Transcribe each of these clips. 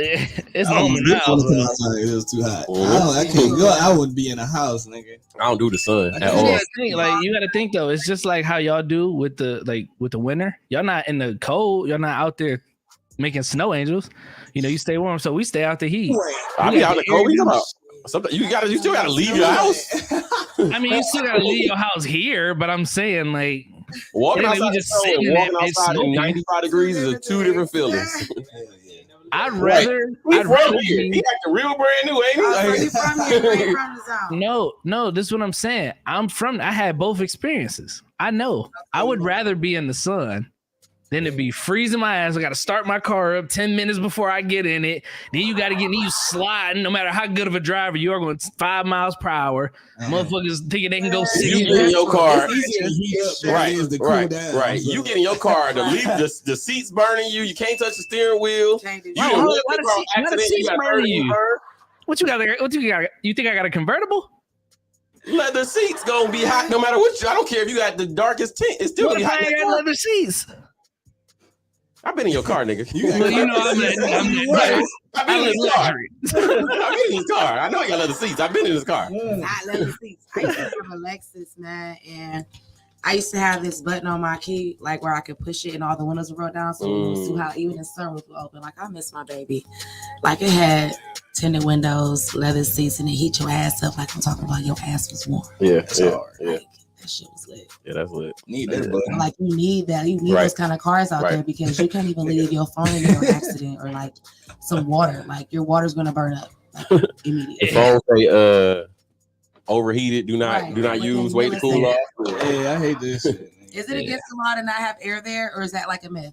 It's I normal now. want to come So. outside. It was too hot. Mhm. I can't go. I wouldn't be in a house, nigga. I don't do the sun at You You all. gotta think, you gotta think though. It's just like how y'all do with the winter. Y'all not in the cold. Y'all not out there making snow angels. You stay warm. So we stay out the heat. I be out in the cold. What you talking about? Sometimes you still gotta leave your house. I mean, you still gotta leave your house here, but I'm saying like Walking Yeah, outside, we in just the snow sitting and in walking it, it's outside in smoking. 95 degrees is two different feelings. I'd Right. rather. He I'd from rather here. be- He acting real brand new, ain't he? Oh, so Like- you from here, but you from the zone. No, this is what I'm saying. I had both experiences. I know. I would rather be in the sun than to be freezing my ass. I got to start my car up 10 minutes before I get in it. Then you got to get you sliding. No matter how good of a driver you are, going 5 miles per hour. Motherfuckers thinking they can go You 60. get in your car, It's easier to heat up than it is to cool down. right. So. You get in your car, the seats burning you. You can't touch the steering wheel. Can't do You shit. done Why wrecked the the car seat- why the accident, seats you got burning 30 you? burn. What you got? You think I got a convertible? Leather seats gonna be hot no matter what. I don't care if you got the darkest tint. It's still What gonna be if hot. I ain't got leather seats? I've been in your car, nigga. Well, I'm Right. I've been in his car. luxury. I've been in his car. I know he got leather seats. I've been in his car. Not leather seats. I used to have a Lexus, man, and I used to have this button on my key, like where I could push it and all the windows would roll down, so it was too hot. Even the sunroof would open. Like, I miss my baby. Like, it had tinted windows, leather seats, and it heat your ass up. Like, I'm talking about your ass was warm. Yeah, That's hard. Like, that shit was lit. Yeah, that's lit. Need that button. Like, you need that. You need Right. those kind of cars out Right. there because you can't even leave your phone in an accident or like some water. Like, your water's gonna burn up like, immediately. The phone say overheated. Do not Right. use. Wait to cool off. Yeah, I hate this shit. Is it against the law to not have air there, or is that like a myth?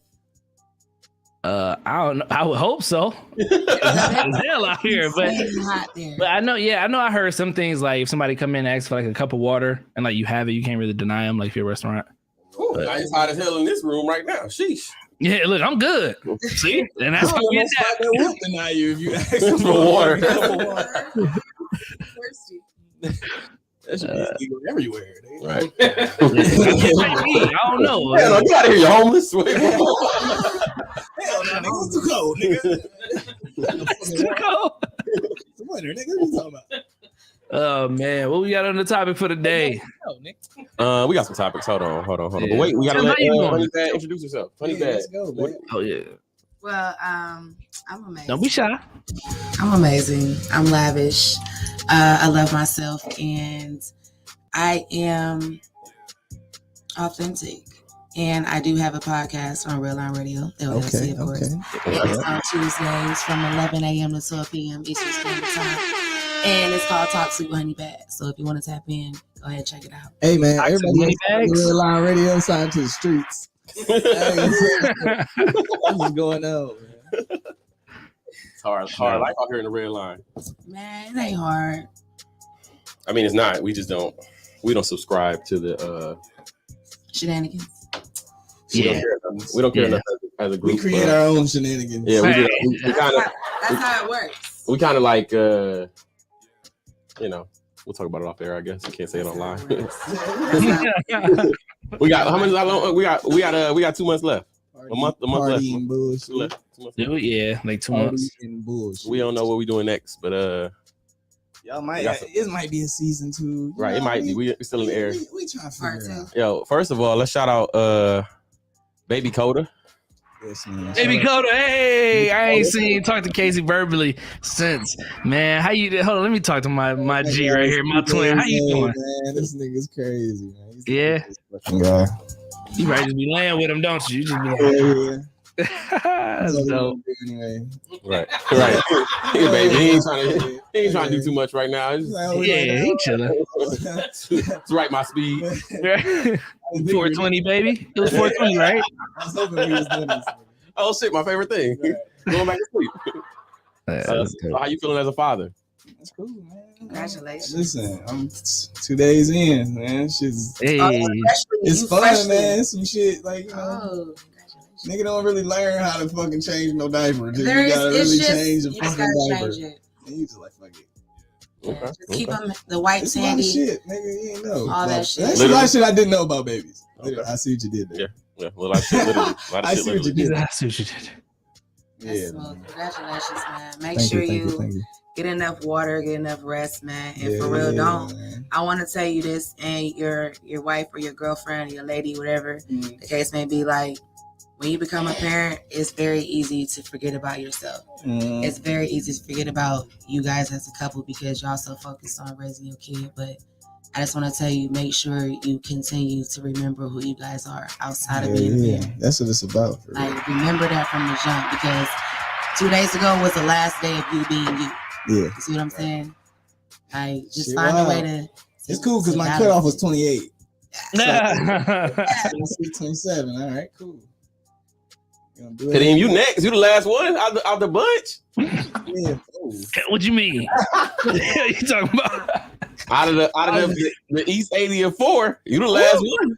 I don't know. I would hope so. It's hell out here, but It's hot there. I know. Yeah, I know. I heard some things like if somebody come in and ask for like a cup of water and like you have it, you can't really deny them. Like if you're a restaurant. It's hot as hell in this room right now. Sheesh. Yeah, look, I'm good. See, and that's how we get that. That will deny you if you ask For for water. Thirsty. That should be illegal everywhere. Nigga. Right. It might be. I don't know. Hell no, get out of here, you homeless. Wait, Hell no, nigga, it's too cold, nigga. It's too cold. It's winter, nigga. What you talking about? Oh man, what we got on the topic for the day? No, nigga. We got some topics. Hold on. Yeah. But wait, we gotta Tim, let how you doing? Honey Bad introduce herself. Honey Yeah, Bad. let's go, man. Oh yeah, Well, I'm amazing. don't be shy. I'm amazing. I'm lavish. I love myself, and I am authentic. And I do have a podcast on Real Line Radio. LLC, of course. It's on Tuesdays from 11 a.m. to 12 p.m. Eastern Standard Time. And it's called Talk Sweet with Honey Bad. So if you want to tap in, go ahead and check it out. Hey, man, Talk to everybody Money on Bags. Red Line Radio signed to the streets. What's going on, man? It's hard life out here in the red line. Man, it ain't hard. I mean, it's not. We don't subscribe to the Shenanigans. Yeah. we don't care Yeah. enough as a group. We create our own shenanigans. Yeah, we Right. That's how it works. We kind of like we'll talk about it off air, I guess. I can't say it online. we got how long? We got 2 months left. A month Party left. and bullshit. 2 months left. Do it, yeah, like 2 Party months. and bullshit. We don't know what we're doing next, but Y'all might. We got some- It might be a season 2. You right, know it might what I be. mean? We still in the air. We trying to Part figure it 2. out. Yo, first of all, let's shout out Baby Coda. Yes, man. Baby Coda, hey, I ain't seen you talk to Casey verbally since. Man, how you? Hold on, let me talk to my G right here, my twin. How you doing? Man, this nigga's crazy, man. He's Yeah. the fucking guy. You right, just be laying with him, don't you? You just be like, Yeah. that's So, dope. anyway. Right. Yeah, baby. He ain't trying to do too much right now. He's Just like, oh, Yeah, he chilling. it's right my speed. 420, baby. It was 420, right? I was hoping we was doing this. Oh shit, my favorite thing. Right. Going back to sleep. So how you feeling as a father? That's cool, man. Congratulations. Listen, I'm 2 days in, man. Shit's Hey, it's fun, man. Some shit like Oh, congratulations. nigga don't really learn how to fucking change no diaper. Dude. There You is, gotta it's really just, change the you just fucking gotta diaper. change it. And you just like fuck it. Okay. Just keep them, the wipes It's a lot of handy. shit, nigga. You ain't know. All that shit. That's a lot of shit I didn't know about babies. Okay. I see what you did there. Yeah, a lot of shit. Literally. A lot of I shit, see what you literally. did. that's what you did. That's Yeah, smooth. man. Congratulations, man. Make Thank sure you, thank you. get enough water, get enough rest, man. And Yeah, for real, don't. man. I want to tell you this, and your wife or your girlfriend, or your lady, whatever the case may be, like when you become a parent, it's very easy to forget about yourself. It's very easy to forget about you guys as a couple because y'all so focused on raising your kid. But I just want to tell you, make sure you continue to remember who you guys are outside of being a parent. That's what it's about. For real. Like remember that from the jump because 2 days ago was the last day of you being you. Yeah. You see what I'm saying? I just Shit, find wow. a way to. It's cool because my balance cutoff was it. 28. Yeah. 27. All right, cool. You gonna do it? Kadeem, you next. You the last one out the bunch. Yeah. Oh. What you mean? What the hell you talking about? Out of the East 80 and 4, you the last one.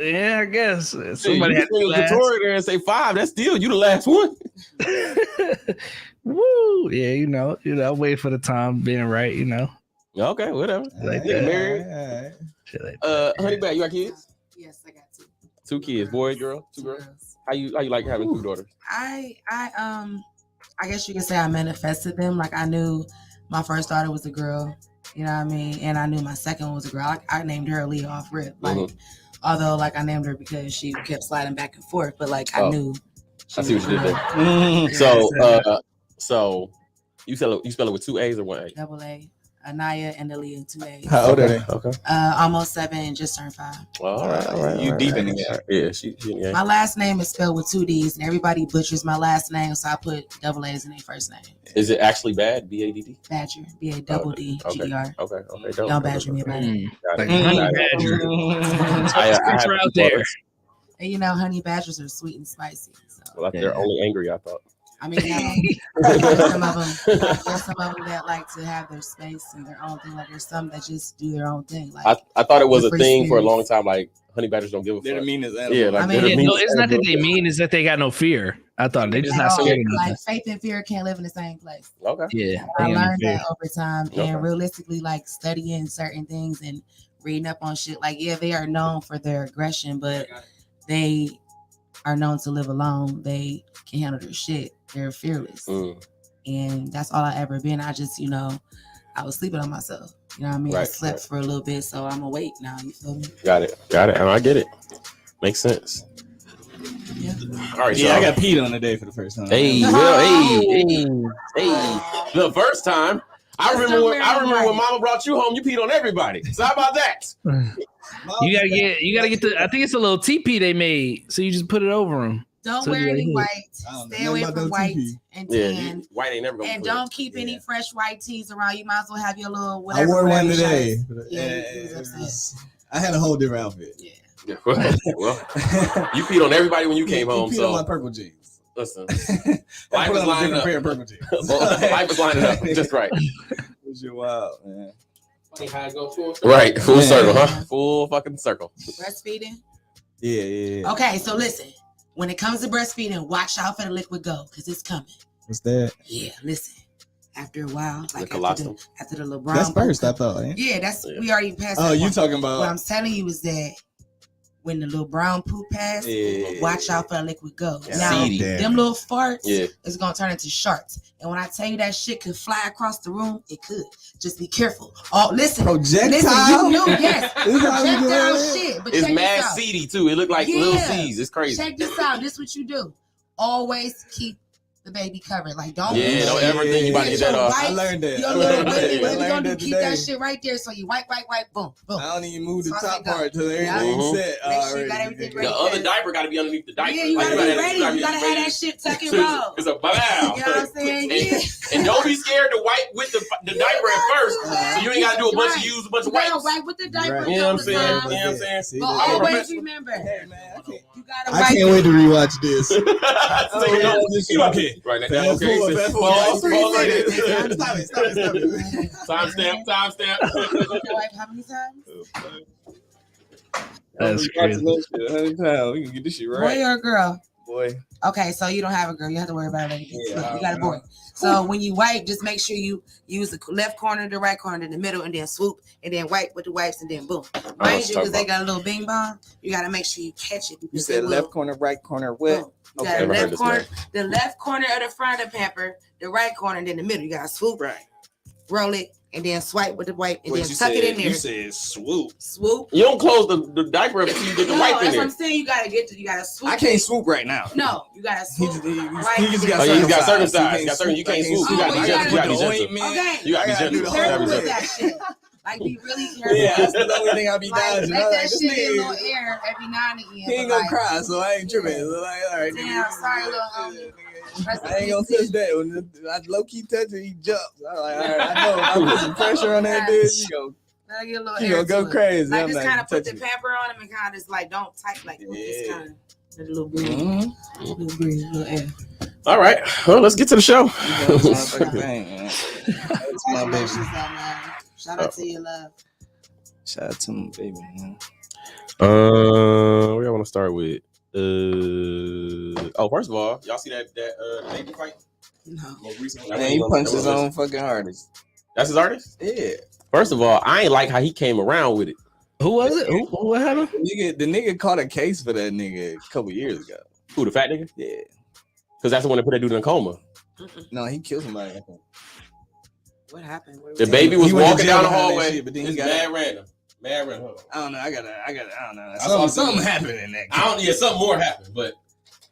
Yeah, I guess somebody Somebody had to be last. Victoria there and say 5. That's still you the last one. Woo! Yeah, you know, wait for the time being right. Okay, whatever. Like Nigga that. married. All right. Shit like that. Honey Bad, you got kids? Yes, I got 2. 2 kids, boy, girl, 2 girls. How you like having 2 daughters? I guess you could say I manifested them. Like I knew my first daughter was a girl, you know what I mean, and I knew my second one was a girl. I named her Leah off rip, like although like I named her because she kept sliding back and forth, but like I knew. I see what you did there. Yeah. So you spell it with 2 A's or 1 A? Double A, Anaya and Aaliyah, 2 A's. How old are they? Okay. Almost 7 and just turned 5. Well, all right. You deep in the game. Yeah, she yeah. My last name is spelled with 2 D's, and everybody butchers my last name, so I put double A's in their first name. Is it actually bad? BADD? Badger, BADDGER. Okay. Don't badger me about it. Got it. Honey Got it. Badger. I have It's right 2 there. daughters. And you know, honey badgers are sweet and spicy. So Well, they're only angry, I thought. I mean, there's some of them that like to have their space and their own thing. Like there's some that just do their own thing. Like I thought it was a free thing for a spirits. long time. Like honey badgers don't give a They're the fuck. meanest animals. Yeah, like I mean, they're the Yeah, no, meanest it's not that animals. they mean; it's that they got no fear. I thought they just not all, scared of like nothing. faith and fear can't live in the same place. Okay. Yeah, I they got no learned fear. that over time, Okay. and realistically, like studying certain things and reading up on shit. Like, yeah, they are known for their aggression, but they are known to live alone. They can handle their shit. They're fearless, and that's all I ever been. I just, I was sleeping on myself. You know what I mean? I Right, slept right. for a little bit, so I'm awake now. You feel me? Got it. I get it. Makes sense. Yeah. All right, Yeah, I y'all. got peed on today for the first time. Hey, well, hey. The first time, I remember when Mama brought you home, you peed on everybody. So how about that? You gotta get the. I think it's a little teepee they made, so you just put it over them. Don't So wear you any ain't white. I don't know Stay nothing away about from no white TP. and Yeah, tan. white ain't never gonna And be clear. don't keep any fresh white teas around. You might as well have your little I whatever. wore one whatever today. shirts. Yeah, it was upset. I had a whole different outfit. Yeah. Yeah, well, you peed on everybody when you came home. He peed So on my purple jeans. listen, I life put is on a lining different up. pair of purple jeans. Life is lining up just right. This shit wild, man. Right, full Man. circle, huh? Full fucking circle. Breastfeeding. Yeah. Okay, so listen. When it comes to breastfeeding, watch out for the liquid gold because it's coming. What's that? Yeah, listen. After a while, like The after colostrum? the LeBron. That's first, poop- I thought. Eh? Yeah, that's Yeah. we already passed. Oh, that you point. talking What I'm about? telling you is that when the little brown poop pass, Yeah. watch out for the liquid gold. Yeah. Now, Seedy. them little farts Yeah. is gonna turn into sharks. And when I tell you that shit could fly across the room, it could. Just be careful. Oh, listen, Projectile? you knew, yes, This is how we do projectile it? shit. But It's check mad this out. seedy too. It looked like little Yeah. seeds. It's crazy. Check this out. This is what you do. Always keep the baby covered. Like don't. Yeah, don't ever think you about to get that off. I learned that. Your I little learned that. baby, I what you learned gonna do? that Keep that today. shit right there. So you wipe, boom, boom. I don't even move the So I top think that- part till everything's Mhm. set Make sure you got already. everything The ready. other diaper got to be underneath the diaper. Yeah, you Like, gotta be gotta- ready. You gotta have that shit tuck and roll. It's a bow. You know what I'm saying? Yeah. And don't be scared to wipe with the diaper at first. So you ain't got to do a bunch of use a bunch You of wipes. gotta wipe with the diaper. Right. You know what I'm all the saying? time. You know what I'm saying? See, But that- always remember, Hey, man, you gotta I wipe. can't wait to rewatch this. Take it off. Okay. Right now. Fast Okay. forward, so- fast forward. Pause, Three pause right seconds. there. Stop it. Timestamp. You wipe how many times? That's crazy. We can get this shit right. Boy or girl? Boy. Okay, so you don't have a girl. You have to worry about it. Yeah, Look, you got a boy. So when you wipe, just make sure you use the left corner, the right corner, the middle, and then swoop, and then wipe with the wipes, and then boom. Mind you, because they got a little bing bong, you got to make sure you catch it. You because said they left will- corner, right corner, what? boom. You got the left corner of the front of the pamper, the right corner, and then the middle. You got to swoop, roll it, and then swipe with the wipe, and then tuck it in there. You said swoop. Swoop. You don't close the diaper up until you get the wipe in there. That's what I'm saying. You gotta swoop. I can't swoop right now. No, you gotta swoop. He just got circumcised. You can't swoop. You gotta be gentle. Okay. You gotta be gentle. Be careful with that shit. Like, be really careful. Yeah, that's the only thing I be dodging. Let that shit get a little air every now and again. He ain't gonna cry, so I ain't tripping. So like, all right. Damn, sorry, little homie. I ain't gonna touch that. When I low key touch it, he jumps. I'm like, all right, I know. If I put some pressure on that bitch, he gonna go crazy. Like, just kind of put the pamper on him and kind of just like don't tight like just kind of a little breeze, a little breeze, a little air. All right, well, let's get to the show. That's my baby. Shout out to your love. Shout out to my baby, man. What y'all want to start with? First of all, y'all see that baby fight? No. Man, he punched his own fucking artist. That's his artist? Yeah. First of all, I ain't like how he came around with it. Who was it? What happened? The nigga caught a case for that nigga a couple years ago. Who, the fat nigga? Yeah. Because that's the one that put that dude in a coma. No, he killed somebody, I think. What happened? The baby was walking down the hallway. Shit, but then it's mad random. Mad random. I don't know. I don't know. Something happened in that. Something more happened, but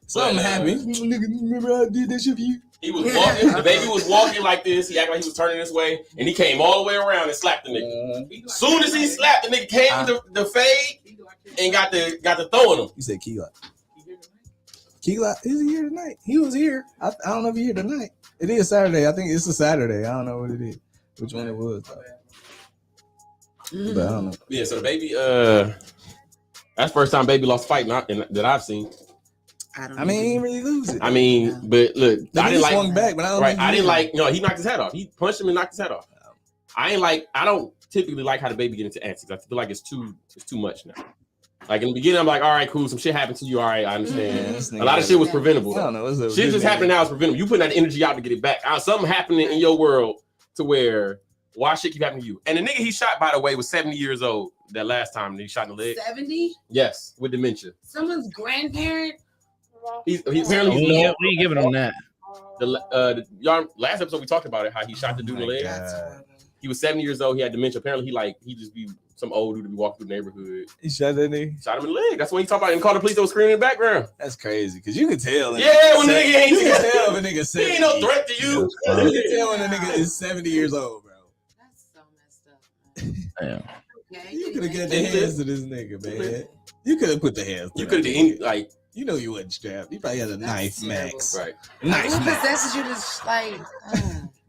something happened. Remember I did that shit for you? He was walking. The baby was walking like this. He acted like he was turning this way, and he came all the way around and slapped the nigga. Soon as he slapped, the nigga came the fade and got the throwing him. You said Keyla. Keyla, is he here tonight? He was here. I don't know if he's here tonight. It is Saturday. I think it's a Saturday. I don't know what it is. Which one it was. But I don't know. Yeah, so the baby, that's the first time baby lost a fight that I've seen. I mean, he didn't really lose it. I mean, but look, I didn't like. Swung back, but I didn't like. No, he knocked his head off. He punched him and knocked his head off. I don't typically like how the baby get into antics. I feel like it's too much now. Like in the beginning, I'm like, all right, cool. Some shit happened to you. All right, I understand. A lot of shit was preventable. I don't know. Shit just happening now is preventable. You putting that energy out to get it back. Something happening in your world to where why shit keep happening to you. And the nigga he shot, by the way, was 70 years old. That last time he shot in the leg. 70? Yes, with dementia. Someone's grandparent. He's apparently. We ain't giving him that. Y'all last episode we talked about it. How he shot the dude in the leg. He was 70 years old. He had dementia. Apparently, he just be some old dude to be walking through the neighborhood. He shot that nigga? Shot him in the leg. That's what he talked about. And called the police that was screaming in the background. That's crazy. Because you can tell. Yeah, when the nigga ain't. You can tell if a nigga 70. He ain't no threat to you. You can tell when a nigga is 70 years old, bro. That's so messed up, man. Yeah. You could have got the hands to this nigga, man. You could have put the hands. You could have like. You know you wasn't strapped. You probably had a knife, Max. Right. Knife. Who possesses you to like?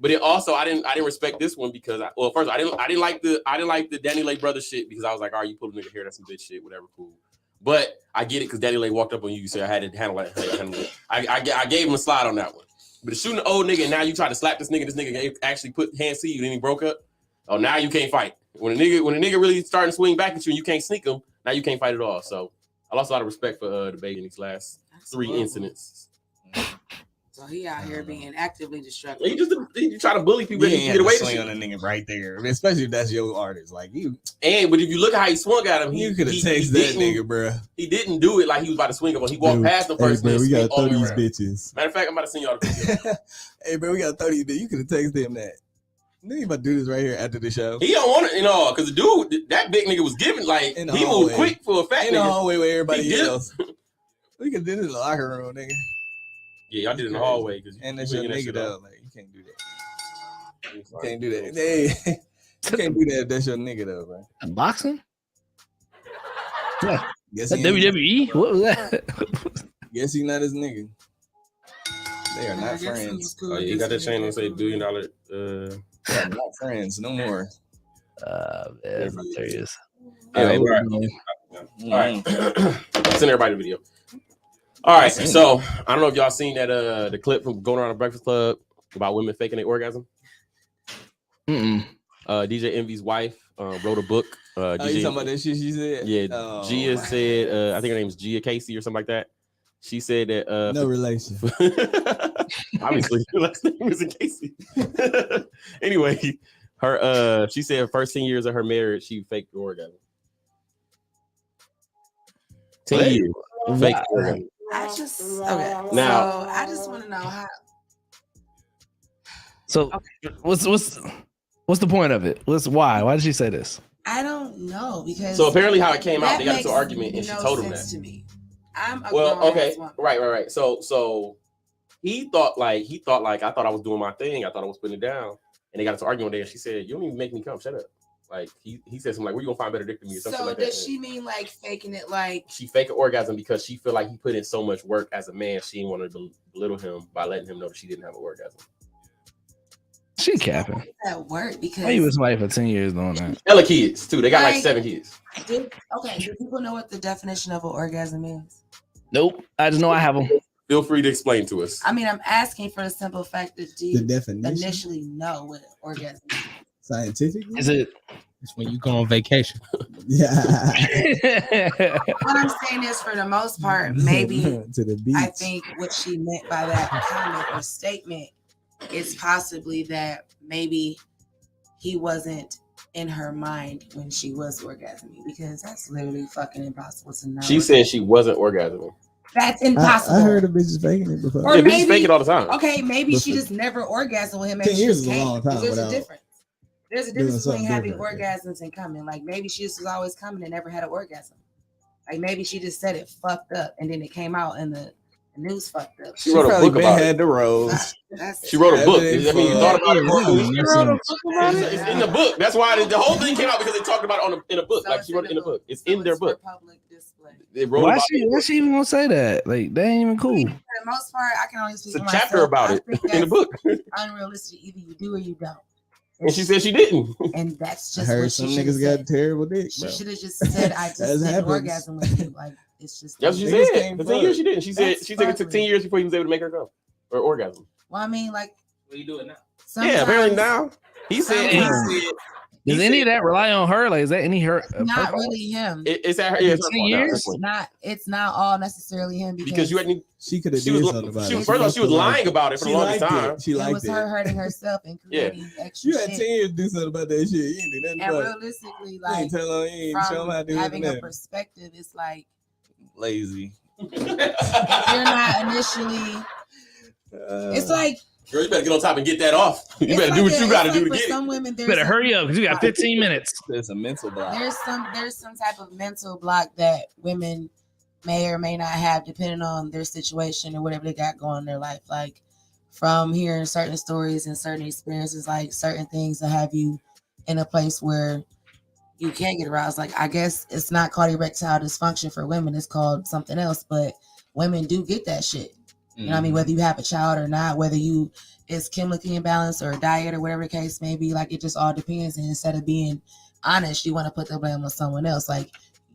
But it also I didn't respect this one because first I didn't like the Danny Lay brother shit because I was like, all right, you pulled a nigga hair, that's some bitch shit, whatever, cool. But I get it because Danny Lay walked up on you, so I had to handle it. I gave him a slide on that one. But shooting an old nigga and now you try to slap this nigga actually put hands to you and then he broke up. Oh, now you can't fight. When a nigga really starting to swing back at you and you can't sneak him, now you can't fight at all. So I lost a lot of respect for the baby in these last 3 incidents. So he out here being actively destructive. You try to bully people and get away with swing on a nigga right there, especially if that's your artist. Like you. But if you look at how he swung at him, you could have texted that nigga, bro. He didn't do it like he was about to swing him. He walked past the first. Hey, bro, we gotta throw these bitches. Matter of fact, I'm about to send y'all the video. Hey, bro, we gotta throw these bitches. You could have texted him that. Nigga about to do this right here after the show. He don't want it, because the dude, that big nigga was giving like he moved quick for a fat nigga. In the hallway with everybody else. We could do this in the locker room, nigga. Yeah, y'all did it in the hallway. And that's your nigga though. Like, you can't do that. You can't do that. Hey, you can't do that if that's your nigga though, bro. Boxing? Yeah. WWE? What was that? Guess he not his nigga. They are not friends. Oh, you got that chain that say $1 billion. They are not friends no more. Man, there he is. All right. Send everybody the video. All right. So I don't know if y'all seen that the clip from Going Around the Breakfast Club about women faking their orgasm. DJ Envy's wife wrote a book. You talking about that shit she said? Yeah. Gia said, I think her name is Gia Casey or something like that. She said that no relation. Obviously, her last name isn't Casey. Anyway, she said her first 10 years of her marriage, she faked the orgasm. 10 years. Fake orgasm. I just okay. Now- so I just want to know how. So what's the point of it? Why? Why did she say this? I don't know because So apparently, how it came out, that they got into makes an argument, and she no told him sense that. to me. I'm a Well, grown okay, ass woman. right. So he thought like I thought I was doing my thing. I thought I was putting it down, and they got into an argument one day, and she said, "You don't even make me come. Shut up." Like he said something like, "Where you gonna find better dick than me?" Or something So like that. does she mean like faking it? Like She faked an orgasm because she feel like he put in so much work as a man. She didn't want to belittle him by letting him know that she didn't have an orgasm. She capping. that work because Why you with somebody for 10 years doing that? Hella kids too. They got like Like- 7 kids. do people know what the definition of an orgasm is? Nope. I just know I have them. Feel free to explain to us. I mean, I'm asking for the simple fact that do The you definition, initially know what orgasm is? scientifically. Is it? It's when you go on vacation. Yeah. What I'm saying is, for the most part, maybe to the beach. I think what she meant by that comment or statement is possibly that maybe he wasn't in her mind when she was orgasming, because that's literally fucking impossible to know. She said she wasn't orgasming. That's impossible. I heard of bitches faking it before. Or Yeah, bitches maybe- fake it all the time. Okay, maybe she Listen. just never orgasmed with him. 10 Maybe she years just is a came. long time There's a without difference. There's a doing difference between something having different. orgasms and coming. Like maybe she just was always coming and never had an orgasm. Like maybe she just said it fucked up and then it came out and the news fucked up. She wrote a probably book been about had it. the rose. That's She wrote a book. Evidence I mean, you for- thought about it. She wrote a It's in the book. That's why the whole thing came out, because they talked about it in a book. So Like it's she wrote it in a book. It's So in their it's for book. public display. They wrote Why about she? it. Why she even gonna say that? Like that ain't even cool. For the most part, I can only speak It's a for chapter myself. about I it think in the that's book. unrealistic. Either you do or you don't. And she said she didn't. And that's I just heard what some she should've niggas said. got terrible dick, She bro. should have just said, "I just That did happens. orgasm with you." Like it's just. That's what she Niggas said. can't For 10 fuck. years she didn't. She said That's she said it took 10 fuckery. years before he was able to make her go. Or orgasm. Well, I mean, like What you doing now? Yeah, apparently sometimes now. He said Does any of that rely on her? Like, is that any her? not fault? really him. it's at her. Yeah, it's her 10 fault now, at years? this point. It's not all necessarily him Because you hadn't. She could have She did was. something about She it. was. First of all, she was lying about it for the She longest liked time. it. She it liked was it. her hurting herself and Yeah. creating extra You had 10 shit. years to do something about that shit. You ain't do nothing And about it. realistically, You like ain't tell her, you ain't show from them how to do having a it. perspective, it's like Lazy. if you're not initially. It's like Girl, you better get on top and get that off. You it's better like do what you got to it's do to like get for it. some women, You better hurry up because you got 15 minutes. It's a mental block. There's some type of mental block that women may or may not have depending on their situation or whatever they got going in their life. Like from hearing certain stories and certain experiences, like certain things that have you in a place where you can't get aroused. Like I guess it's not called erectile dysfunction for women, it's called something else, but women do get that shit. You know what I mean? Whether you have a child or not, whether you it's chemically imbalanced or diet or whatever the case may be, like it just all depends. And instead of being honest, you want to put the blame on someone else. Like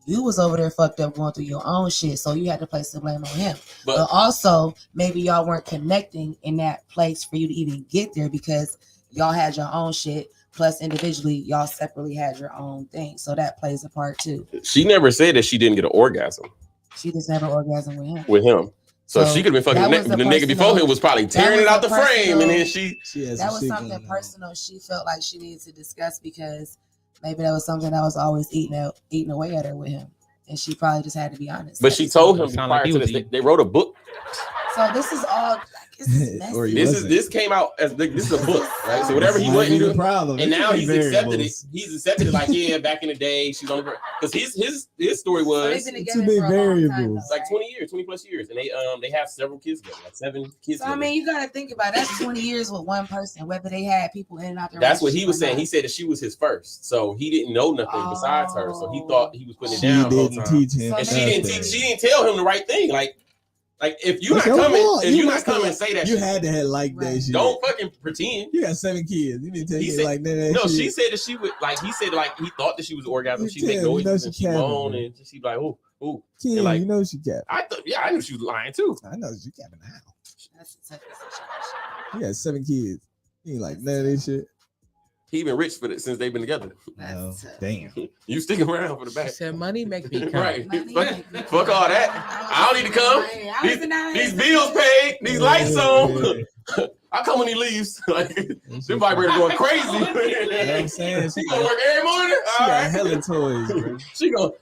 you was over there fucked up going through your own shit, so you had to place the blame on him. But also maybe y'all weren't connecting in that place for you to even get there because y'all had your own shit. Plus individually, y'all separately had your own thing. So that plays a part too. She never said that she didn't get an orgasm She just never orgasmed with him. with him. So So she could have been fucking that was the a nigga before personal- him was probably tearing was it out a the frame, and then personal- She has That some was shit something going on. personal she felt like she needed to discuss because maybe that was something that was always eating away at her with him. And she probably just had to be honest. But she told him Sound prior like he to was this, eating. they wrote a book. So this is all like it's Or messy. you This wasn't. this came out as this is a book, right? So whatever he Might went be and the do, problem. and It now could be he's accepted it. variables. He's accepted it. Like back in the day, she's on because his story So was they've been It's together a big for a long time, variables. though, like right? 20 years, 20 plus years, and they have several kids together, like 7 kids. So I together. mean, you gotta think about it. That's 20 years with one person, whether they had people in and out. Their That's what he was relationship or saying. He said that she was his first, so he didn't know nothing besides her. So he thought he was putting it She down the whole didn't time. teach him. So And she nothing. didn't teach. She didn't tell him the right thing. Like if you're That's not your coming, fault. if You you're not must have- coming, say that. You shit. had to have liked that Right. shit. Don't fucking pretend. You got 7 kids. You need to tell He you said- like that. No, shit. she said that she would like. He said like he thought that she was orgasm. You She make tell, you know noises she and she capping, moan man. and she'd be like, "Ooh, ooh." Kim, and like- you know she kept. I knew she was lying too. I know she capping now. That's a type of situation. You got 7 kids. You ain't like none of this shit. He been rich for it since they've been together. That's tough. Damn. You sticking around for the She back, said money make me come. right? Money Fuck, make me fuck come. all that. I don't need to come. I was in that- These bills paid. These lights on. I come when he leaves. Like them vibrator going crazy. You know what I'm saying? She gonna work every morning. She All got right. hella toys, bro.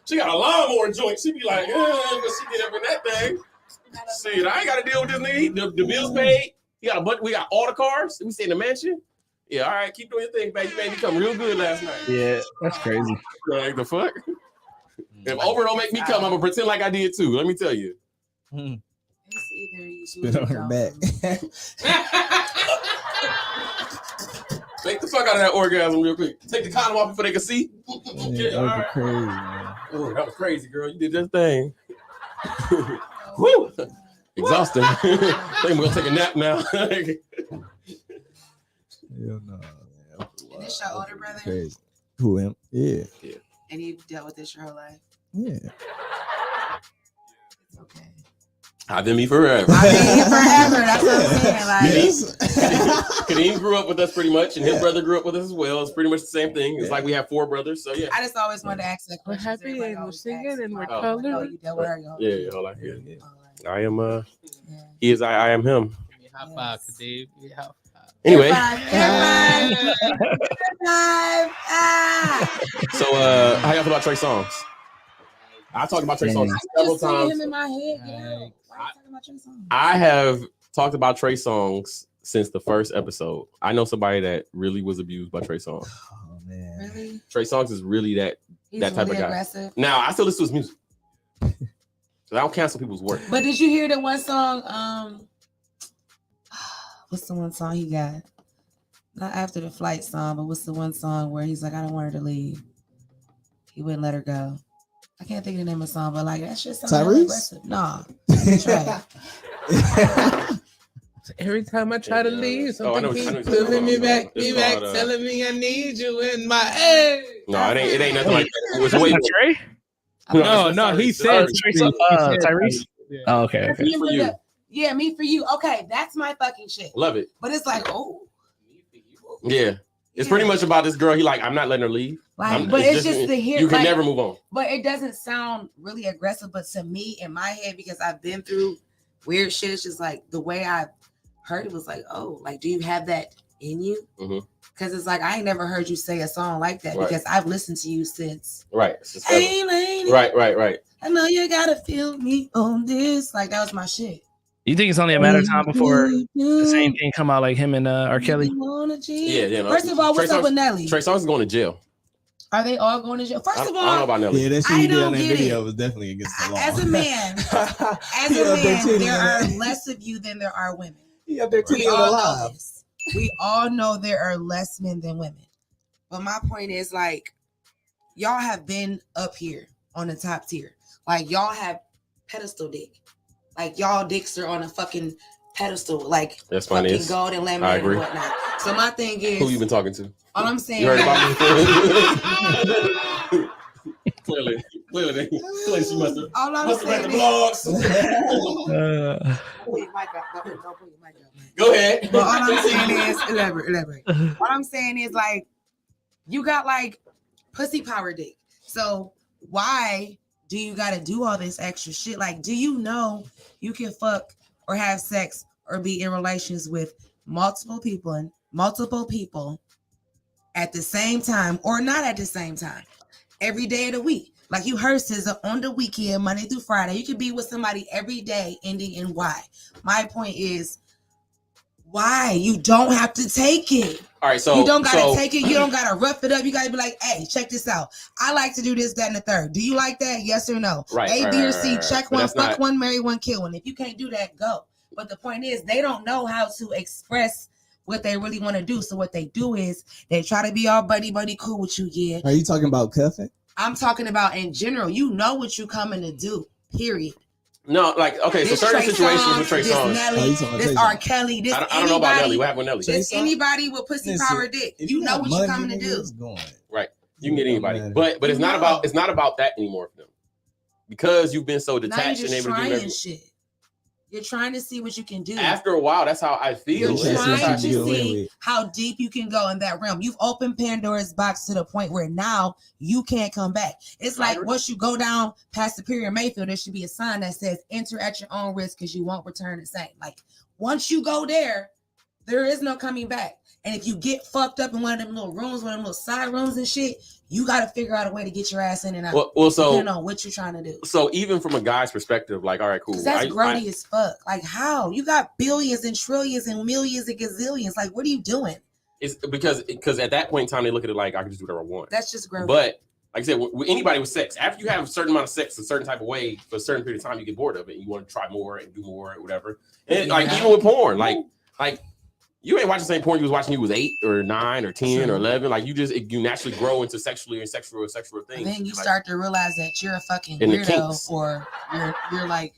She got a lawnmower joint. She be like, but she get up in that thing. Shit, I ain't got to deal with this nigga. The bills paid. He got a bunch. We got all the cars. We stay in the mansion. Yeah, all right. Keep doing your thing, baby. You made me come real good last night. Yeah, that's crazy. Like the fuck. If Oprah don't make me come, I'm gonna pretend like I did too. Let me tell you. It's either you Spit on her back. Make the fuck out of that orgasm real quick. Take the condom off before they can see. Yeah, that was crazy, man. Oh, that was crazy, girl. You did that thing. Woo! Exhausting. I think we're gonna take a nap now. Hell no, man. And this your older brother? Crazy. Who him? Yeah. And you dealt with this your whole life? Yeah. It's okay. I've been me forever. I've been here forever. That's what I'm saying. Like, Yes. Kadeem grew up with us pretty much, and his brother grew up with us as well. It's pretty much the same thing. It's like we have 4 brothers, so yeah. I just always wanted to ask that We're question. happy and we're singing and we're Oh, coloring. you dealt with her your whole Yeah, life. hold on. Yeah. Yeah. All right. I am Yeah. he is I am him. High five, Kadeem. High five. Anyway, High five. Ah. so how y'all feel about Trey Songz? I talked about Trey Songz several Just seeing times. him in my head. Why are you talking about your song? I have talked about Trey Songz since the first episode. I know somebody that really was abused by Trey Songz. Oh man. Really? Trey Songz is really that He's That type really of guy. aggressive. Now I still listen to his music. So I don't cancel people's work. But did you hear the one song? What's the one song he got? Not after the flight song, but what's the one song where he's like, I don't want her to leave. He wouldn't let her go. I can't think of the name of the song, but like that shit sounds Tyrese? aggressive. Nah. Try it. Every time I try to leave, Oh, I know something what- I know keeps what you're pulling me talking back, about. It's called, telling me I need you in my head. No, it ain't nothing like that. It was way Trey? No, he said Tyrese. Yeah. Oh, okay. Okay. Me for for you. the- Yeah, me for you. Okay, that's my fucking shit. Love it. But it's like, oh, Yeah. It's Yeah. pretty much about this girl. He like, I'm not letting her leave. like, but it's just the here. You can like, never move on. But it doesn't sound really aggressive. But to me, in my head, because I've been through weird shit, it's just like the way I heard it was like, oh, like, do you have that in you? Mhm. Because it's like I ain't never heard you say a song like that Right. because I've listened to you since. Right. It's just Hey, lady, right. I know you gotta feel me on this. Like that was my shit. You think it's only a matter of time before the same thing come out like him and R. Kelly? Yeah. No, First of all, what's Trey up Songz- with Nelly? Trey Songz is going to jail. Are they all going to jail? First I of don't know all, about Nelly. Yeah, that shit I he did don't on that get video it. was definitely against the law. as a man, there are less of you than there are women. He up there We tweeting all know alive. this. We all know there are less men than women. But my point is, like, y'all have been up here on the top tier. Like, y'all have pedestal dick. Like, y'all dicks are on a fucking pedestal. Like, That's funny. fucking gold and lemon I and agree. whatnot. So my thing is, Who you been talking to? all I'm saying You heard is, about me? Clearly, she must have. all I'm Must have read saying the is, blogs. Pull your mic up. Don't pull your mic up, man. Go ahead. But all I'm saying is, elaborate. All I'm saying is, like, you got like pussy power dick. So why do you got to do all this extra shit? Like, do you know you can fuck or have sex or be in relations with multiple people at the same time or not at the same time every day of the week? Like, you heard SZA on the weekend, Monday through Friday. You could be with somebody every day, ending in Y. My point is, why? You don't have to take it. All right, so You don't gotta take it. You don't gotta rough it up. You gotta be like, hey, check this out. I like to do this, that, and the third. Do you like that? Yes or no? Right, A, right, B, or right, C. right. Check But one, that's fuck not- one, marry one, kill one. If you can't do that, go. But the point is, they don't know how to express what they really want to do. So what they do is they try to be all buddy cool with you. Yeah, Are you talking about cuffing? I'm talking about in general. You know what you coming to do. Period. No, like, okay, so This certain Trey situations with Songz, Trey this Songz. Nelly, Oh, you talking about this Trey R. Songz. Kelly, this I don't know about Nelly. anybody, What happened with Nelly? this Trey Songz? anybody with pussy Listen, power dick. If You know got what money, you coming to nigga, do. it's going. Right. You can get anybody. Man. But it's not No. about that anymore for them. Because you've been so Now you're detached and just able to do trying everything. shit. You're trying to see what you can do. After a while, that's how I feel. You're That's what trying you to get away see with. how deep you can go in that realm. You've opened Pandora's box to the point where now you can't come back. It's like once you go down past Superior Mayfield, there should be a sign that says enter at your own risk because you won't return the same. Like once you go there, There is no coming back. And if you get fucked up in one of them little rooms, one of them little side rooms and shit, you got to figure out a way to get your ass in and out. Well, so depending on what you're trying to do. So even from a guy's perspective, like, all right, cool. That's grody as fuck. Like, how? You got billions and trillions and millions and gazillions. Like, what are you doing? It's because at that point in time, they look at it like, I can just do whatever I want. That's just grody. But like I said, with anybody with sex, after you have a certain amount of sex a certain type of way for a certain period of time, you get bored of it. And you want to try more and do more and whatever. And like even with porn, like you ain't watching the same porn you was watching. You was 8 or 9 or 10 or 11. Like you naturally grow into sexual things. And then you start to realize that you're a fucking weirdo, or you're like.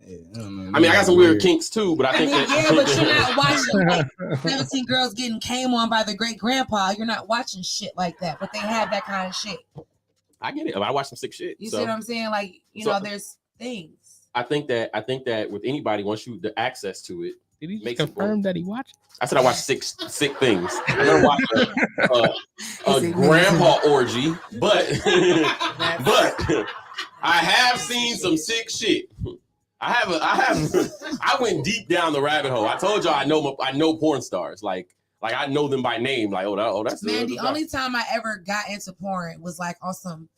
Yeah, I mean, I got some weird kinks too, but I think but you're not watching like 17 girls getting came on by the great grandpa. You're not watching shit like that, but they have that kind of shit. I get it. I watch some sick shit. You see what I'm saying? Like, you know, there's things. I think that with anybody, once you the access to it, did he confirm that he watched? I said I watched sick things. I never watched a grandpa orgy, but I have seen some sick shit. I went deep down the rabbit hole. I told y'all I know porn stars. Like I know them by name. Like, that's man. The only time I ever got into porn was like on some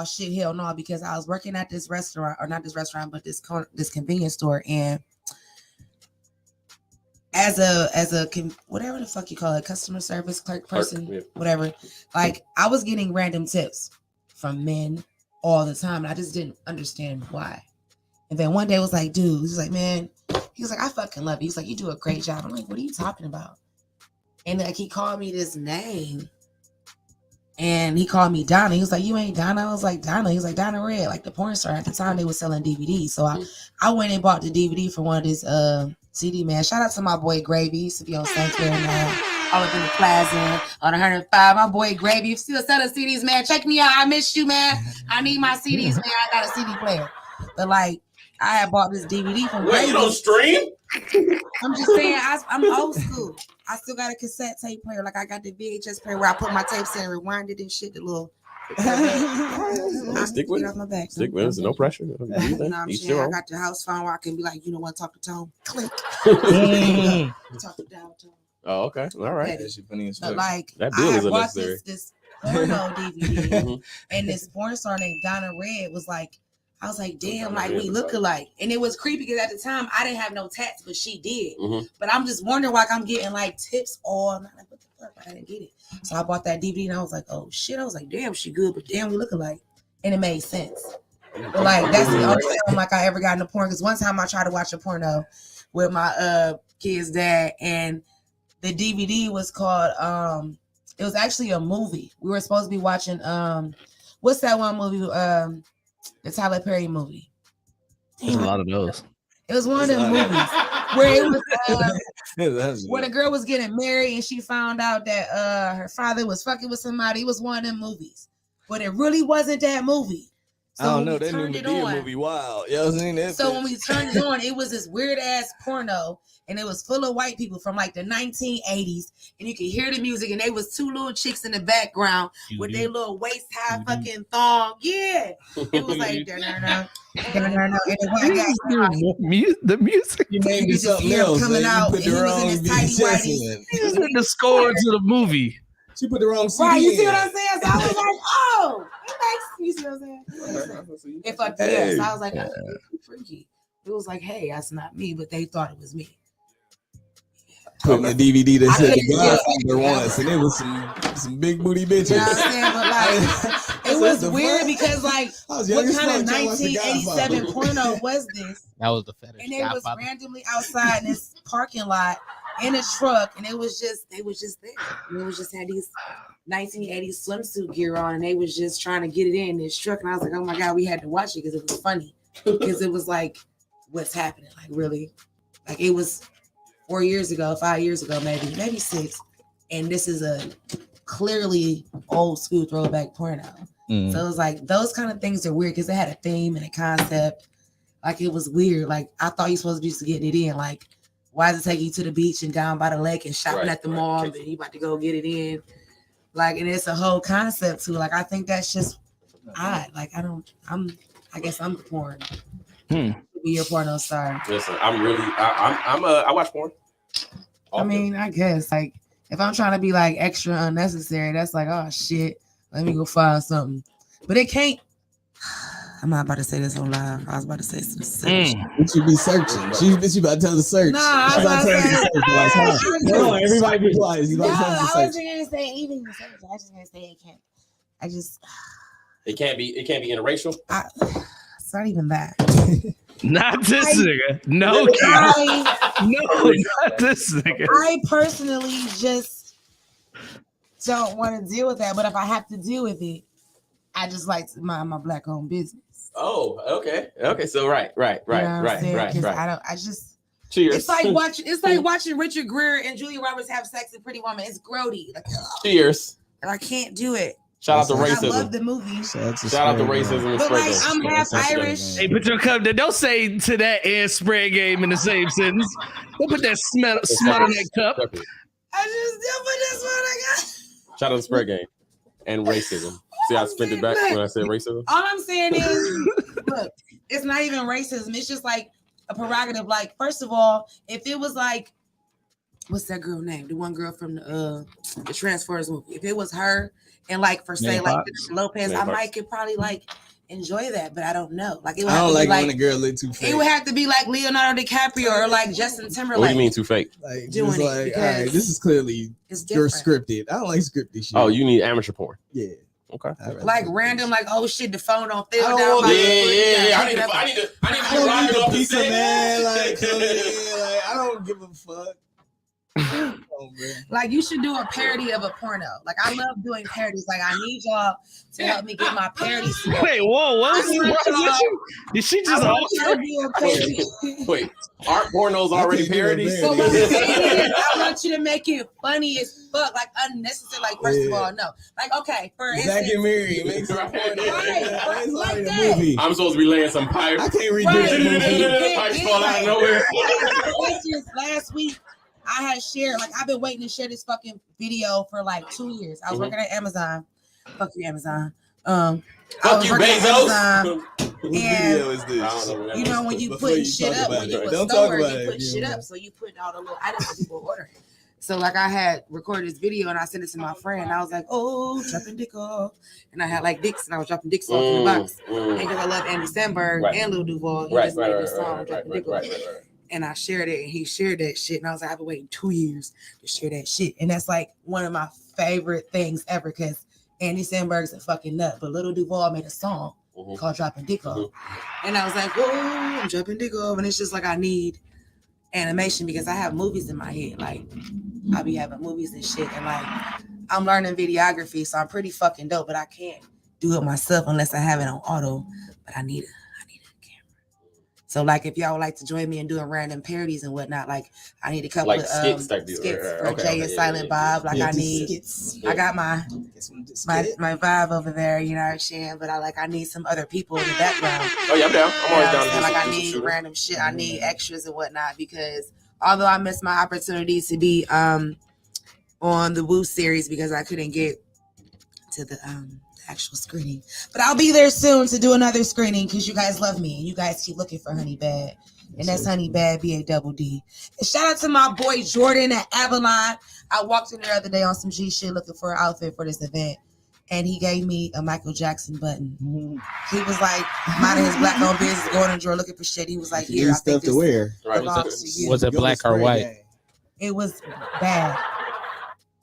shit, hell no, because I was working at this restaurant, or not this restaurant, but this convenience store, and as a whatever the fuck you call it, customer service clerk person, whatever. Like, I was getting random tips from men all the time, and I just didn't understand why. And then one day I was like, dude, he's like, man, he was like, I fucking love you. He's like, you do a great job. I'm like, what are you talking about? And like, he called me this name, and he called me Donna. He was like, you ain't Donna. I was like, Donna. He was like, Donna Red, like the porn star. At the time, they were selling DVDs. So I went and bought the DVD for one of his CD, man. Shout out to my boy Gravy. He used to be on St. Clair, man. All up in the plaza on 105. My boy Gravy. You still selling CDs, man. Check me out. I miss you, man. I need my CDs, man. I got a CD player. But like, I had bought this DVD from Gravy. You don't stream? I'm just saying, I'm old school. I still got a cassette tape player. Like, I got the VHS player where I put my tapes in and rewind it and shit. The little. Stick with it. Off my back. Stick with it. No pressure. You know what I'm saying? I got the house phone where I can be like, want to talk to Tone? Click. Talk to Down Tone. Oh, okay. All right. But like, that I bill had is bought unnecessary. this porno DVD, and this porn star named Donna Red was like, I was like, damn, like we look alike. And it was creepy because at the time I didn't have no tats, but she did. But I'm just wondering why I'm getting like tips all night. Like, what the fuck? I didn't get it. So I bought that DVD and I was like, oh shit. I was like, damn, she good, but damn, we look alike. And it made sense. But like, that's the only time like I ever got into porn. Because one time I tried to watch a porno with my kid's dad, and the DVD was called it was actually a movie. We were supposed to be watching what's that one movie? The Tyler Perry movie. There's a lot of those. It was one of them movies where it was where the girl was getting married and she found out that her father was fucking with somebody. It was one of them movies, but it really wasn't that movie. So I don't know. That new Medea movie, wild. You know what I'm saying? So when we turned it on, it was this weird ass porno, and it was full of white people from like the 1980s, and you could hear the music, and they was two little chicks in the background with their little waist high fucking thong. Yeah, it was like the music. You named it something else. Coming out, you put the wrong VHS in. These are the score to the movie. She put the wrong CD. Right, you see what I'm saying? So I was like, oh, you see what I'm saying? It fucked me up. So I was like, oh, freaky. It was like, hey, that's not me, but they thought it was me. Putting the DVD that said The Godfather once, and it was some big booty bitches. You know what I'm saying? But like, it was weird because like, what kind of 1987 porno was this? That was the fetish. And it was randomly outside in this parking lot in a truck, and they was just there. And it was just had these 1980s swimsuit gear on, and they was just trying to get it in this truck. And I was like, oh my God, we had to watch it because it was funny. Because it was like, what's happening? Like, really? Like, it was 4 years ago, 5 years ago, maybe 6. And this is a clearly old school throwback porno. So it was like, those kind of things are weird because it had a theme and a concept. Like, it was weird. Like, I thought you supposed to be used to getting it in. Like, why does it take you to the beach and down by the lake and shopping at the mall and you about to go get it in? Like, and it's a whole concept too. Like, I think that's just odd. Like, I guess I'm the porn. Be your porno star. Listen, I watch porn I mean, I guess like if I'm trying to be like extra unnecessary, that's like, oh shit, let me go find something. But it can't. I'm not about to say this on live. I was about to say some silly shit. What you be searching? She about to tell the search. Nah, I was about to say. Hold on, everybody be quiet. You No, about to tell the I search. wasn't gonna say even the search. I was just gonna say it can't. I just. It can't be interracial. It's not even that. Not this nigga. No, no, not this nigga. I personally just don't want to deal with that. But if I have to deal with it, I just like to mind my black-owned business. Oh, okay. So right. You know what I'm saying? I just. Cheers. It's like watching Richard Gere and Julia Roberts have sex in Pretty Woman. It's grody. Like, Cheers. and I can't do it. Shout out to racism. I love the movie. Shout out to racism and But spread like, game. I'm half Irish. Hey, put your cup there. Don't say to that and spread game in the same sentence. Don't put that smut on that cup. I just did put this one. I got. Shout out to spread game and racism. See, I spent it back when I said racism. All I'm saying is, look, it's not even racism. It's just like a prerogative. Like, first of all, if it was like, what's that girl name? The one girl from the Transformers movie. If it was her and like for say like Lopez, I might could probably like enjoy that, but I don't know. Like it would I have don't to like be like when a girl look too fake. it would have to be like Leonardo DiCaprio or like Justin Timberlake. What do you mean too fake? Like, doing just it like, because all right, this is clearly it's you're different. scripted. I don't like scripted shit. Oh, you need amateur porn. Yeah. Okay. Like random, like oh shit, the phone don't feel I down. don't my want Yeah. I leg. need to I be don't rocking need off a the piece of set. man like coming in. Like I don't give a fuck. Oh, man. Like you should do a parody of a porno. Like I love doing parodies. Like I need y'all to help me get my parodies. Wait, whoa, what was you? Did she just I all want y'all to do a parody. Wait, aren't pornos already parodies? So what I'm saying is, I want you to make it funny as fuck, like unnecessary. Like first of all, no. Like okay, for Zack instance, and Mary makes it Right. It's like already that. a movie. I'm supposed to be laying some pipe. I can't read Right. this movie. Pipes fall out of nowhere. For instance, last week I had shared, like I've been waiting to share this fucking video for like 2 years. I was working at Amazon. Fuck you, Amazon. I Fuck was you, working at Bezos. Amazon. What And- video is I this? don't know. You know when you Before put you shit talk up, about when it. you Don't a talk store, about you it, put shit yeah. up, so you put all the little items that people ordering. So like I had recorded this video and I sent it to my friend. I was like, oh, dropping dick off. And I had like dicks and I was dropping dicks off in the box. And because I love Andy Samberg Right. and Lil Duval, he just made this song, dropping dick off. And I shared it and he shared that shit. And I was like, I've been waiting 2 years to share that shit. And that's like one of my favorite things ever because Andy Samberg's a fucking nut. But Lil Duval made a song called Dropping Dick Off. And I was like, oh, I'm dropping dick off. And it's just like I need animation because I have movies in my head. Like I be having movies and shit. And like I'm learning videography, so I'm pretty fucking dope, but I can't do it myself unless I have it on auto. But I need a camera. So like if y'all would like to join me in doing random parodies and whatnot, like I need a couple Like of skits type deal. skits Right, for okay, Jay okay, and yeah, Silent yeah, Bob. Like Yeah, I just need skits. I got my Skit. vibe over there, you know what I'm saying? But I need some other people in the background. Oh yeah, I'm down. I'm always down to do Like I some need shooting. random shit. I need extras and whatnot because although I missed my opportunity to be on the Woo series because I couldn't get to the actual screening, but I'll be there soon to do another screening because you guys love me and you guys keep looking for Honey Bad, and that's Honey Bad BADD. And shout out to my boy Jordan at Avalon. I walked in there the other day on some G shit looking for an outfit for this event. And he gave me a Michael Jackson button. He was like, minding his black owned business, going in the drawer looking for shit. He was like, here, I Stuff think to this wear. Right. belongs to you. Was it Go black to or Spray white? Game. It was bad.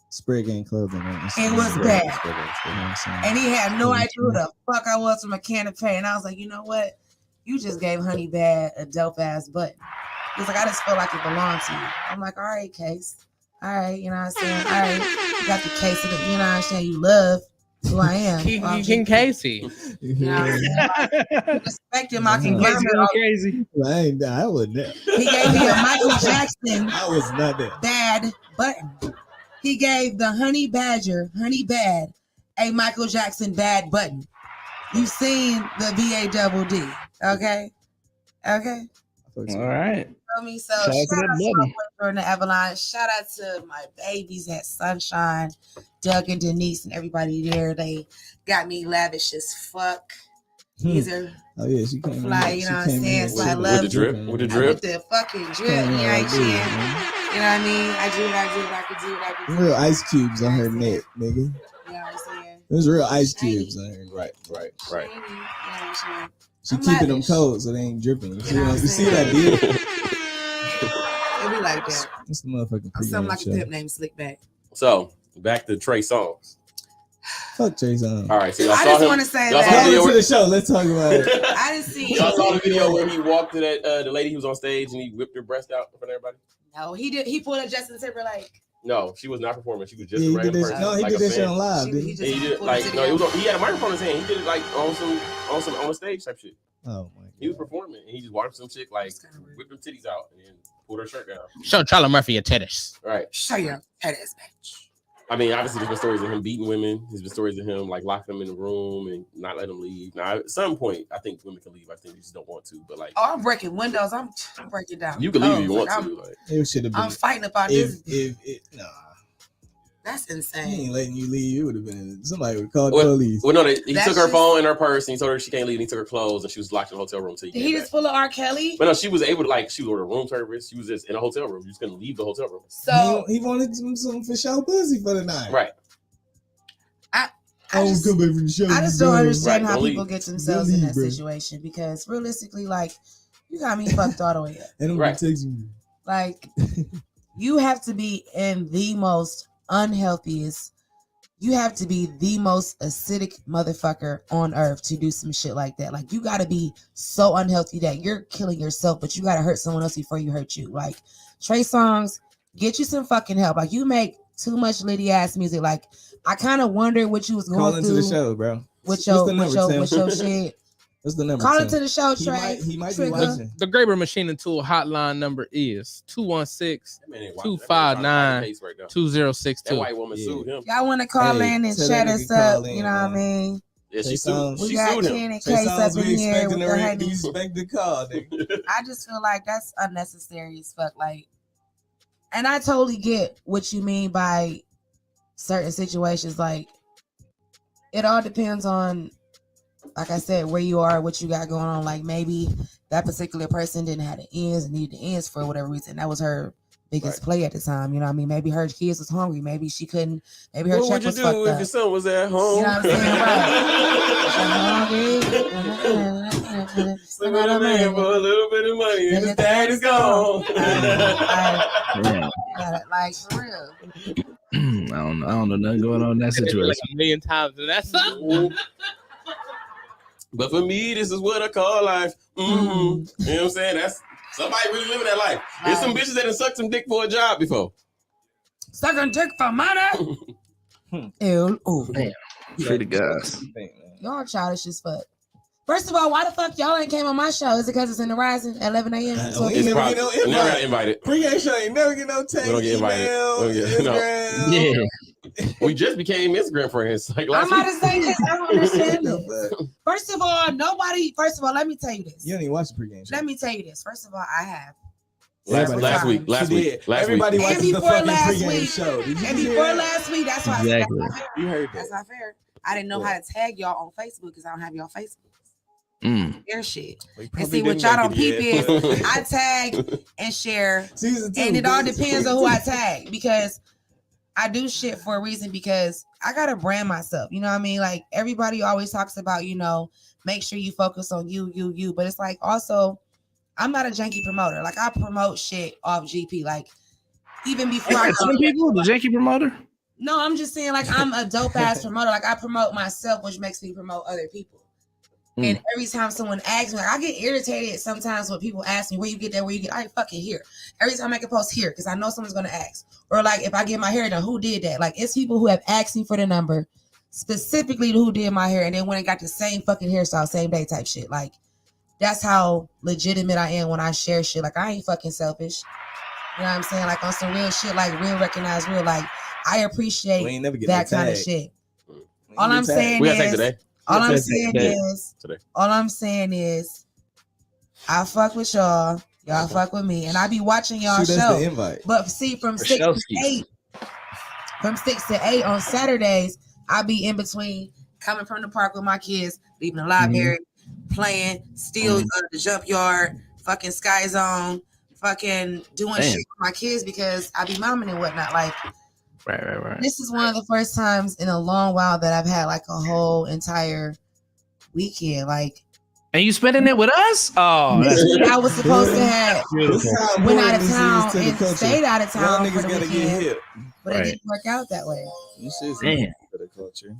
Spray game clothing. Right? It was bad. You know what I'm saying? And he had no idea who the fuck I was from a can of paint. And I was like, you know what? You just gave Honey Bad a dope ass button. He's like, I just feel like it belonged to you. I'm like, all right, Case. All right, you know what I'm saying? All right. You got the case of it, you know what I'm saying? You love who I am. King Casey. You know what I'm saying? Respecting my Casey conglomerate. going crazy. I would never. He gave me a Michael Jackson I was not there. bad button. He gave the Honey Bad, a Michael Jackson bad button. You've seen the BADD, okay? Okay. All right. Feel me? So Shout out to shout that out to my button. boyfriend at Avalon. Shout out to my babies at Sunshine, Doug and Denise and everybody there. They got me lavish as fuck. These are Oh yeah, she came. fly, you know what I'm saying? So I love With the drip. With the I drip. with the fucking drip, you know what I'm saying? You know what I mean? I do what I do. I could do what I could do. Real ice cubes on her You know neck, nigga. You know what I'm saying? There's real ice Shiny. cubes on her. Right. Shiny. You know what I'm saying? She I'm keeping them lavish. cold so they ain't dripping. You see, know what I'm you see saying? that deal? It be like that. It's the motherfucking I'm something pregame like a show. pimp named Slickback. So back to Trey Songz. Fuck Trey Songz. All right, so y'all I saw just him. want to say Y'all saw the that video Welcome to where- the show. Let's talk about it. I didn't see. Y'all saw the video where he walked to that the lady who was on stage and he whipped her breast out in front of everybody. No, he did. He pulled a Justin Timberlake. No, she was not performing. She was just Yeah, a he did random this. person. No, he like did a this shit fan. on live. He Didn't he? just And he did pulled like it no, he was together. on, he had a microphone in his hand. He did it like on a stage type shit. Oh my god. He was performing and he just watched some chick like whip them titties out and then pulled her shirt down. Show Charlie Murphy your titties. Right. Show your head ass bitch. I mean, obviously there's been stories of him beating women. There's been stories of him like locking them in the room and not letting them leave. Now, at some point, I think women can leave. I think they just don't want to. But like, Oh, I'm breaking windows. I'm breaking down. you can leave if you Oh, want like, to. Like, It should have been. I'm fighting about if this. nah, That's he insane. ain't letting you leave. It would have been somebody would call the Well, police. well, no, he That's took her just- phone and her purse and he told her she can't leave. And he took her clothes and she was locked in the hotel room until he Did came he back. just pull a R. Kelly? But no, she was able to like she was order room service. She was just in a hotel room. You just couldn't leave the hotel room. So he wanted some for show pussy for the night. Right. I just, come back from the show. I just don't understand Right, how don't people leave. get themselves Don't in leave, that bro. situation because realistically, like, you got me fucked all the way up. And I'm Right. texting you. Like, you have to be in the most unhealthiest. You have to be the most acidic motherfucker on earth to do some shit like that. Like, you got to be so unhealthy that you're killing yourself, but you got to hurt someone else before you hurt you. Like, Trey Songz, get you some fucking help. Like, you make too much litty ass music. Like, I kind of wondered what you was going Call into through the show, bro. with What's your the number, Tim? with your shit. What's the number? Call Tim? into the show, He Trey. might be Trigger. watching. The Graber Machine and Tool hotline number is 216 That man ain't watching. 259 That man case right now. 2062. That white woman Yeah. sued him. Y'all want to call Hey, in and tell chat that us nigga call up? in, You know what I man. mean? Yeah, Trey she sued. Songz. We She got sued him. Ken and Trey Case up Songz, in we here expecting with the the ring. We honeys. expect the call, nigga. I just feel like that's unnecessary as fuck. Like, and I totally get what you mean by certain situations. Like, it all depends on, like I said, where you are, what you got going on. Like, maybe that particular person didn't have the ends and needed the ends for whatever reason. That was her biggest Right. play at the time. You know what I mean? Maybe her kids was hungry. Maybe she couldn't. Maybe her What check would you was do fucked if up. your son was at home? You know what I'm saying? Sleep with a man for a little bit of money and his dad is gone. Like, for real. I don't know nothing going on in that Like situation. a million times, and that's something. But for me, this is what I call life. You know what I'm saying? That's somebody really living that life. There's some bitches that have sucked some dick for a job before. Sucking dick for money. Ew. Oh, Damn. Free to guys. y'all childish as fuck. First of all, why the fuck y'all ain't came on my show? Is it because it's in the Rising at 11 a.m.? We 12 ain't It's p.m.? never probably, get no we never got invite. invited. Pregame show ain't never get no text, We don't get invited. email, We don't get- no. Instagram. Yeah. We just became Instagram friends. Like I'm last about week. to say this. I don't understand The this. fuck? First of all, let me tell you this. You don't even watch the pregame show. Let me tell you this. First of all, I have. Last week. Everybody And watches the before fucking last pregame week. show. Did you And hear before that? last week, that's why I Exactly. said that's not fair. You heard That's that. not fair. I didn't know how to tag y'all on Facebook because I don't have y'all Facebook. Share shit. We And probably see what didn't y'all make don't it peep yet. is I tag and share. Season 2. And it all bitch. depends on who I tag because I do shit for a reason because I gotta brand myself. You know what I mean? Like everybody always talks about, make sure you focus on you. But it's like also, I'm not a janky promoter. Like I promote shit off GP. Like even before I Some people, the janky promoter. No, I'm just saying like I'm a dope ass promoter. Like I promote myself, which makes me promote other people. And every time someone asks me, like, I get irritated sometimes when people ask me where you get that, I ain't fucking here. Every time I make a post here, because I know someone's gonna ask. Or like if I get my hair done, who did that? Like it's people who have asked me for the number, specifically who did my hair, and then went and got the same fucking hairstyle, same day type shit. Like that's how legitimate I am when I share shit. Like I ain't fucking selfish. You know what I'm saying? Like on some real shit, like real recognize real. Like I We appreciate ain't never get that no kind of tag. shit. We ain't All get I'm tagged. saying We got tagged is, today. all I'm Today. saying Today. is, Today. all I'm saying is, I fuck with y'all. Y'all fuck with me, and I be watching y'all Shoot us show. the invite. But see, from For 6 to showskis. 8 on Saturdays, I be in between coming from the park with my kids, leaving the library, playing, still the jump yard, fucking Sky Zone, fucking doing Damn. shit with my kids because I be momming and whatnot. Like, Right. this is one of the first times in a long while that I've had like a whole entire weekend. Like, And you spending it with us? Oh, that's I was supposed to have went out of town and culture. stayed out of Y'all town for niggas the gotta get weekend, hip. but Right. it didn't work out that way. This shit's Damn. for the culture.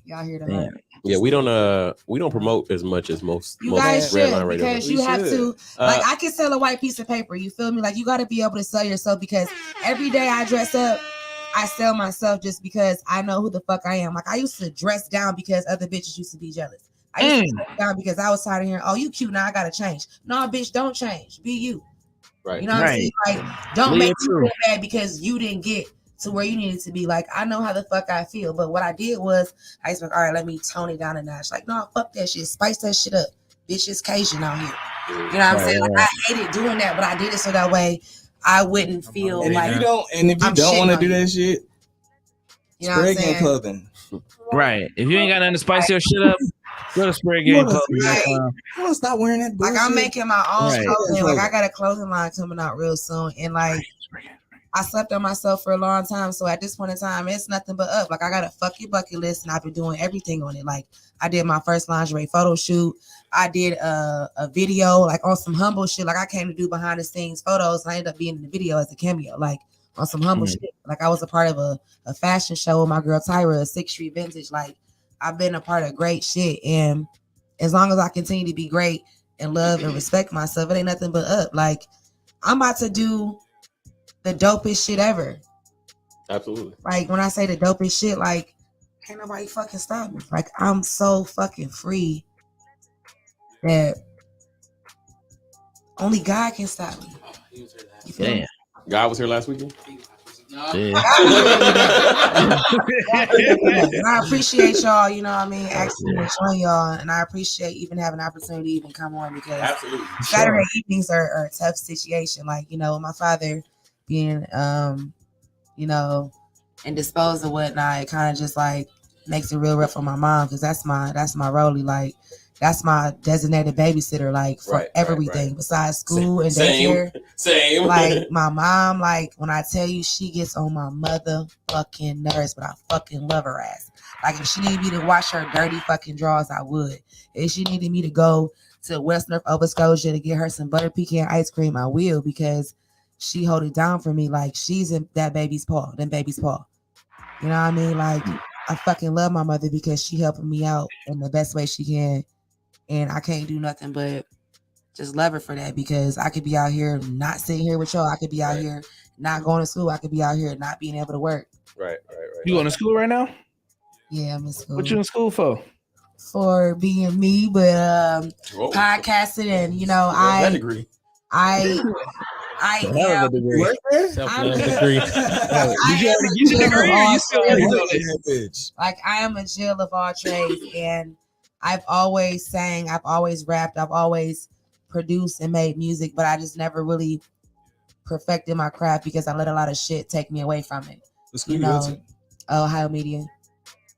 Y'all hear the Damn. Yeah, we don't promote as much as most. You most guys red should, line radio because does. you We have should. to. Like, I can sell a white piece of paper. You feel me? Like, you got to be able to sell yourself, because every day I dress up, I sell myself just because I know who the fuck I am. Like, I used to dress down because other bitches used to be jealous. I used to dress down because I was tired of hearing, "Oh, you cute now. I gotta change." No, bitch, don't change. Be you. Right. You know what I'm saying? Like, don't Live make me true. feel bad because you didn't get to where you needed to be. Like, I know how the fuck I feel, but what I did was I was like, all right, let me tone it down a notch. Like, no, fuck that shit. Spice that shit up. Bitch, it's Cajun out here. You know what I'm saying? Like, I hated doing that, but I did it so that way I wouldn't feel And like, if you don't I'm want shitting to on do you. that shit, you know what I'm Pregame saying? clothing. Right. If you ain't got nothing to spice your shit up, go to Spray Game Club. Right. You want to stop wearing that bullshit? Like, I'm making my own Right. clothing. Like, I got a clothing line coming out real soon. And like, I slept on myself for a long time. So at this point in time, it's nothing but up. Like, I got a fuck your bucket list and I've been doing everything on it. Like, I did my first lingerie photo shoot. I did a video, like, on some humble shit. Like, I came to do behind the scenes photos and I ended up being in the video as a cameo, like, on some humble shit. Like, I was a part of a fashion show with my girl Tyra, 6th Street Vintage. Like, I've been a part of great shit. And as long as I continue to be great and love and respect myself, it ain't nothing but up. Like, I'm about to do the dopest shit ever. Absolutely. Like, when I say the dopest shit, like, can't nobody fucking stop me. Like, I'm so fucking free that only God can stop me. You feel me? Damn. God was here last weekend. Yeah. And I appreciate y'all, you know what I mean, actually enjoying y'all. And I appreciate even having an opportunity to even come on, because Absolutely. Saturday evenings are a tough situation. Like, you know, my father being, you know, indisposed and whatnot, it kind of just like makes it real rough for my mom, because that's my rollie. Like, that's my designated babysitter, like, for everything besides school and daycare. Same. Like, my mom, like, when I tell you, she gets on my motherfucking nerves, but I fucking love her ass. Like, if she needed me to wash her dirty fucking drawers, I would. If she needed me to go to West North Scotia to get her some butter pecan ice cream, I will, because she hold it down for me. Like, she's in that baby's paw, You know what I mean? Like, I fucking love my mother because she helping me out in the best way she can. And I can't do nothing but just love her for that, because I could be out here not sitting here with y'all. I could be out here not going to school. I could be out here not being able to work. Right. You going to school right now? Yeah, I'm in school. What you in school for? For being me, but podcasting, and you know, I degree. am. Hell of a degree. Self-love degree. Did you already get your degree, or you still working on it? Like, I am a jill of all trades, and I've always sang, I've always rapped, I've always produced and made music, but I just never really perfected my craft because I let a lot of shit take me away from it. You know, Ohio Media.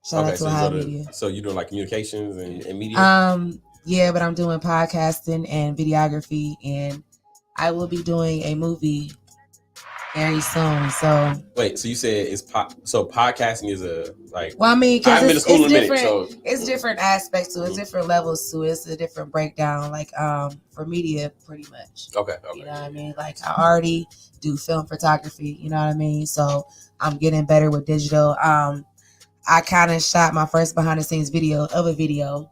Shout out to Ohio Media. So you're doing like communications and media? Yeah, but I'm doing podcasting and videography, and I will be doing a movie very soon. So wait, so you said so podcasting is a like? Well, I mean, because I've been to school it's in a different. minute, so It's different aspects to it. It's different levels to it. It's a different breakdown. Like, for media, pretty much. Okay. You know what I mean? Like, I already do film photography. You know what I mean? So I'm getting better with digital. I kind of shot my first behind the scenes video of a video.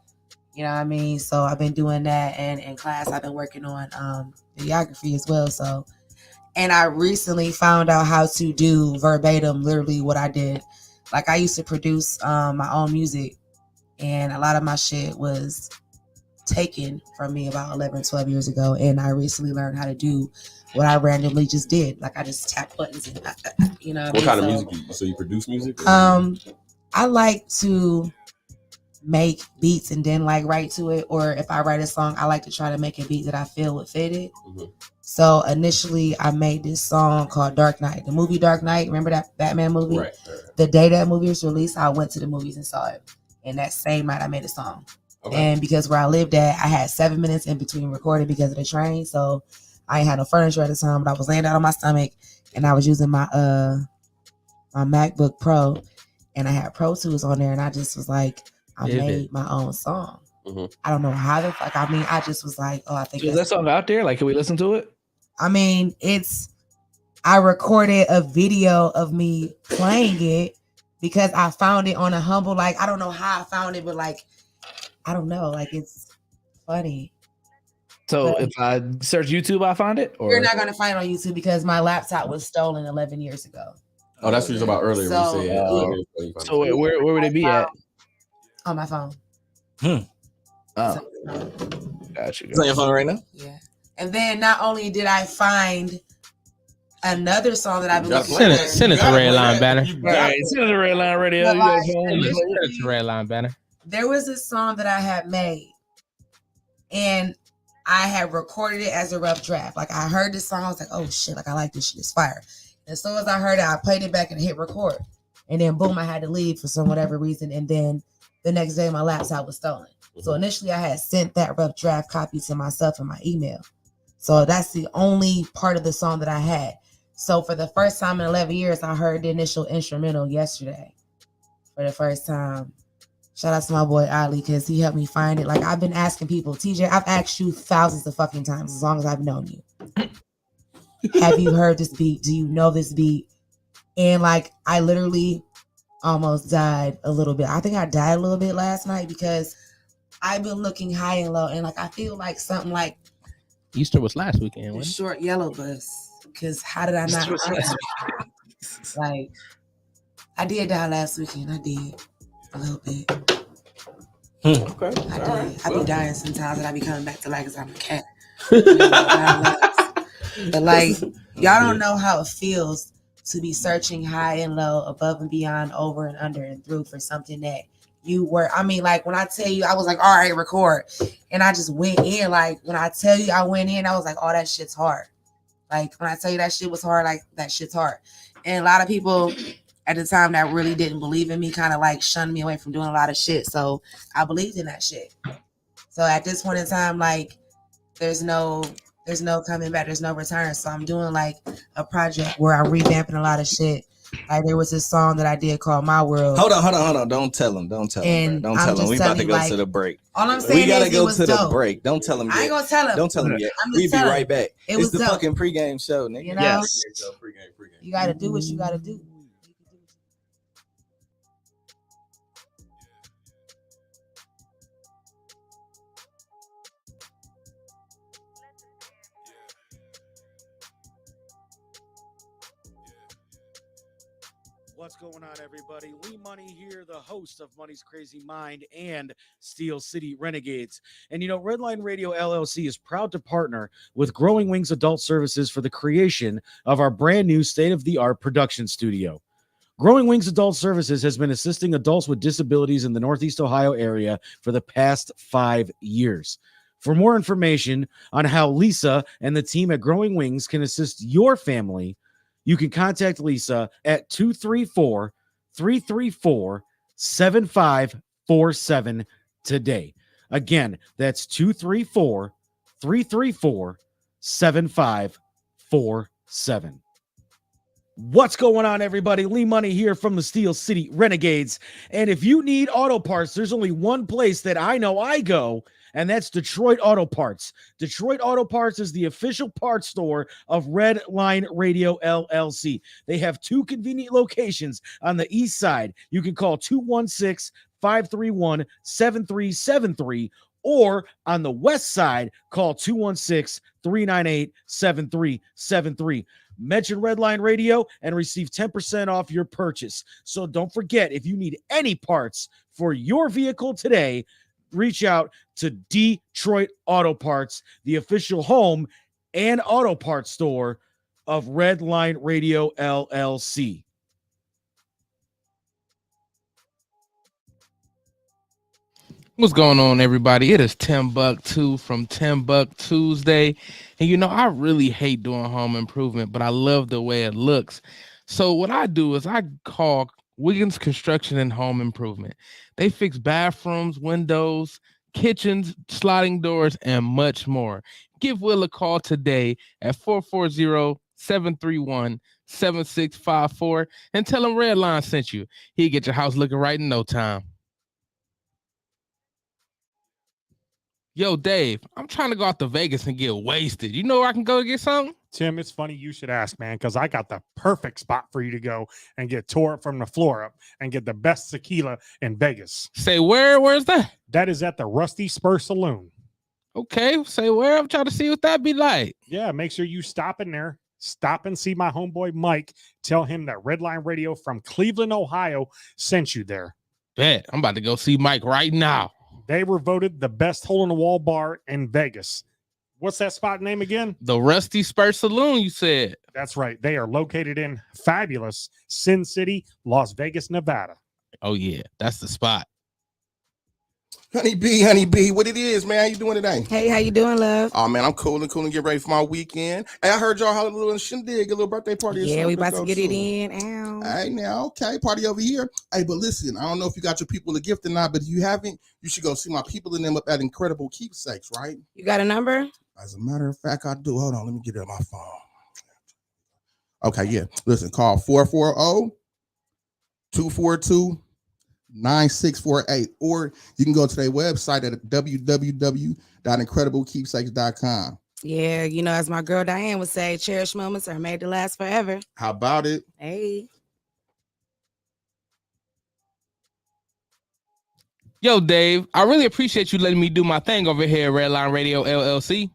You know what I mean? So I've been doing that, and in class I've been working on videography as well. So, and I recently found out how to do verbatim, literally what I did. Like, I used to produce my own music, and a lot of my shit was taken from me about 11, 12 years ago. And I recently learned how to do what I randomly just did. Like, I just tap buttons and, you know what kind of music? So you produce music? I like to make beats and then like write to it, or if I write a song, I like to try to make a beat that I feel would fit it. So initially I made this song called Dark Knight, the movie Dark Knight. Remember that Batman movie? Right. The day that movie was released, I went to the movies and saw it, and that same night I made a song. And because where I lived at, I had 7 minutes in between recording because of the train, so I ain't had no furniture at the time, but I was laying down on my stomach and I was using my my MacBook Pro, and I had Pro Tools on there, and I just was like, I made my own song. I don't know how the fuck. I mean, I just was like, oh, I think is that song out there? Like, can we listen to it? I mean, I recorded a video of me playing it because I found it on a humble, like, I don't know how I found it, but like, I don't know, like, it's funny. So but if I search YouTube, I find it? Or you're not going to find it on YouTube because my laptop was stolen 11 years ago. Oh, that's what you were about earlier. So, so where would it be at? On my phone. Oh, got you. It's on your phone right now? Yeah. And then not only did I find another song that I've been send it to Red Line Banner. Right, send it to Red Line Radio. Send it to Red Line Banner. There was this song that I had made, and I had recorded it as a rough draft. Like, I heard this song, I was like, oh shit, like, I like this shit, it's fire. And as soon as I heard it, I played it back and hit record. And then boom, I had to leave for some whatever reason. And then the next day my laptop was stolen. So initially I had sent that rough draft copy to myself in my email. So that's the only part of the song that I had. So for the first time in 11 years, I heard the initial instrumental yesterday for the first time. Shout out to my boy Ali, because he helped me find it. Like, I've been asking people, TJ, I've asked you thousands of fucking times as long as I've known you. Have you heard this beat? Do you know this beat? And like, I literally almost died a little bit. I think I died a little bit last night because I've been looking high and low, and like, I feel like something like Easter was last weekend, wasn't it? Short yellow bus. Because how did I not? Like, I did die last weekend. I did a little bit. Okay. I did. Right. I be dying sometimes, and I be coming back to life because I'm a cat. But like, y'all don't know how it feels to be searching high and low, above and beyond, over and under and through for something that you were. I mean, like, when I tell you, I was like, all right, record. And I just went in. Like, when I tell you I went in, I was like, oh, that shit's hard. Like, when I tell you that shit was hard, like, that shit's hard. And a lot of people at the time that really didn't believe in me kind of like shunned me away from doing a lot of shit. So I believed in that shit. So at this point in time, like, there's no coming back. There's no return. So I'm doing like a project where I'm revamping a lot of shit. Like, there was this song that I did called My World. Hold on. Don't tell him. Don't tell him. Don't tell him. We about to go to the break. All I'm saying we gotta is go to the break. Don't tell him yet. I ain't gonna tell him. Don't tell him yet. We'll be right back. It's the dope. fucking pregame show, nigga. You know? Yes. Pregame. You gotta do what you gotta do. What's going on, everybody? Lee Money here, the host of Money's Crazy Mind and Steel City Renegades. And you know, Redline Radio LLC is proud to partner with Growing Wings Adult Services for the creation of our brand new state-of-the-art production studio. Growing Wings Adult Services has been assisting adults with disabilities in the Northeast Ohio area for the past 5 years. For more information on how Lisa and the team at Growing Wings can assist your family, you can contact Lisa at 234-334-7547 today. Again, that's 234-334-7547. What's going on, everybody? Lee Money here from the Steel City Renegades. And if you need auto parts, there's only one place that I know I go, and that's Detroit Auto Parts. Detroit Auto Parts is the official parts store of Red Line Radio LLC. They have 2 convenient locations on the east side. You can call 216-531-7373, or on the west side, call 216-398-7373. Mention Redline Radio and receive 10% off your purchase. So don't forget, if you need any parts for your vehicle today, reach out to Detroit Auto Parts, the official home and auto parts store of Redline Radio LLC. What's going on, everybody? It is Timbuktu from Timbuk Tuesday. And you know, I really hate doing home improvement, but I love the way it looks. So what I do is I call Wiggins Construction and Home Improvement. They fix bathrooms, windows, kitchens, sliding doors, and much more. Give Will a call today at 440-731-7654 and tell him Redline sent you. He'll get your house looking right in no time. Yo, Dave, I'm trying to go out to Vegas and get wasted. You know where I can go get something? Tim, it's funny you should ask, man, because I got the perfect spot for you to go and get tore up from the floor up and get the best tequila in Vegas. Say where? Where's that? That is at the Rusty Spur Saloon. Okay, say where? I'm trying to see what that be like. Yeah, make sure you stop in there. Stop and see my homeboy Mike. Tell him that Redline Radio from Cleveland, Ohio sent you there. Bet. I'm about to go see Mike right now. They were voted the best hole-in-the-wall bar in Vegas. What's that spot name again? The Rusty Spur Saloon, you said. That's right. They are located in fabulous Sin City, Las Vegas, Nevada. Oh, yeah. That's the spot. Honey B, what it is, man? How you doing today? Hey, how you doing, love? Oh, man, I'm cool and get ready for my weekend. Hey, I heard y'all had a little shindig, a little birthday party. Yeah, we about to get it in. Ow. All right, now, okay, party over here. Hey, but listen, I don't know if you got your people a gift or not, but if you haven't, you should go see my people and them up at Incredible Keepsakes, right? You got a number? As a matter of fact, I do. Hold on, let me get it on my phone. Okay, yeah. Listen, call 440-242-9648, or you can go to their website at www.incrediblekeepsakes.com. Yeah, you know, as my girl Diane would say, cherished moments are made to last forever. How about it? Hey. Yo, Dave, I really appreciate you letting me do my thing over here at Redline Radio LLC.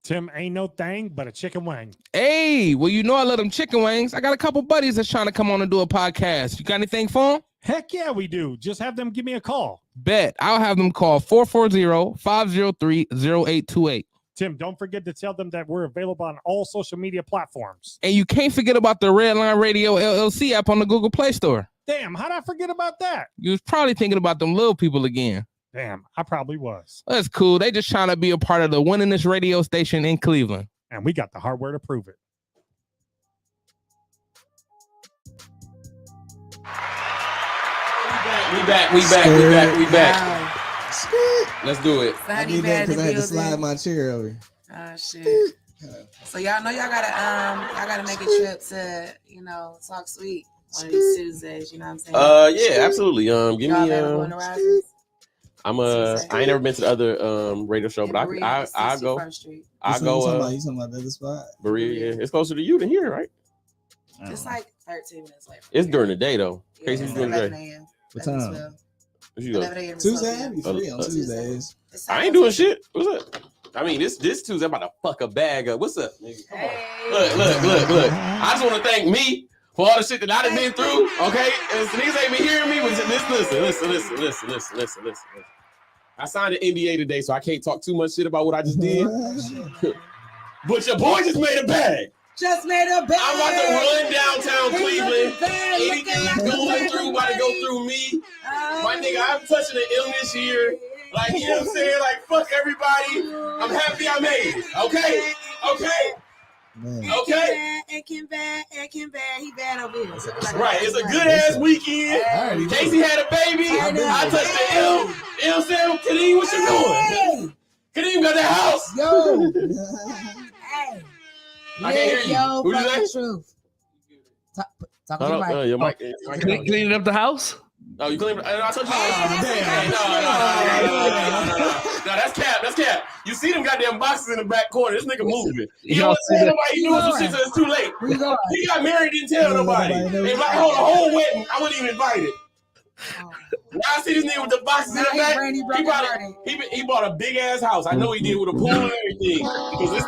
Tim, ain't no thing but a chicken wing. Hey, well, you know I love them chicken wings. I got a couple buddies that's trying to come on and do a podcast. You got anything for them? Heck yeah, we do. Just have them give me a call. Bet. I'll have them call 440-503-0828. Tim, don't forget to tell them that we're available on all social media platforms. And you can't forget about the Redline Radio LLC app on the Google Play Store. Damn, how'd I forget about that? You was probably thinking about them little people again. Damn, I probably was. That's cool. They just trying to be a part of the winningest radio station in Cleveland. And we got the hardware to prove it. We back. Wow. Let's do it. I did that because I had to slide my chair over. Oh shit. So y'all know y'all gotta make a trip to, Talk Sweet one of these Tuesdays, you know what I'm saying? Yeah, absolutely. Give Y'all me ever going to Rises? I ain't never been to the other radio show, but I go. I go. You talking about the other spot? Berea, yeah. It's closer to you than here, right? It's like 13 minutes later. It's during the day though. Yeah, Casey's it's during the 11 day. a.m. What time? 11 a.m. Tuesday? I be free on Tuesdays. I ain't doing shit. What's up? I mean, this Tuesday, I'm about to fuck a bag up. What's up, nigga? Come on. Look. I just want to thank me for all the shit that I done been through, okay? And niggas ain't been hearing me, but listen. I signed an NDA today, so I can't talk too much shit about what I just did. But your boy just made a bag. Just made a bag. I'm about to run downtown Cleveland. Anything you going through, about to go through me. My nigga, I'm touching the illness here. Like, you know what I'm saying? Like, fuck everybody. I'm happy I made it. Okay? Man. Okay? Acting bad. He bad over here. Right. It's a good ass weekend. Casey had a baby. I touched the L. You know what I'm saying? Kadeem, what you doing? Kadeem got the house. Yo. Hey. I can't hear you. Who did that? Truth. Talk Hold on, your mic. Cleaning up the house? Oh, you clean? I told you. No, that's cap. You see them goddamn boxes in the back corner. This nigga moving. He don't tell nobody he doing some shit, so it's too late. He got married, didn't tell nobody. If I hold a whole wedding, I wouldn't even invite it. Now I see this nigga with the boxes in the back. He bought a big ass house. I know he did with a pool and everything. Because this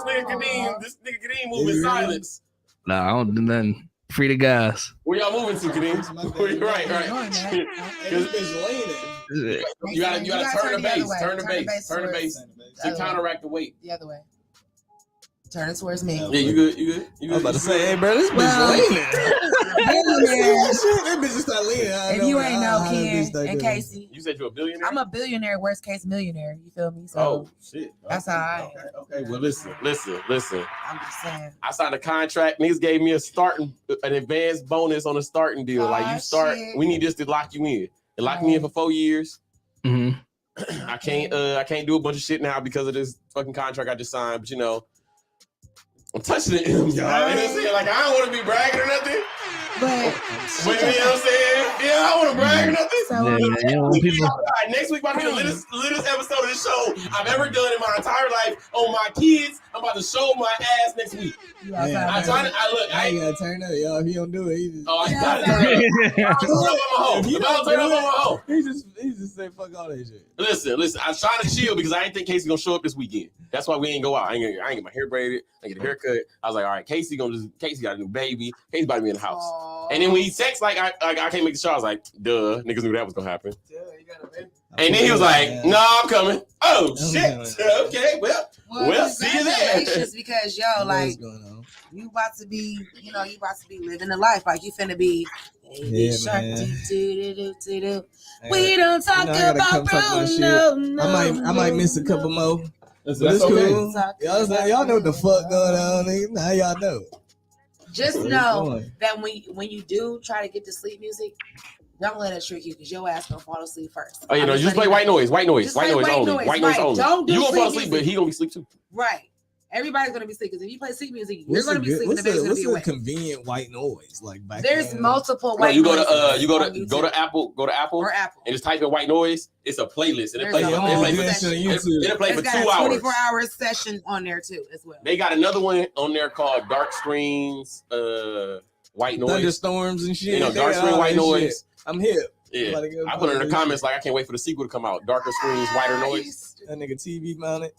nigga Kadeem move in silence. Nah, I don't do nothing. Free the guys. Where y'all moving to, Kadeem? Right. You gotta turn the base. To counteract the weight. The other way. Turn it towards me. Yeah, you good? I was about to say, hey, bro, this bitch leaning. That bitch just start leaning. If you ain't know, Ken and Casey, You said you're a billionaire? I'm a billionaire, worst case millionaire. You feel me? So Oh, shit. that's how I am. Okay, well, listen. I'm just saying. I signed a contract. Niggas gave me an advance bonus on a starting deal. Like, you start, shit. we need this to lock you in. They locked me in for 4 years. Mm-hmm. I can't do a bunch of shit now because of this fucking contract I just signed. But you know, I'm touching the M's, y'all. You know what I'm saying? Like, I don't want to be bragging or nothing. But you know what I'm saying? Yeah, I don't want to brag or nothing. Next week might be the latest episode of the show I've ever done in my entire life on my kids. I'm about to show my ass next week. I ain't gotta turn up, y'all. If he don't do it, he just. Oh, I gotta turn up. If you don't turn up on my hoe, he just say fuck all that shit. Listen. I'm trying to chill because I didn't think Casey gonna show up this weekend. That's why we ain't go out. I ain't get my hair braided. I get a haircut. I was like, all right, Casey got a new baby. Casey about to be in the house. Aww. And then when he texted like I can't make the show, I was like, duh, niggas knew that was gonna happen. Yeah, you got a baby. And then he was like, "No, I'm coming." Oh shit! Okay, well, see you there. Just because you about to be, living the life like you finna be. We don't talk about no. I might miss a couple more. That's cool. Y'all know what the fuck going on, nigga. Now y'all know. Just know that when you do try to get to sleep music, don't let it trick you because your ass gonna fall asleep first. Oh, just play white noise only. White noise only. Don't do you gonna fall music. asleep, but he gonna be asleep too. Right. Everybody's gonna be asleep because if you play sleep music, you're gonna be asleep. The baby's gonna be awake. What's a convenient white noise like back? There's multiple white. You go to Apple, or Apple, and just type in white noise. It's a playlist, and it'll play for 2 hours. 24-hour session on there too as well. They got another one on there called Dark Streams, white noise, thunderstorms and shit. Dark Stream white noise. Shit. I'm hip. Yeah, I put it in the comments like I can't wait for the sequel to come out. Darker Screens, Whiter Noise. That nigga TV mounted.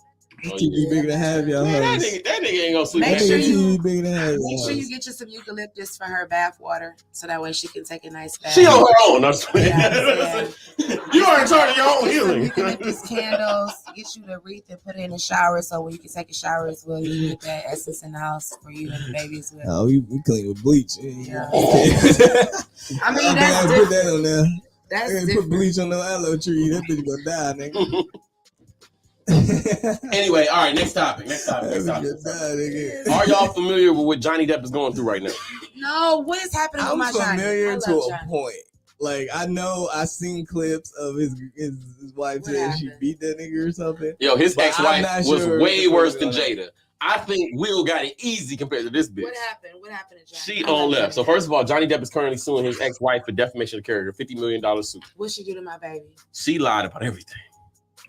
TV bigger than half y'all. That nigga ain't gonna sleep. Make sure you get you some eucalyptus for her bath water so that way she can take a nice bath. She on her own. You are in charge of your own healing. Eucalyptus candles. Get you the wreath and put it in the shower so when you can take a shower as well, you get that essence in the house for you and the baby as well. Oh, we clean with bleach. Yeah. I mean, that's put that on there. That's put bleach on the aloe tree. That bitch gonna die, nigga. Anyway, all right, next topic. Are y'all familiar with what Johnny Depp is going through right now? No, what is happening with my Johnny? I'm familiar to a point. Like, I know I seen clips of his wife saying she beat that nigga or something. Yo, his ex-wife was way worse than Jada. I think Will got it easy compared to this bitch. What happened? What happened to Johnny? She on left. So first of all, Johnny Depp is currently suing his ex-wife for defamation of character, $50 million suit. What she do to my baby? She lied about everything.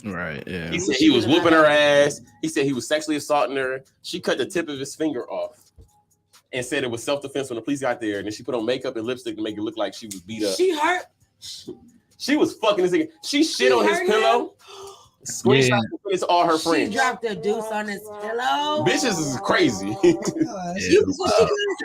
Right, yeah. He said he was whooping her ass. He said he was sexually assaulting her. She cut the tip of his finger off and said it was self-defense when the police got there. And then she put on makeup and lipstick to make it look like she was beat up. She hurt. She was fucking this nigga. She shit on his pillow. Screenshot to all her friends. She dropped a deuce on his pillow. Bitches is crazy. She cut his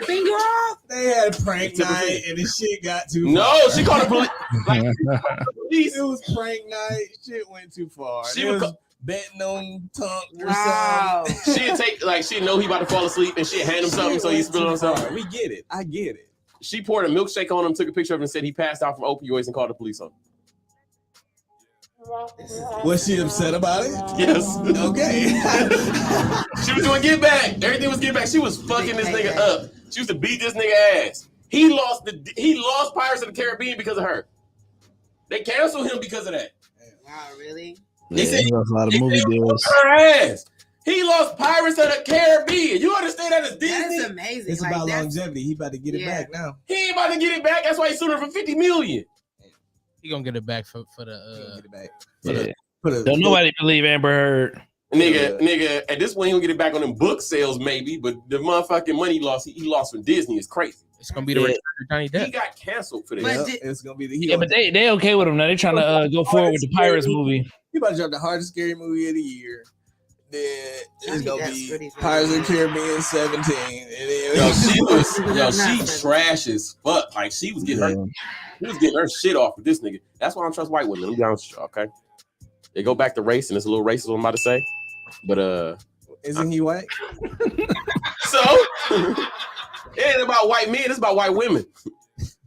finger off. They had prank night and the shit got too far. No, she called the police. It was prank night. Shit went too far. She was betting on tongue or something. She'd take she'd know he about to fall asleep and she'd hand him something so he spilled on something. We get it. I get it. She poured a milkshake on him, took a picture of him, and said he passed out from opioids and called the police on him. Was she upset about it? Yes. Okay. She was doing get back. Everything was get back. She was fucking this nigga up. She used to beat this nigga ass. He lost Pirates of the Caribbean because of her. They canceled him because of that. Wow, really? They said he lost a lot of movie deals. Her ass. He lost Pirates of the Caribbean. You understand that as Disney? That's amazing. It's about longevity. He about to get it back now. He ain't about to get it back. That's why he's suing her for $50 million. He gonna get it back for the get it back. Don't nobody believe Amber Heard. Nigga, at this point he gonna get it back on them book sales maybe, but the motherfucking money he lost from Disney is crazy. It's gonna be the return of Johnny Depp. He got canceled for this. It's gonna be but they okay with him now. They trying to go forward with the Pirates movie. He about to drop the hardest scary movie of the year. Then it's gonna be Pirates of the Caribbean 17. She trash as fuck. Like she was getting her shit off with this nigga. That's why I don't trust white women. Let me be honest with you, okay? They go back to race, and it's a little racist what I'm about to say. But isn't he white? So it ain't about white men, it's about white women.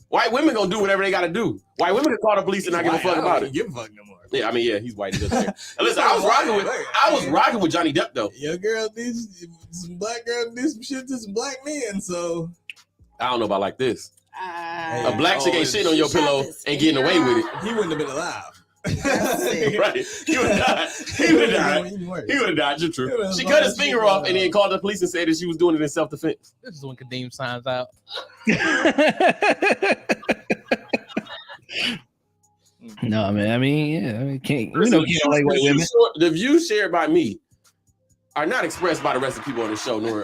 White women gonna do whatever they gotta do. White women can call the police and not give a fuck about it. Give a fuck no more. Yeah, I mean, yeah, he's white. Listen, I was rocking with Johnny Depp though. Your girl did some black girl did some shit to some black men, so I don't know about like this. A black chick ain't shitting on your pillow and getting away with it. He wouldn't have been alive. Right. He would have died. He would have died. He would have died. You're true. She cut his finger off and then called the police and said that she was doing it in self-defense. This is when Kadeem signs out. No, man. I mean, can't you know can't like white women. The views shared by me are not expressed by the rest of the people on the show, nor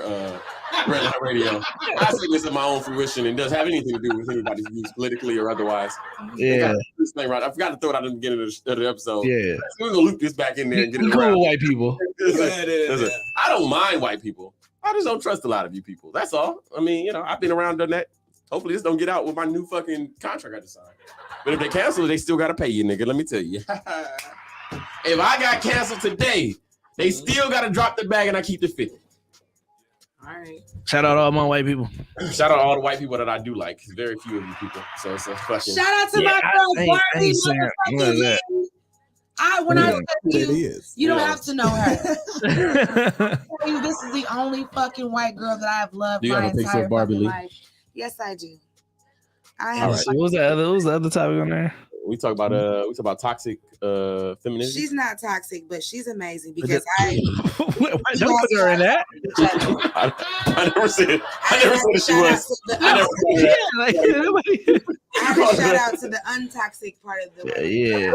Red Light Radio. I say this in my own fruition and doesn't have anything to do with anybody's views politically or otherwise. Yeah. I forgot to throw it out at the beginning of the episode. Yeah. So we're gonna loop this back in there and get it cool around. with white people. Listen, I don't mind white people. I just don't trust a lot of you people. That's all. I mean, you know, I've been around, done that. Hopefully this don't get out with my new fucking contract I just signed. But if they cancel it, they still gotta pay you, nigga. Let me tell you. If I got canceled today, they still gotta drop the bag and I keep the 50. All right. Shout out all my white people. Shout out all the white people that I do like. Very few of you people. So it's a fucking Shout out to my girl Barbie. When I said you don't have to know her. This is the only fucking white girl that I have loved my entire fucking life. Yes, I do. I have. Right. What was the other topic on there? We talk about toxic femininity. She's not toxic, but she's amazing because I don't put her in that. I never said that she was. I have a shout out to the untoxic part of the Yeah.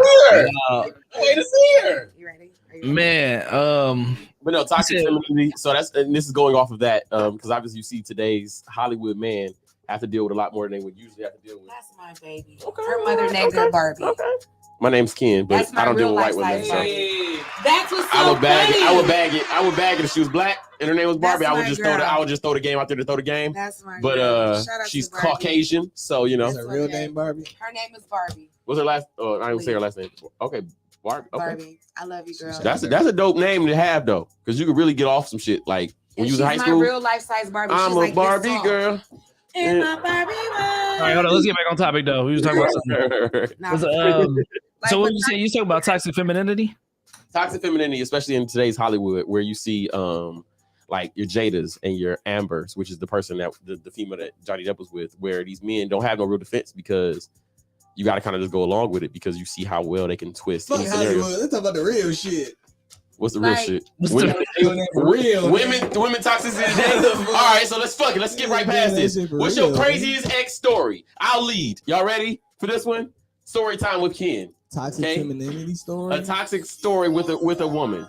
Way to see her. You ready? Man, but no, toxic femininity. So this is going off of that because obviously you see today's Hollywood man have to deal with a lot more than they would usually have to deal with. That's my baby. Okay, her mother named her Barbie. Okay. My name's Ken, but I don't deal with white women. So. That's what's so I would bag funny. it. I would bag it if she was black and her name was Barbie. I would just throw the game out there to throw the game. That's my But she's Caucasian, so you know. Is her real name Barbie? Her name is Barbie. What's her last? Oh, I didn't say her last name. Okay, Barbie. Okay. Barbie. I love you, girl. That's a dope name to have though, because you could really get off some shit. Like when you was in high school. My real life size Barbie. I'm She's a Barbie girl. In my Barbie world. All right, hold on. Let's get back on topic though. We was talking about something. So what you saying? You talking about toxic femininity? Toxic femininity, especially in today's Hollywood, where you see like your Jadas and your Ambers, which is the person that the female that Johnny Depp was with, where these men don't have no real defense because you got to kind of just go along with it because you see how well they can twist. Fuck Hollywood. Let's talk about the real shit. What's the real shit? Women toxicity today. All right, so let's skip right past this. What's your craziest ex story? I'll lead. Y'all ready for this one? Story time with Ken. Toxic femininity story. A toxic story with a woman.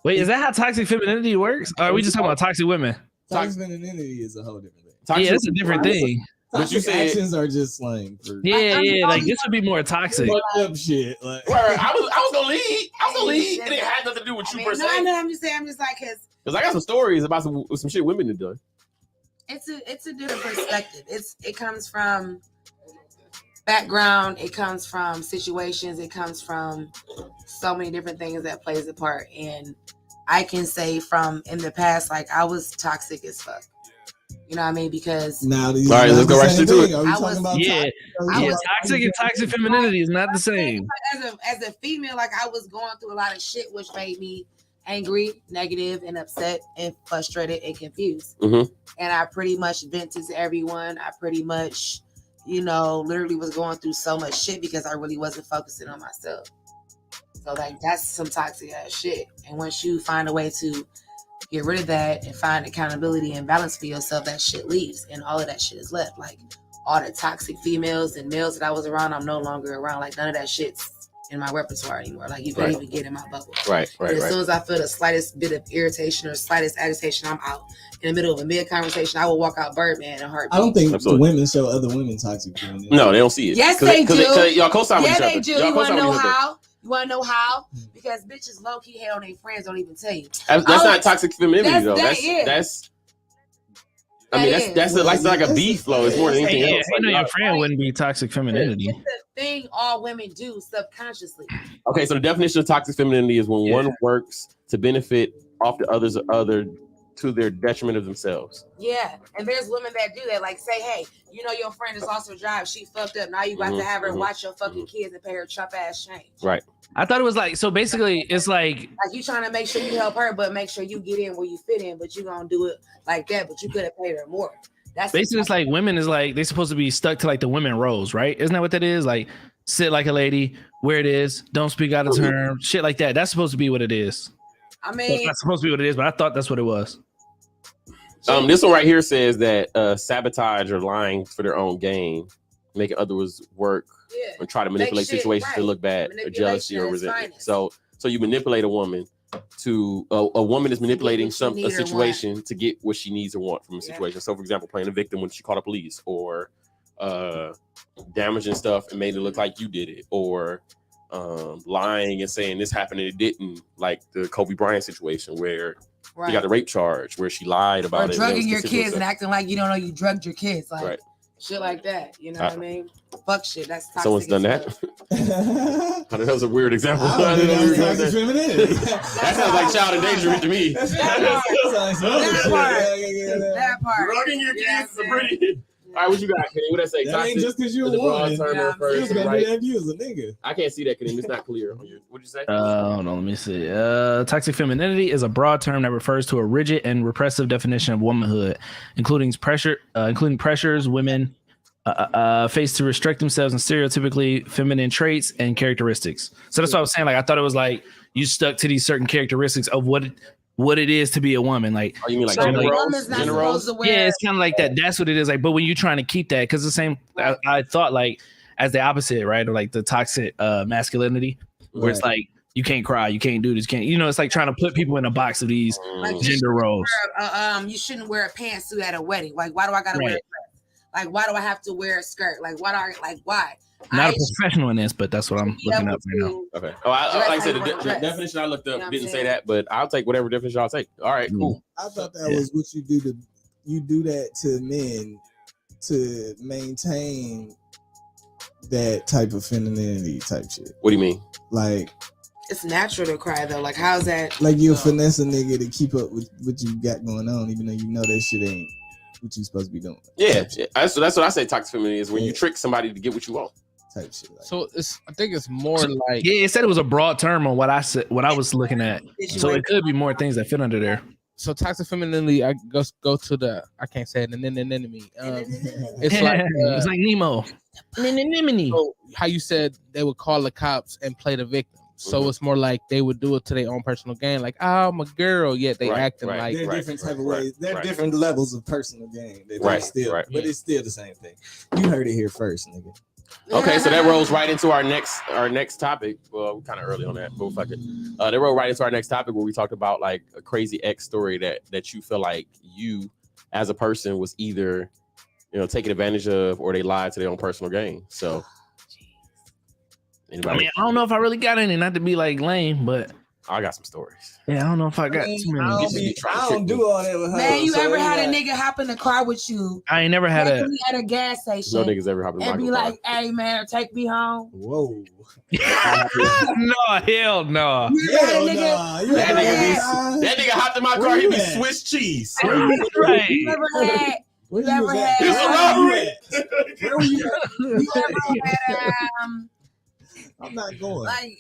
Wait, is that how toxic femininity works? Or are we just talking about toxic women? Toxic femininity is a whole different thing. Yeah, it's a different thing. But you said actions are just slang. Yeah, like this would be more toxic. Shit. Like. I was gonna lead. It didn't have nothing to do with you per se. No, I'm just like because I got some stories about some shit women have done. It's a different perspective. It comes from background. It comes from situations. It comes from so many different things that plays a part. And I can say from in the past, like I was toxic as fuck. You know what I mean? Because now, all right, let's go right into it. Toxic and toxic femininity is not the same. As a female, like I was going through a lot of shit, which made me angry, negative, and upset, and frustrated and confused. Mm-hmm. And I pretty much vented to everyone. I pretty much, literally was going through so much shit because I really wasn't focusing on myself. So like that's some toxic ass shit. And once you find a way to get rid of that and find accountability and balance for yourself, that shit leaves and all of that shit is left. Like all the toxic females and males that I was around, I'm no longer around. Like none of that shit's in my repertoire anymore. Like you can't even get in my bubble. Right. As soon as I feel the slightest bit of irritation or slightest agitation, I'm out. In the middle of a mid conversation, I will walk out Birdman in a heartbeat. I don't think the women show other women toxic. No, they don't see it. Yes, they do. Y'all co-sign with each other. Yeah, they do. You want to know how? You want to know how? Because bitches low-key hate on their friends, don't even tell you. That's not toxic femininity, though. That's like a beef flow. It's more than anything else. Your friend wouldn't be toxic femininity. It's the thing all women do subconsciously. Okay, so the definition of toxic femininity is when one works to benefit off the other to their detriment of themselves. Yeah, and there's women that do that. Like say, hey, your friend is lost her job. She fucked up. Now you got to have her watch your fucking kids and pay her chump ass change. Right. I thought it was like, so basically it's like you trying to make sure you help her, but make sure you get in where you fit in, but you gonna do it like that, but you could have paid her more. That's basically it's like women is like they're supposed to be stuck to like the women roles, right? Isn't that what that is? Like sit like a lady, where it is, don't speak out of turn, shit like that. That's supposed to be what it is. I That's mean, not supposed to be what it is, but I thought that's what it was. This one right here says that sabotage or lying for their own gain, making others work and try to manipulate situations to look bad, or jealousy or resentment. So you manipulate a woman to a woman is manipulating a situation to get what she needs or want from a situation. So, for example, playing a victim when she called the police, or damaging stuff and made it look like you did it, or lying and saying this happened and it didn't, like the Kobe Bryant situation where you got the rape charge where she lied about it. Or drugging your kids and acting like you don't know you drugged your kids. Like shit like that. You know what I mean? Fuck shit. That's toxic. Someone's done that. That was a weird example. That sounds like child endangerment to me. That part. Drugging your kids is a pretty... All right, what you got, Kenny? What that say? That ain't just because you're a woman. You was gonna do that if you was a nigga. I can't see that, Kenny. It's not clear. What'd you say? Hold on, let me see. Toxic femininity is a broad term that refers to a rigid and repressive definition of womanhood, including pressures women face to restrict themselves in stereotypically feminine traits and characteristics. So that's what I was saying. Like, I thought it was like you stuck to these certain characteristics of what it is to be a woman. Like, you mean like gender roles? Yeah, it's kind of like that. That's what it is. Like, but when you're trying to keep that, because the same, I thought like as the opposite, right? Or like the toxic masculinity, where it's like you can't cry, you can't do this, it's like trying to put people in a box of these gender roles. You shouldn't wear a pantsuit at a wedding. Like, why do I gotta wear a dress? Like, why do I have to wear a skirt? Like, why? Not a professional in this, but that's what I'm looking up right now. Okay. Oh, like I said, the definition I looked up didn't say that, but I'll take whatever definition I'll take. All right, cool. I thought that was what you do that to men to maintain that type of femininity type shit. What do you mean? Like, it's natural to cry though. Like, how's that? Like, you'll finesse a nigga to keep up with what you got going on, even though you know that shit ain't what you supposed to be doing. Yeah. So that's what I say. Toxic femininity is when you trick somebody to get what you want. Type shit. Like so I think it's more like it said it was a broad term on what I said, what I was looking at. So it could be more things that fit under there. So toxic femininity, I go to the I can't say it, an enemy. It's like it's like Nemo. So how you said they would call the cops and play the victim. So it's more like they would do it to their own personal gain, like, oh, I'm a girl, yet they acting like they're different type of ways. They're different levels of personal gain. But it's still the same thing. You heard it here first, nigga. Okay, so that rolls right into our next topic. Well, we're kind of early on that, but fuck it. That rolled right into our next topic where we talked about like a crazy ex story that you feel like you as a person was either taken advantage of or they lied to their own personal gain. So anybody? I mean, I don't know if I really got any, not to be like lame, but I got some stories. Yeah, I don't know if I got too many. I don't do all that with her. Man, you ever had a nigga hop in the car with you? I ain't never had at a gas station. No niggas ever hop in the car. And be like, hey man, take me home. Whoa. No, hell no. That nigga hopped in my car, he be Swiss cheese. Right. You ever had it's a robbery. Where were you at? You ever had I'm not going. Like,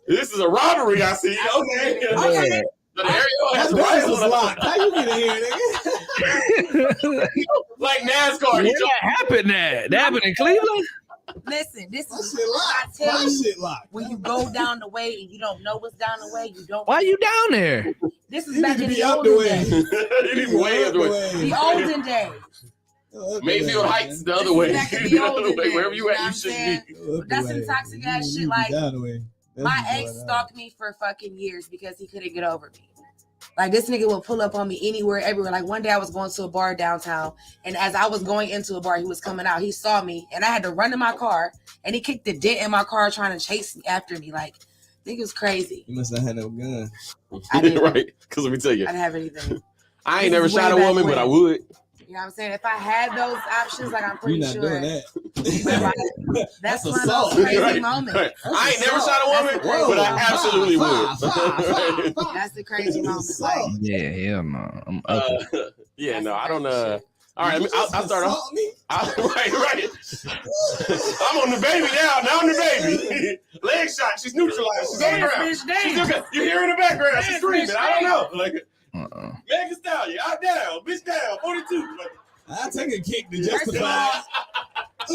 this is a robbery, I see. Okay. The area has was locked. How you get in here, nigga? Like NASCAR. Where that happened at? That happened in Cleveland? Listen, this is I tell you, when you go down the way and you don't know what's down the way, you don't. Why you down there? This is back in the olden days. Way up the way. The olden days. Mayfield Heights the other way. Wherever you at, you should be. That's some toxic ass shit. Like, my ex stalked me for fucking years because he couldn't get over me. Like, this nigga would pull up on me anywhere, everywhere. Like, one day I was going to a bar downtown, and as I was going into a bar, he was coming out. He saw me, and I had to run to my car, and he kicked the dent in my car trying to chase me after me. Like, I think it was crazy. You must not have no gun. Right, because let me tell you. I didn't have anything. I ain't never shot a woman, but I would. You know what I'm saying? If I had those options, like, I'm pretty sure. You're not doing that. That's one of those crazy moments. Right. I ain't never shot a woman, but I absolutely would. That's the crazy moment. Like, yeah, hell no. I'm yeah, no, I don't. All right, I'll start off. Right. I'm on the baby now. Now I'm the baby. Leg shot. She's neutralized. She's on the ground. You hear in the background. She's screaming. I don't know. Like. Megan Stallion, out down, bitch down, 42. I take a kick to justify.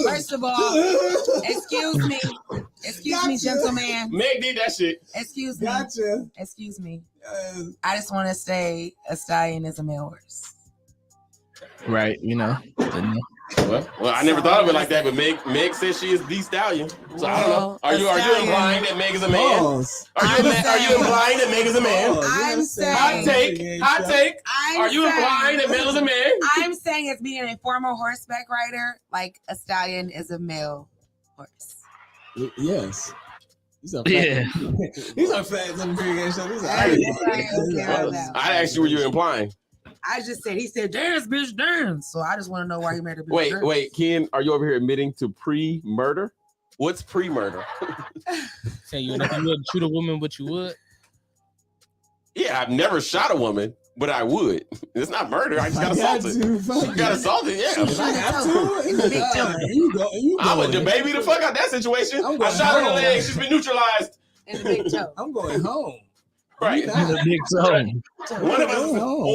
First of all, excuse me, gentleman. Meg did that shit. Excuse me. Gotcha. Excuse me. I just want to say a stallion is a male horse. Right, you know. Well, I never thought of it like that, but Meg says she is the stallion. So I don't know. Are you implying that Meg is a man? Pause. Are you implying that Meg is a man? I'm saying. Hot take. Are you implying that Meg is a man? I'm saying as being a former horseback rider, like a stallion is a male horse. Yes. These are Yeah. These are facts on the pregame show. These are I asked you what you were implying. I just said, he said, dance, bitch, dance. So I just want to know why you made a bitch dance. Wait, Ken, are you over here admitting to pre-murder? What's pre-murder? Say you wouldn't shoot a woman, but you would. Yeah, I've never shot a woman, but I would. It's not murder. I just got assaulted. I got assaulted, yeah. If I have to, I would baby the fuck out that situation. I shot her in the leg. She's been neutralized. in the big toe. I'm going home. Right. The big toe.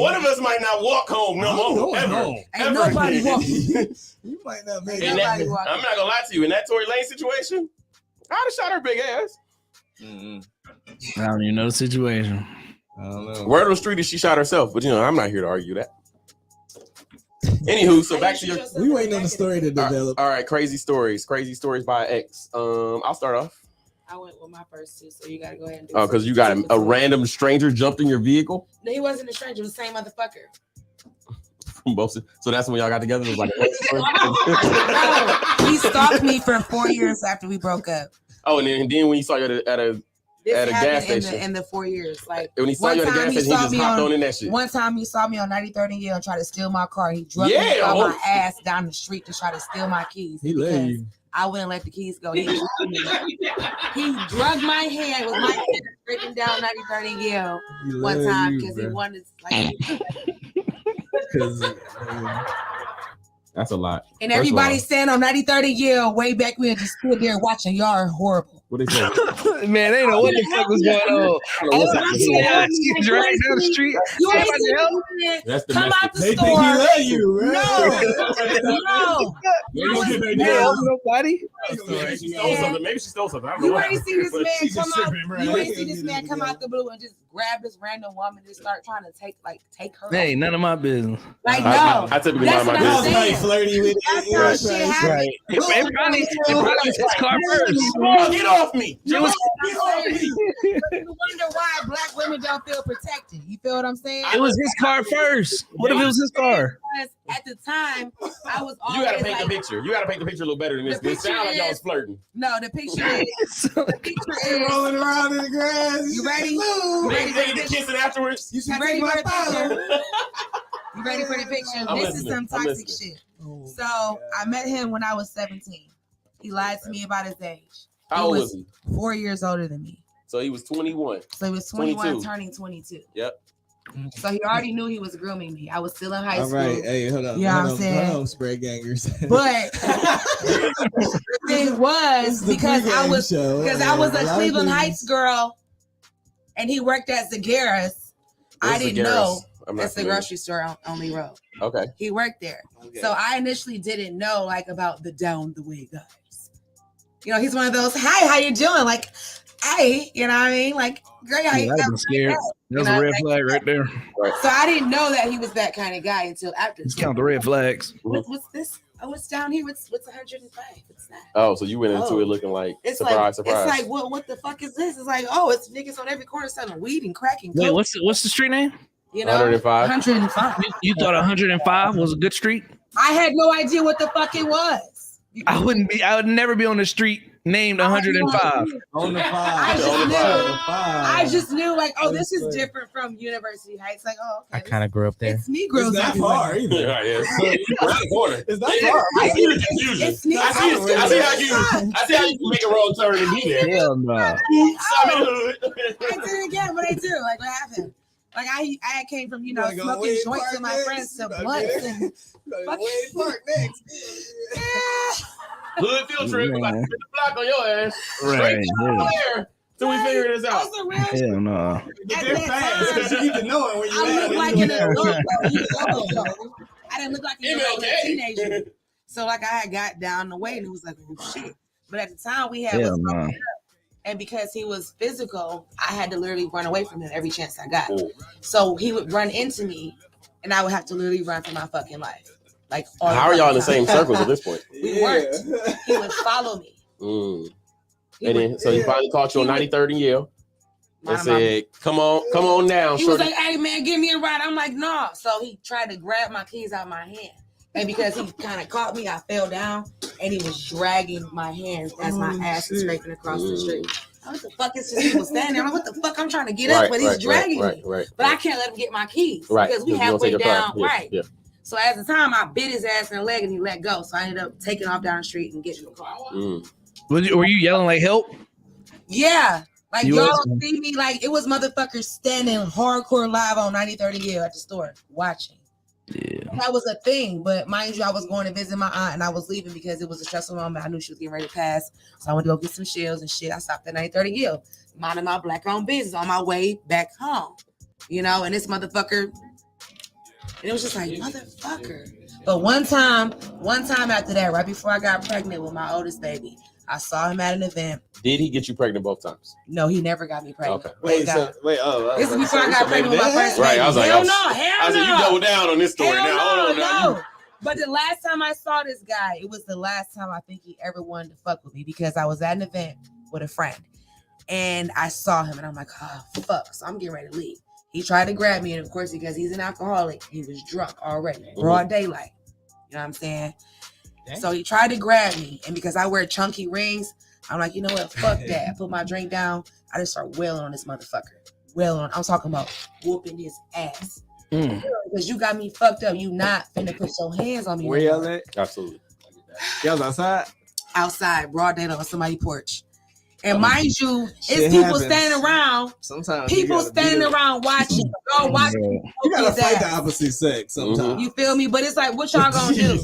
One of us might not walk home no more. Ever. Ain't nobody walking. You might not make I'm it. Nobody walking. not gonna lie to you. In that Tory Lane situation, I'd have shot her big ass. I don't even know the situation. I don't know. Word on the street is she shot herself, but I'm not here to argue that. Anywho, so back to your. We waiting on the story to develop. All right, crazy stories by ex. I'll start off. I went with my first two, so you gotta go ahead and do Oh, because you got a random stranger jumped in your vehicle No, he wasn't a stranger. It was the same motherfucker. from both. So that's when y'all got together. It was like No, he stalked me for 4 years after we broke up. oh, and then when you saw you at a This At a gas happened station. in the 4 years. Like when he saw one you at a time gas he station, he saw just me hopped on- on in that shit. one time he saw me on 93rd and Yale and tried to steal my car. He drug me Yeah, on oh. my ass down the street to try to steal my keys. He let because you. I wouldn't let the keys go. He drugged my hand with my hand breaking down 93rd and Yale He one love time you, because he bro. wanted like. 'Cause, That's a lot. And First of everybody all, stand on 93rd and Yale way back when just stood there watching. Y'all are horrible. what they say? Man, they know what the fuck was going on. I was happening. she's right down the street. You ain't Somebody seen help? me That's the come out the they store. think he love you, right? No. They help nobody. Maybe she stole something. Maybe she stole something. I don't know You what ain't see this happened. man She's come just out. tripping, bro. You They ain't see can't this do man that come together. out the blue and just grab this random woman and start trying to take her. Hey, none of my business. Like I no. typically That's mind what my I'm That's business. how he saying. flirty with That's it. how Yeah, shit right. happens. It probably was his car first. Oh, get off me! It was, You wonder why black women don't feel protected. You feel what I'm saying? it was his car first. What if it was his car? Because at the time, I was You gotta always paint like, the picture. You gotta paint the picture a little better than this. The It sounds like picture y'all is- was flirting. no, the picture is, Rolling around in the grass. You ready? You ready They for the get kissing afterwards. You should You ready take for my the father. picture? You ready for the picture? I'm This listening. is some I'm toxic listening. shit. Oh, So I met him when I was 17. He lied to me about his age. How old was he? 4 years older than me. So he was 21. So he was 21 22. turning 22. Yep. So he already knew he was grooming me. I was still in high All school. right, hey, hold on. You know what I'm hold saying? on, spread gangers. But the thing was because I was a Cleveland Heights girl and he worked at Zagaras. I What's didn't Zagaras? know. I'm not It's the familiar. grocery store on Lee Road. Okay. He worked there. So I initially didn't know like about the down the way guys. You know, he's one of those, hi, how you doing? Like, hey, you know what I mean? Like, great, how you Yeah, I've been scared. That's You a know, red like- flag right there. So I didn't know that he was that kind of guy until after. Let's count the red flags. What's this? Oh, it's down here. What's 105? What's that? Oh, so you went into Oh. it looking like It's surprise, like surprise. it's like what the fuck is this? It's like, oh, it's niggas on every corner selling weed and cracking. Wait, coke, what's the street name? you know? 105? 105. You thought 105 was a good street? I had no idea what the fuck it was. I would never be on the street named 105. On the I five. just On the knew. five. I just knew like, oh, this is That's good. different from University Heights. Like, oh, okay, I kind of grew up there. it's Negroes. It's not everywhere. far either. Yeah, right, yeah. Around the corner. It's not far. I see the confusion. It's Negroes. I see how you make a wrong turn and be there. Hell no. I'm in the hood. I did it again. What I do? Like, what happened? Like, I came from, you know, Wanna go smoking Wade joints Park with my next? friends to You gotta blunts get it. and Like, Wade Park next. Hood field trip. We about to Man. spin the block on your ass. Right. Straight down there till we figure this out. That's a real Hell no. Get there fast because you need to know it when you I at look it. like an adult. though. I didn't look like a MLK. teenager. So like I had got down the way and it was like, oh shit. But at the time we had was no. and because he was physical, I had to literally run away from him every chance I got. Cool. So he would run into me and I would have to literally run for my fucking life. Like all How are y'all in the same circles at this point? We weren't. He would follow me. And then so he finally caught you on 93rd and Yale and said, come on now. He was like, hey man, give me a ride. I'm like, no. So he tried to grab my keys out of my hand. And because he kind of caught me, I fell down and he was dragging my hands as my ass was scraping across the street. What the fuck is this? He was standing there. I'm like, what the fuck? I'm trying to get up, but he's dragging me. But I can't let him get my keys because we halfway down. Yeah. So at the time, I bit his ass in the leg and he let go. So I ended up taking off down the street and getting in the car. Were you yelling like help? Yeah. Like y'all don't see me. Like it was motherfuckers standing hardcore live on 93rd and Yale at the store watching. Yeah. That was a thing. But mind you, I was going to visit my aunt and I was leaving because it was a stressful moment. I knew she was getting ready to pass. So I went to go get some shells and shit. I stopped at 93rd and Yale, minding my black-owned business on my way back home. You know, and this motherfucker, and it was just like, motherfucker. But one time after that, right before I got pregnant with my oldest baby, I saw him at an event. Did he get you pregnant both times? No, he never got me pregnant. Okay. This is before I got pregnant with my first baby. Right, I was like, hell I said, you double down on this story now. Hold on now. No. But the last time I saw this guy, it was the last time I think he ever wanted to fuck with me because I was at an event with a friend and I saw him and I'm like, oh, fuck. So I'm getting ready to leave. He tried to grab me, and of course, because he's an alcoholic, he was drunk already. Broad daylight. You know what I'm saying? Dang. So he tried to grab me, and because I wear chunky rings, I'm like, you know what? Fuck that. I put my drink down. I just start wailing on this motherfucker. I'm talking about whooping his ass. Because you got me fucked up. You not finna put your hands on me. Where y'all at? Absolutely. Y'all was outside? Outside, broad daylight on somebody's porch. And mind you, it's people standing around. Sometimes people standing around watching. Go watch. You gotta fight the opposite sex sometimes. You feel me? But it's like, what y'all gonna do?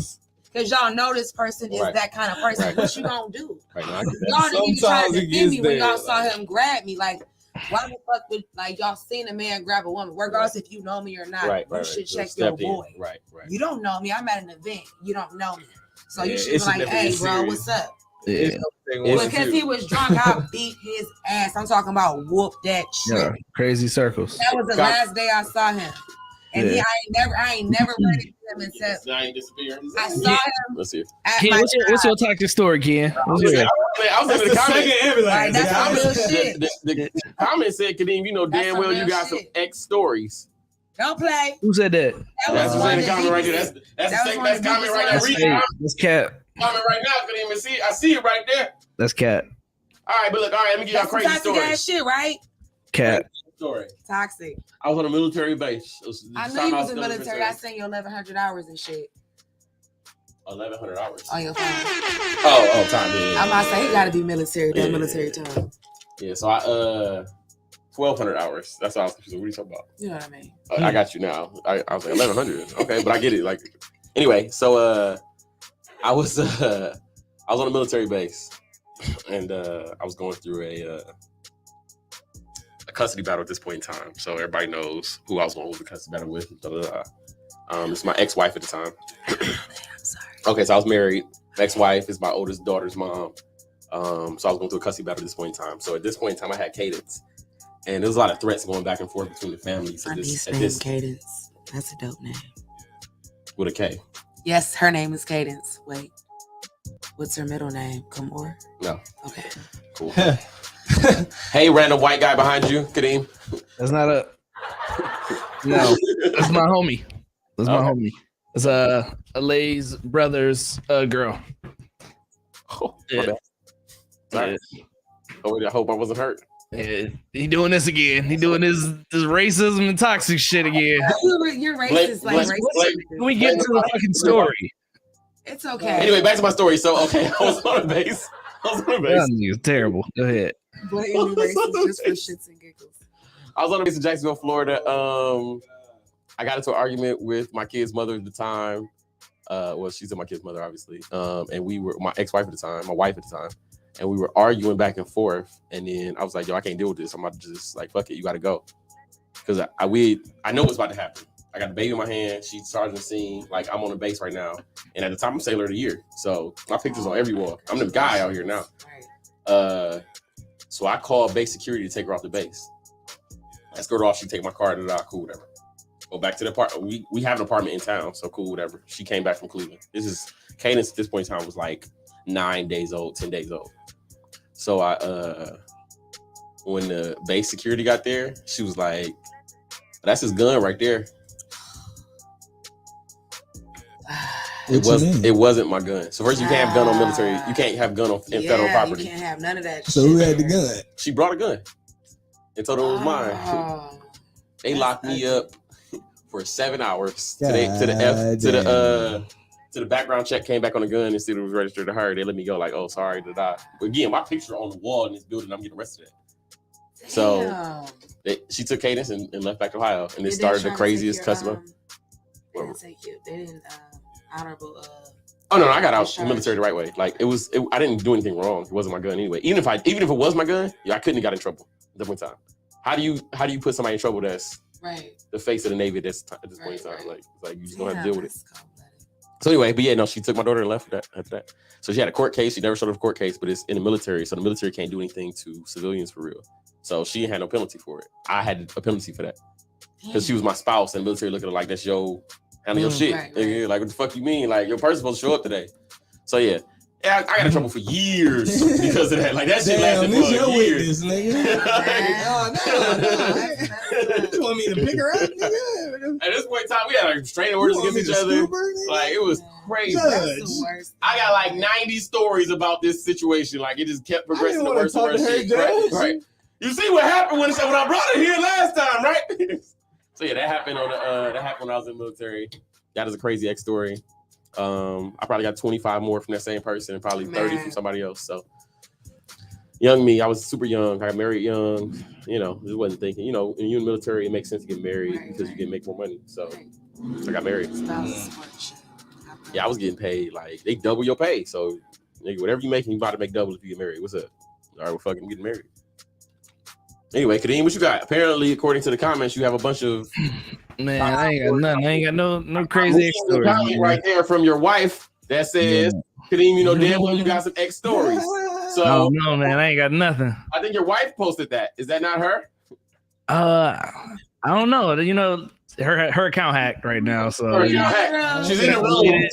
Because y'all know this person is that kind of person. What you gonna do? Y'all didn't even try to defend me when y'all saw him grab me. Like, why the fuck would like y'all seen a man grab a woman? Regardless if you know me or not, you should check your boy. Right. You don't know me. I'm at an event. You don't know me, so you should be like, hey, bro, what's up? Yeah. Because he was drunk, I beat his ass. I'm talking about whoop that shit. Yeah, crazy circles. That was the last day I saw him. And I ain't never run into him except I saw him. Let's see. Ken, what's your toxic story, Ken? I was in the comment. Right, that's some real shit. The comment said, Kadeem, you know damn well you got some ex stories. Don't play. Who said that? That's the comment right there. That's the comment right there. That's Cat. Comment right now, Kadeem, and see. I see it right there. That's Cat. All right, but look, let me give y'all crazy stories. Ass shit, right? Cat. Story. Toxic. I was on a military base. I knew you was in the military. I seen your 1,100 hours and shit. 1,100 hours on your phone. Oh, time. Yeah. I'm about to say he got to be military. That military time. Yeah, so 1,200 hours. That's what I was confused. What are you talking about? You know what I mean? I got you now. I was like 1,100. Okay, but I get it. Like, anyway, so I was on a military base, and I was going through a custody battle at this point in time. So everybody knows who I was going to the custody battle with. It's my ex-wife at the time. I'm sorry. Okay, so I was married. Ex-wife is my oldest daughter's mom. So I was going through a custody battle at this point in time. So at this point in time, I had Cadence, and there was a lot of threats going back and forth between the families. My niece named Cadence. That's a dope name. With a K. Yes, her name is Cadence. Wait, what's her middle name? Kamor? No. Okay. Cool. Hey, random white guy behind you, Kadeem. That's not a. No, that's my homie. That's my homie. It's Alay's brother's girl. Oh, yeah. Sorry. I hope I wasn't hurt. Yeah, he doing this again. He doing this racism and toxic shit again. You're racist, racist. Can we get to the fucking story? It's okay. Anyway, back to my story. So, okay, I was on a base. You're terrible. Go ahead. Blatantly racist just for shits and giggles. I was on a base in Jacksonville, Florida. I got into an argument with my kid's mother at the time. Well, she's my kid's mother, obviously. And we were my ex-wife at the time, my wife at the time. And we were arguing back and forth. And then I was like, yo, I can't deal with this. I'm about to just like, fuck it, you gotta go. Because I know what's about to happen. I got the baby in my hand. She's starting the scene. Like I'm on the base right now. And at the time, I'm Sailor of the Year. So my picture's on every wall. I'm the guy out here now. So I called base security to take her off the base. Escort her off. She take my car. Cool, whatever. Go back to the apartment. We have an apartment in town. So cool, whatever. She came back from Cleveland. Cadence at this point in time was like 9 days old, 10 days old. So when the base security got there, she was like, that's his gun right there. It wasn't my gun. So first, you can't have gun on military. You can't have gun in federal property. You can't have none of that. So who had the gun? She brought a gun and told her it was mine. They locked me up for 7 hours. To the background check came back on the gun and said it was registered to her. They let me go. Like, oh, sorry, did I? But again, my picture on the wall in this building. I'm getting arrested. So she took Cadence and left back to Ohio, and it started the craziest customer. They didn't take you. They didn't honorable. Oh no, I got out the military the right way. Like I didn't do anything wrong. It wasn't my gun anyway. Even if it was my gun, I couldn't have got in trouble at that point in time. How do you put somebody in trouble that's the face of the Navy at this point in time? Like you just don't have to deal with it. So anyway, but yeah, no, she took my daughter and left after that. So she had a court case. She never showed up a court case, but it's in the military. So the military can't do anything to civilians for real. So she had no penalty for it. I had a penalty for that because she was my spouse, and the military looked at her like, that's your handle your shit. Right. Like, what the fuck you mean? Like, your person's supposed to show up today. So yeah, I got in trouble for years because of that. Like that shit lasted for years. Nigga. You want me to pick her up? At this point in time, we had like restraining orders against each other. Like it was crazy. I got like 90 stories about this situation. Like it just kept progressing to worse and worse. Right. You see what happened when I brought her here last time, right? So yeah, that happened when I was in the military. That is a crazy X story. I probably got 25 more from that same person and probably 30 from somebody else. So young me, I was super young. I got married young. Just wasn't thinking. When you're in the military, it makes sense to get married because you can make more money. So I got married. Yeah, I was getting paid like they double your pay. So nigga, whatever you make, you about to make double if you get married. What's up? All right, we're fucking getting married. Anyway, Kadeem, what you got? Apparently, according to the comments, you have a bunch of man. I ain't got nothing. I ain't got no crazy X stories. Comment right there from your wife that says, Kadeem, damn well you got some X stories. So no, man, I ain't got nothing. I think your wife posted that. Is that not her? I don't know. Her account hacked right now, so she's in the room.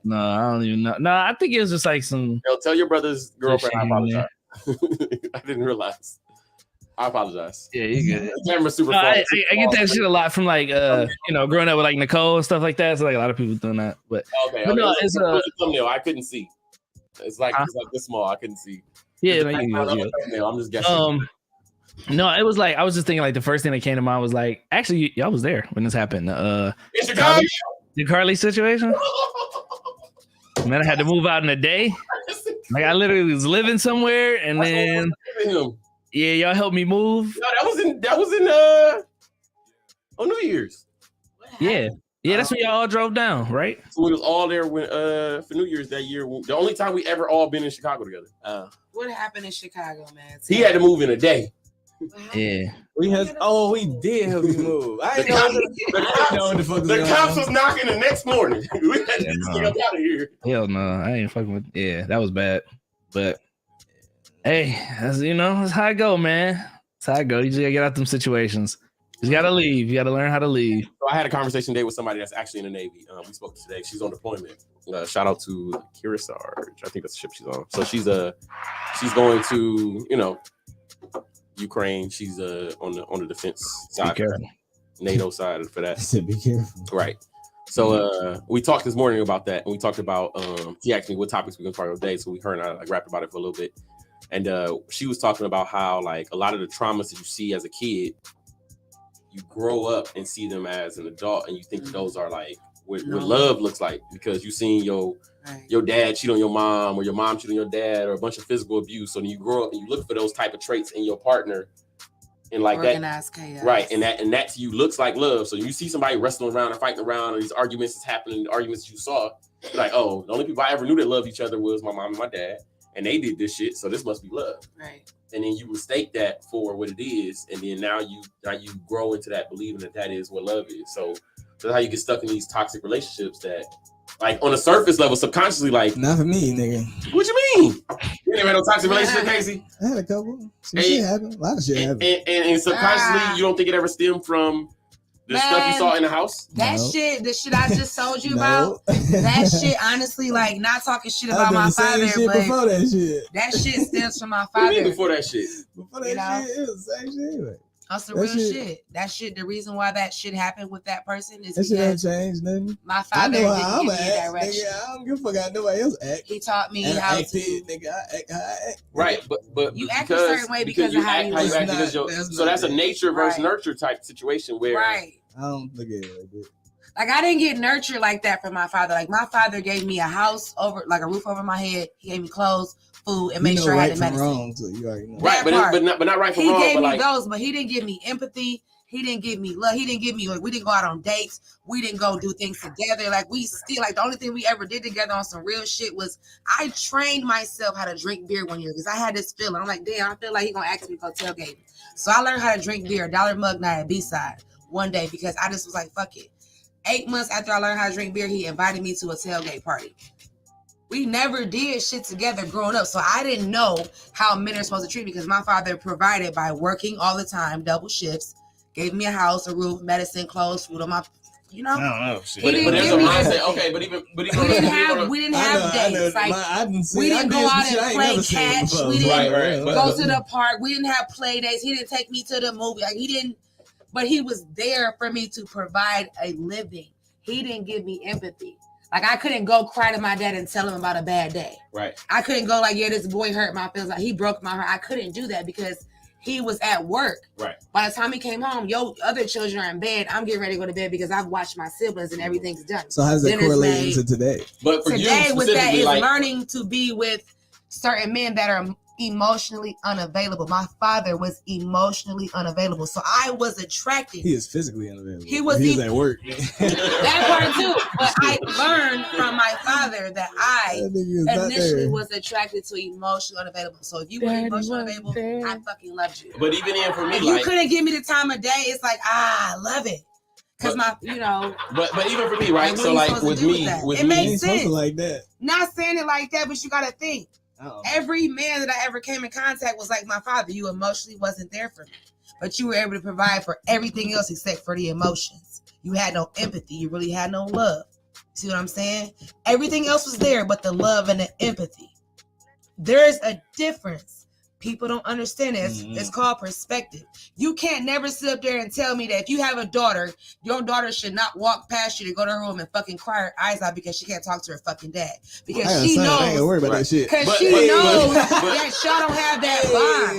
No, I don't even know. No, I think it was just like some. Tell your brother's girlfriend I apologize. I didn't realize. I apologize. Yeah, you good. Camera super. I get that shit a lot from like growing up with like Nicole and stuff like that. So like a lot of people doing that. But no, it's a thumbnail. I couldn't see. It's like this small. I couldn't see. Yeah, I'm just guessing. No, it was like I was just thinking like the first thing that came to mind was like actually y'all was there when this happened. It's Chicago. The Carly situation. And then I had to move out in a day. Like I literally was living somewhere, and then y'all helped me move. No, that was in on New Year's. Yeah, that's when y'all all drove down, right? So we was all there when for New Year's that year. The only time we ever all been in Chicago together. What happened in Chicago, man? He had to move in a day. Yeah. We did help you move. The cops was knocking the next morning. We had to get out of here. Hell no, I ain't fucking with. Yeah, that was bad. But hey, that's how I go, man. That's how I go. You just gotta get out them situations. You gotta leave. You gotta learn how to leave. So I had a conversation today with somebody that's actually in the Navy. We spoke today. She's on deployment. Shout out to Kira Sarge. I think that's the ship she's on. So she's going to Ukraine. She's on the defense side, NATO side for that. I said, be careful. Right. So we talked this morning about that, and we talked about. She asked me what topics we're gonna talk about today, so her and I rapped about it for a little bit. And she was talking about how like a lot of the traumas that you see as a kid, you grow up and see them as an adult, and you think those are like what love looks like because you seen your dad cheat on your mom or your mom cheat on your dad or a bunch of physical abuse. So when you grow up and you look for those type of traits in your partner and like organized chaos. Right. And that to you looks like love. So you see somebody wrestling around and fighting around and these arguments is happening, the arguments you saw, like, oh, the only people I ever knew that loved each other was my mom and my dad. and they did this shit, so this must be love. Right. And then you mistake that for what it is, and then now you grow into that believing that is what love is. So that's how you get stuck in these toxic relationships that, like, on a surface level, subconsciously, like, Not for me, nigga. what you mean? You never had no toxic relationship, Casey? I had a couple. Some shit happened. A lot of shit happened. And subconsciously, you don't think it ever stemmed from the stuff you saw in the house? That shit, the shit I just told you about, that shit, honestly, like, not talking shit about my father, shit but before that shit stems from my What do you mean father. before that shit? Before that shit, it was the same shit anyway. That's the That real shit- shit. That shit, the reason why that shit happened with that person is That shit ain't because changed nothing. my I father know didn't how give I'm me a act, direction. nigga. I don't give a fuck how nobody else act. He taught me And how I act to. it, nigga. I act how I act. Right, but You act a certain way because you of how act you how you was. act That's because not- your, that's so not that's a it. nature versus Right. nurture type situation where Right. I don't look at it like that. Like, I didn't get nurtured like that from my father. Like, my father gave me a house over, like a roof over my head. He gave me clothes, food, and You made know sure I right had the from medicine. wrong, so you already know. right, that but part. not right from He wrong, gave but me like those, but he didn't give me empathy. He didn't give me love. He didn't give me, like, we didn't go out on dates. We didn't go do things together. Like, we still, like, the only thing we ever did together on some real shit was I trained myself how to drink beer one year because I had this feeling. I'm like, damn, I feel like he gonna ask me to go tailgate. So I learned how to drink beer, $1 mug night at B-side one day because I just was like, fuck it. 8 months after I learned how to drink beer, he invited me to a tailgate party. We never did shit together growing up, so I didn't know how men are supposed to treat me because my father provided by working all the time, double shifts, gave me a house, a roof, medicine, clothes, food on my, you know. I don't know. Shit. He but didn't there's give a me mindset. everything. Okay, but even We didn't have dates. Like, I didn't see, we didn't I go did some out shit I and ain't play never seen catch. before. We didn't Right, but- go to the park. We didn't have play dates. He didn't take me to the movie. Like, he didn't, but he was there for me to provide a living. He didn't give me empathy. Like, I couldn't go cry to my dad and tell him about a bad day. Right. I couldn't go like, yeah, this boy hurt my feelings. Like, he broke my heart. I couldn't do that because he was at work. Right. By the time he came home, other children are in bed. I'm getting ready to go to bed because I've watched my siblings and everything's done. So how does that Dinner's correlate made. into today? But for Today you with that specifically, is like, learning to be with certain men that are emotionally unavailable. My father was emotionally unavailable, so I was attracted. He is physically unavailable. He was He's at work. that part too. But I learned from my father that I That nigga is not initially there. was attracted to emotionally unavailable. So if you were emotionally unavailable, I fucking loved you. but even in for me, If you like, couldn't give me the time of day, it's like, I love it. Cause But- but even for me, right? Like, what So are you like supposed to with do with me, that? with It me, makes Ain't supposed to sense. like that. not saying it like that, but you gotta think. Uh-oh. Every man that I ever came in contact was like my father. You emotionally wasn't there for me, but you were able to provide for everything else except for the emotions. You had no empathy. You really had no love. See what I'm saying? Everything else was there, but the love and the empathy. There's a difference. People don't understand it. It's called perspective. You can't never sit up there and tell me that if you have a daughter, your daughter should not walk past you to go to her room and fucking cry her eyes out because she can't talk to her fucking dad. Because I she ain't gonna knows. worry about Right. that shit. Because But- she but- knows but- that y'all don't have that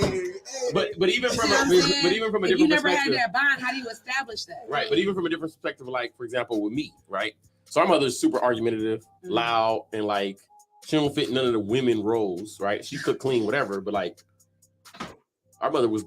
bond. but even from See what I'm a, saying? but even from a If you different never had perspective, that bond, how do you establish that? right? But even from a different perspective, like for example, with me, right? So our mother's super argumentative, Mhm. loud, and like she don't fit none of the women roles, right? She cook, clean, whatever, but like our mother was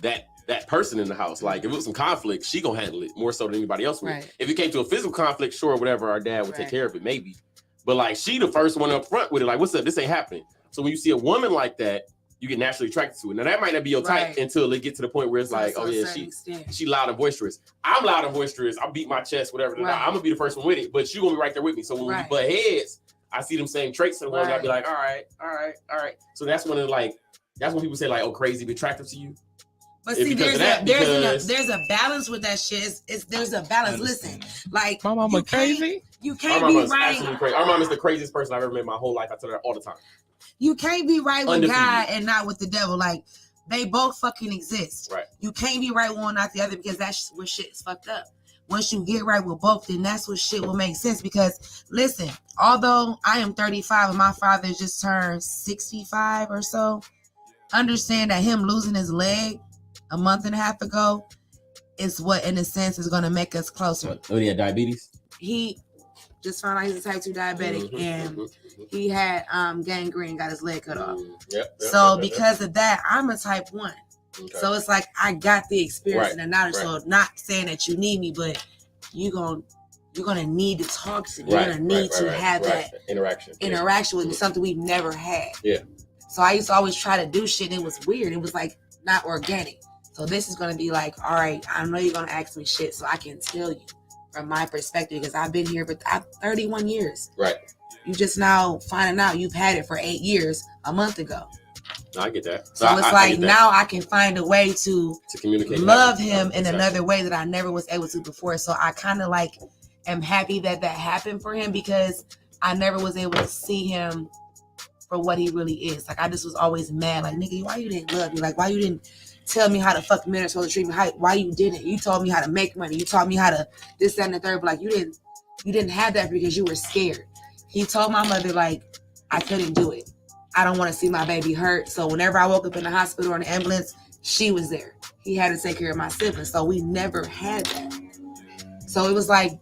that person in the house. Like if it was some conflict, she gonna handle it more so than anybody else would. Right. If it came to a physical conflict, sure, whatever, our dad would take Right. care of it, maybe. But like she the first one up front with it, like, what's up? This ain't happening. So when you see a woman like that, you get naturally attracted to it. Now that might not be your type Right. until it get to the point where it's like, To oh a yeah, certain extent. she loud and boisterous. I'm loud and boisterous. I beat my chest, whatever. Right. I'm gonna be the first one with it, but you gonna be right there with me. So when Right. we butt heads, I see them same traits in the ones. I'll be Right. like, all right. So that's when people say like, oh, crazy, be attractive to you. But It's see, because there's of a that, there's a balance with that shit. There's a balance. Listen, like My mama you can't- crazy. You Our can't mom be is absolutely right. crazy. Our mom is the craziest person I've ever met in my whole life. I tell her all the time. You can't be right with Undefeated. God and not with the devil. Like they both fucking exist. Right. You can't be right one not the other because that's where shit is fucked up. Once you get right with both, then that's what shit will make sense. Because listen, although I am 35 and my father just turned 65 or so, understand that him losing his leg a month and a half ago is what, in a sense, is going to make us closer. Oh, he had diabetes? He just found out he's a type 2 diabetic and he had gangrene, got his leg cut off. Yep. So because of that, I'm a type 1. Okay. So it's like I got the experience Right, and the knowledge. right. So not saying that you need me, but you're gonna need to talk to me. Right, You're gonna need to have that interaction. interaction with me, something we've never had. Yeah. So I used to always try to do shit and it was weird. It was like not organic. So this is going to be like, all right, I know you're going to ask me shit so I can tell you from my perspective because I've been here for 31 years. Right. You just now finding out you've had it for 8 years a month ago. No, I get that. So it's like now I can find a way to communicate, love him in another way that I never was able to before. So I kind of like am happy that happened for him because I never was able to see him for what he really is. Like I just was always mad. Like, nigga, why you didn't love me? Like, why you didn't tell me how the fuck men are supposed to treat me? Why you didn't? You told me how to make money. You taught me how to this, that, and the third. But like you didn't have that because you were scared. He told my mother like I couldn't do it. I don't want to see my baby hurt. So whenever I woke up in the hospital or in the ambulance, she was there. He had to take care of my siblings. So we never had that. So it was like,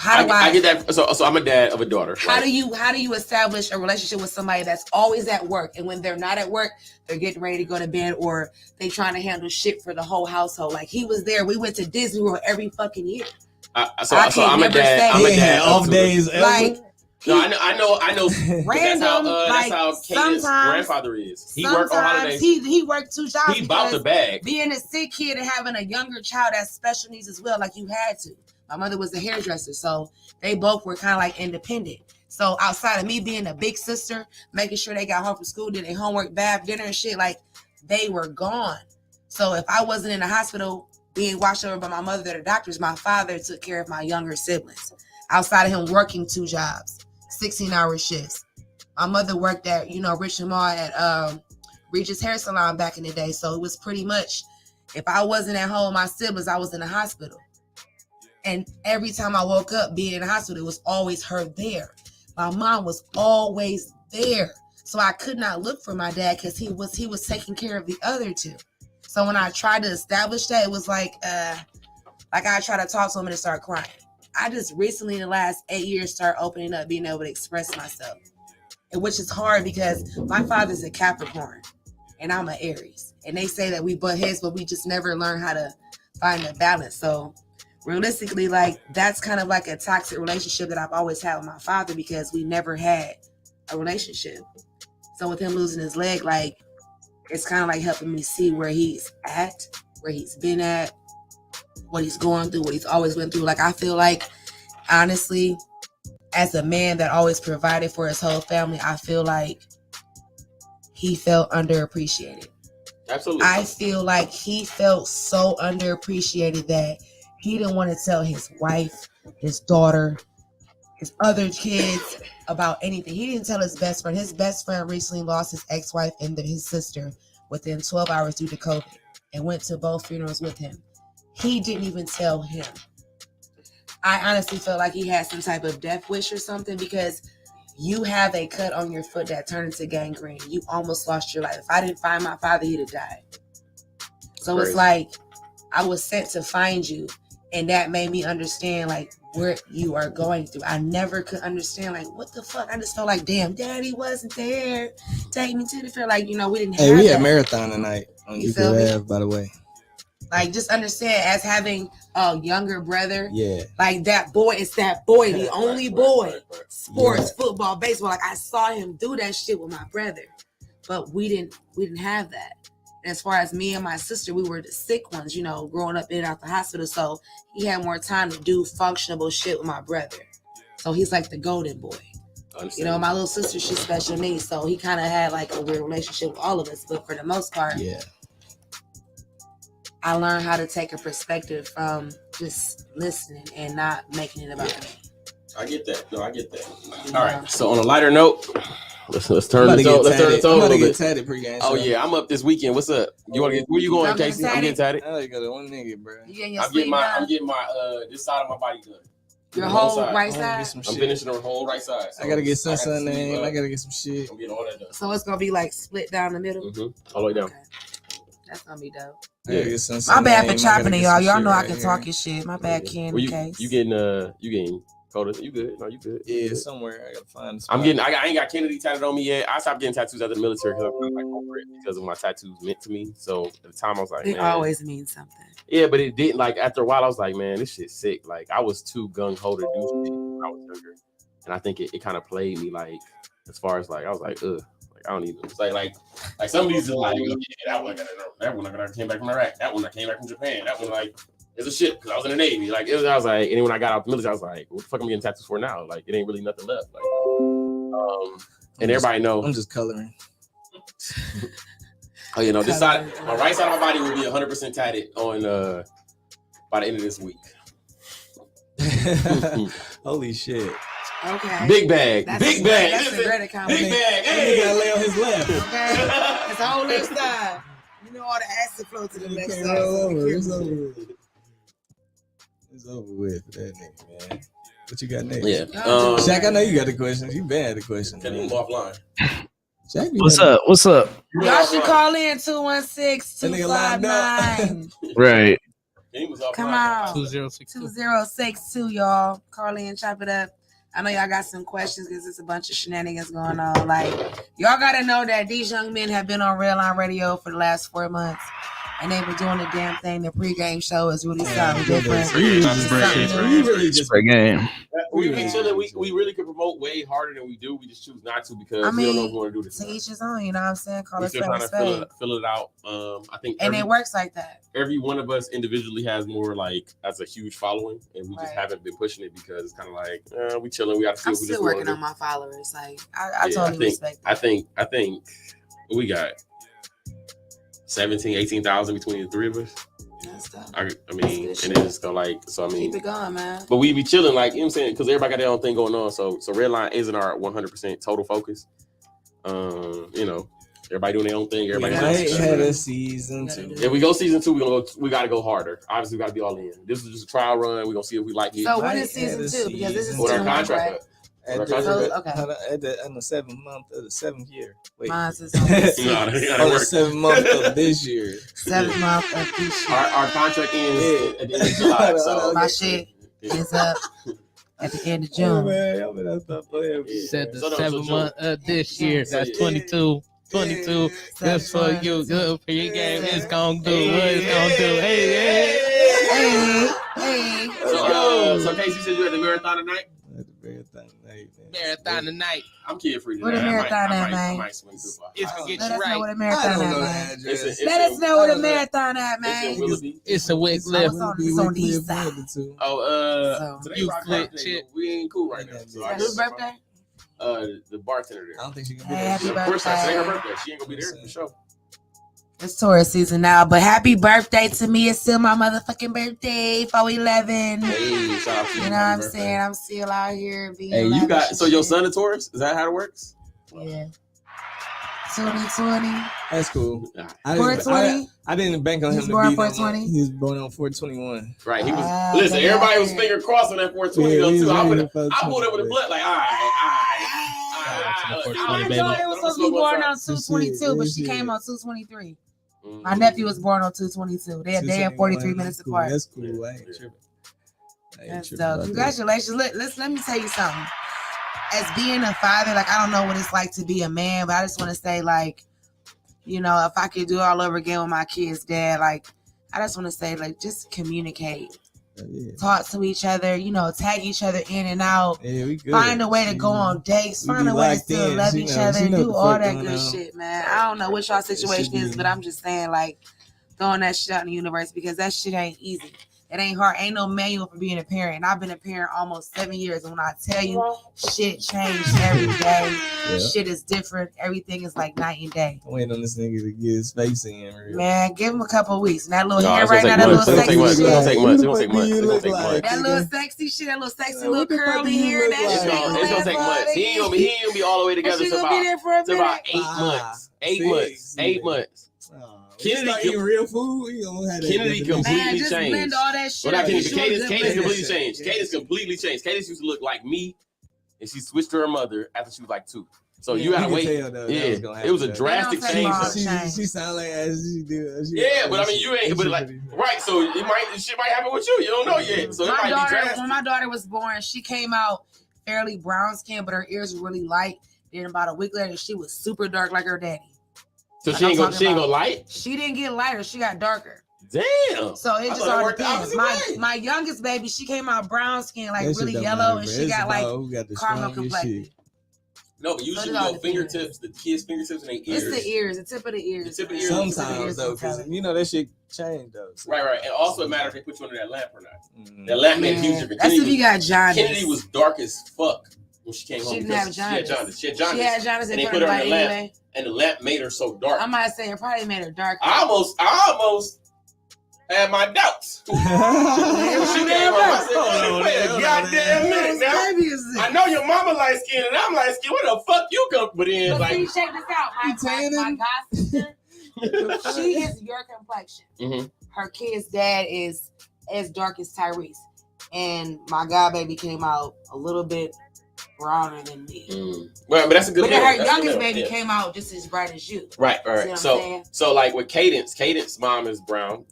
I get that. So I'm a dad of a daughter. How do you establish a relationship with somebody that's always at work, and when they're not at work, they're getting ready to go to bed, or they trying to handle shit for the whole household? Like he was there. We went to Disney World every fucking year. So I'm a dad. I'm a dad. Off days ever. Like, no, I know. Random. That's how Kaden's grandfather is. He worked on holidays. He worked 2 jobs. He bought the bag. Being a sick kid and having a younger child that's special needs as well, like you had to. My mother was a hairdresser, so they both were kind of like independent. So outside of me being a big sister, making sure they got home from school, did their homework, bath, dinner, and shit, like they were gone. So if I wasn't in the hospital being watched over by my mother or the doctors, my father took care of my younger siblings. Outside of him working 2 jobs. 16-hour shifts. My mother worked at, Richmond Mall at Regis Hair Salon back in the day. So it was pretty much, if I wasn't at home, my siblings, I was in the hospital. And every time I woke up being in the hospital, it was always her there. My mom was always there. So I could not look for my dad because he was taking care of the other 2. So when I tried to establish that, it was like I tried to talk to him and start crying. I just recently in the last 8 years started opening up, being able to express myself. And which is hard because my father's a Capricorn and I'm an Aries. And they say that we butt heads, but we just never learn how to find a balance. So realistically, like that's kind of like a toxic relationship that I've always had with my father because we never had a relationship. So with him losing his leg, like it's kind of like helping me see where he's at, where he's been at, what he's going through, what he's always been through. Like, I feel like, honestly, as a man that always provided for his whole family, I feel like he felt underappreciated. Absolutely. I feel like he felt so underappreciated that he didn't want to tell his wife, his daughter, his other kids about anything. He didn't tell his best friend. His best friend recently lost his ex-wife and his sister within 12 hours due to COVID and went to both funerals with him. He didn't even tell him. I honestly felt like he had some type of death wish or something because you have a cut on your foot that turned into gangrene. You almost lost your life. If I didn't find my father, he'd have died. So It's like I was sent to find you, and that made me understand like what you are going through. I never could understand like what the fuck. I just felt like, damn, daddy wasn't there. Take me to the fair. Like, we didn't have we that. had marathon tonight on You feel me? by the way. Like, just understand, as having a younger brother, Yeah, like that boy, it's that boy, the only boy. Right. Sports, football, baseball. Like, I saw him do that shit with my brother, but we didn't have that. And as far as me and my sister, we were the sick ones, growing up in and out the hospital. So he had more time to do functionable shit with my brother. So he's like the golden boy. My little sister, she's special needs, so he kind of had like a weird relationship with all of us. But for the most part, yeah. I learned how to take a perspective from just listening and not making it about me. I get that. No, I get that. All right. So on a lighter note, let's turn the tone. Let's turn the tone a little bit. Tatted pregame. Oh yeah, I'm up this weekend. What's up? You want to get? Where you going, Casey? I'm getting tatted. I got one nigga, bro. I'm getting my this side of my body done. Your whole right side. I'm finishing the whole right side. So I gotta get sun name. I gotta get some shit. I'm getting all that done. So it's gonna be like split down the middle. All the way down. Okay. That's gonna be dope. Yeah. My bad for chopping it, y'all. Y'all know I can talk your shit. My bad, Ken. You getting cold? You good? No, you good? Yeah, somewhere I gotta find. I ain't got Kennedy tatted on me yet. I stopped getting tattoos after the military because I like over it because of my tattoos meant to me. So at the time I was like, it always means something. Yeah, but it didn't. Like after a while, I was like, man, this shit's sick. Like I was too gung ho to do shit when I was younger, and I think it kind of played me like as far as like I was like, ugh. Like, I don't even. It's like some of these is like, yeah, that one I came back from Iraq. That one I came back from Japan. That one like it's a ship because I was in the Navy. Like I was like, and then when I got out the military, I was like, what the fuck am I getting tattoos for now? Like it ain't really nothing left. Like, and everybody know I'm just coloring. Oh, you know, this side, my right side of my body will be 100% tatted on by the end of this week. Holy shit! Okay. Big bag, That's big a, bag, That's a great accomplishment. big bag. Hey, you gotta lay on his left. Okay. It's a whole left side. You know all the acid flow to the You left can't side. roll So over. be It's careful. over with. It's over with for that nigga, man. What you got next? Yeah. Shaq, I know you got the questions. You been had the questions. Can you move offline? Shaq, What's up? What's up? Y'all should call in 216-259. Right. Come on. 2062. 2062, y'all. Call in, chop it up. I know y'all got some questions because there's a bunch of shenanigans going on. Like, y'all got to know that these young men have been on Redline Radio for the last 4 months. And they've been doing the damn thing. The pregame show is really something different. We really just Pregame. We be chilling. We really could promote way harder than we do. We just choose not to because we don't know if we want to do this. To each his own, you know what I'm saying? Call We're it still trying to fill it out. I think and it works like that. Every one of us individually has more like as a huge following, and we just haven't been pushing it because it's kind of like we chilling. We got to see I'm what we still just working do. on my followers. Like I totally respect that. I think we got 17, 18,000 between the three of us. I mean, and it's go like so. I mean, keep it going, man. But we be chilling, like you know what I'm saying, because everybody got their own thing going on. So Redline isn't our 100% total focus. You know, everybody doing their own thing. Everybody had a season 2. If we go season 2, we got to go harder. Obviously, we got to be all in. This is just a trial run. We're gonna see if we like it. So when is season 2? Because this is what our 2 contract. right? In the 7th month of the 7th year. Wait. Mine's is on the 7th month of this year. 7th month of this year. Our contract ends at the end of July. So my shit is up at the end of June. Said the 7th month of this year. That's 22. 22. Good for you. Good for your game. It's gonna do what it's gonna do. Hey. So Casey said you had the marathon tonight. Marathon tonight. I'm kid free What tonight. a marathon at, man. I might swing through. It's gonna get Let you us know right. what a marathon at, man. Let us know what a marathon at, man. It's a wick lift. It's on the east side. Today You Rock flip birthday, shit. but we ain't cool right now. So I Whose just- birthday? The bartender there. I don't think she can be Hey, there. happy Of course, I say her birthday. birthday. She ain't gonna be there for sure. It's Taurus season now, but happy birthday to me. It's still my motherfucking birthday, 4/11. Hey, shout out to you. You know what I'm saying? I'm still out here being Hey, you lavish got and so your shit. son a Taurus? Is that how it works? Yeah. 2020. That's cool. I 420. didn't bank on He him was to born be 420? He was born on 421. Right. He was. Ah, Listen, yeah, everybody was yeah. finger crossed on that 420 Yeah, though he too. was I ready put for it up with the blood. Like, all right. My daughter was supposed to be born on 222, but she came on 223. My nephew was born on 222. They're a day and 43 minutes Cool. apart. That's cool. I ain't tripping. That's dope. Congratulations. Let me tell you something. As being a father, like, I don't know what it's like to be a man, but I just want to say, like, you know, if I could do it all over again with my kids' dad, like, I just want to say, like, just communicate. Talk to each other, you know, tag each other in and out. Yeah, we good. Find a way to go on dates. Find a way to still love each other. Do all that good shit, man. I don't know what y'all situation is, but I'm just saying, like, throwing that shit out in the universe because that shit ain't easy. It ain't hard. Ain't no manual for being a parent. And I've been a parent almost 7 years. And when I tell you, shit changed every day. Yeah. Shit is different. Everything is like night and day. I'm waiting on this nigga to get his face in. Real. Man, give him a couple of weeks. And that little No, hair it's right gonna now, take that little months. sexy It's gonna shit. take months. It's gonna take months. It's gonna take months. That little sexy shit, that little sexy little what the fuck curly do you hair. look That like? shit ain't It's gonna take months. He ain't gonna be all the way together. She gonna be there for a to about minute. 8 months. 8 months. 8 months. Kennedy eating real food. Kennedy completely just changed. blend all that shit Well, not up. Kennedy, You but sure Cadence good completely blend. changed. Cadence completely changed. Cadence used to look like me, and she switched to her mother after she was like 2. So you gotta wait. It was a drastic change. She sound like as she do. Yeah, but I mean, you ain't. But like, right? So shit might happen with you. You don't know yet. So it might be drastic. When my daughter was born, she came out fairly brown skin, but her ears were really light. Then about a week later, she was super dark like her daddy. So Like she ain't I'm gonna light. She didn't get lighter. She got darker. Damn. So it just all depends. My youngest baby, she came out brown skin, like really yellow, and she got like caramel complexion. No, but usually all your fingertips, the kids' fingertips and their ears. It's the ears, the tip of the ears. The tip of the ears. Sometimes though, because you know that shit changed though. So. Right. And also it matters if they put you under that lamp or not. That lamp made a huge difference. That's if you got jaundice. Kennedy was dark as fuck when she came home. She didn't have jaundice. She had jaundice. She had jaundice and they put her in the lamp, anyway. and the lamp made her so dark. I might say it probably made her dark. I almost had my doubts. She came home. I said, wait a goddamn minute now. I know your mama light skin and I'm light skin. Where the fuck you come? But then, But see, check this out. My god sister, she is your complexion. Mm-hmm. Her kid's dad is as dark as Tyrese. And my god baby came out a little bit browner than me. Well, but that's a good. But then her youngest baby came out just as bright as you. Right. So like with Cadence mom is brown,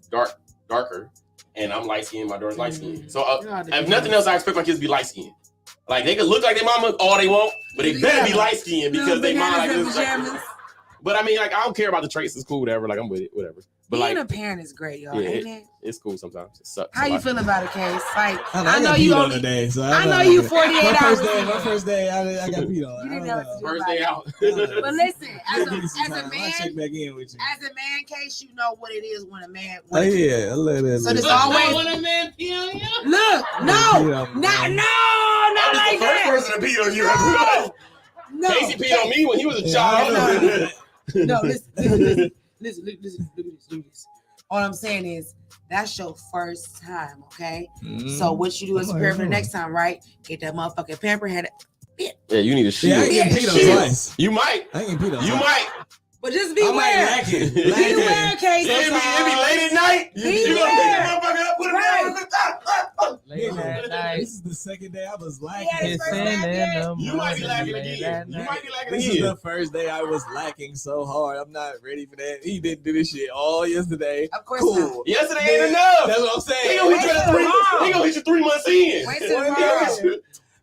darker, and I'm light skinned. My daughter's light skinned. So if nothing else, I expect my kids to be light skinned. Like they could look like their mama all they want, but they better be light skinned because they mom like this. But I mean, like I don't care about the traits. It's cool, whatever. Like I'm with it, whatever. But being like a parent is great, y'all. Ain't it? It's cool sometimes. It sucks. How you feel about it, Case? Like I know you on the day, so I know you 48 hours. My first day, I got peed on. You didn't know what to do. First day out. But listen, as a man, check back in with you. As a man, Case, you know what it is when a man. Oh yeah, I love that. So there's always when a man pee on you. Look, not like that. I was the first person to pee on you. No, Casey peed on me when he was a child. No, listen. All I'm saying is that's your first time, okay? So what you do is prepare for the next time, right? Get that motherfucking pamper head. Yeah, you need a shield. Yeah, I ain't getting peed on twice. You might. I ain't getting peed on. You might. But just beware. Beware, Case. It be late at night. You gonna pick that motherfucker up, put it down. Late at night. This is the second day I was lacking. You might be lacking again. You might be lacking This again. is the first day I was lacking so hard. I'm not ready for that. He didn't do this shit all yesterday. Of course cool. not. Yesterday ain't enough. That's what I'm saying. He gonna hit you 3 months in.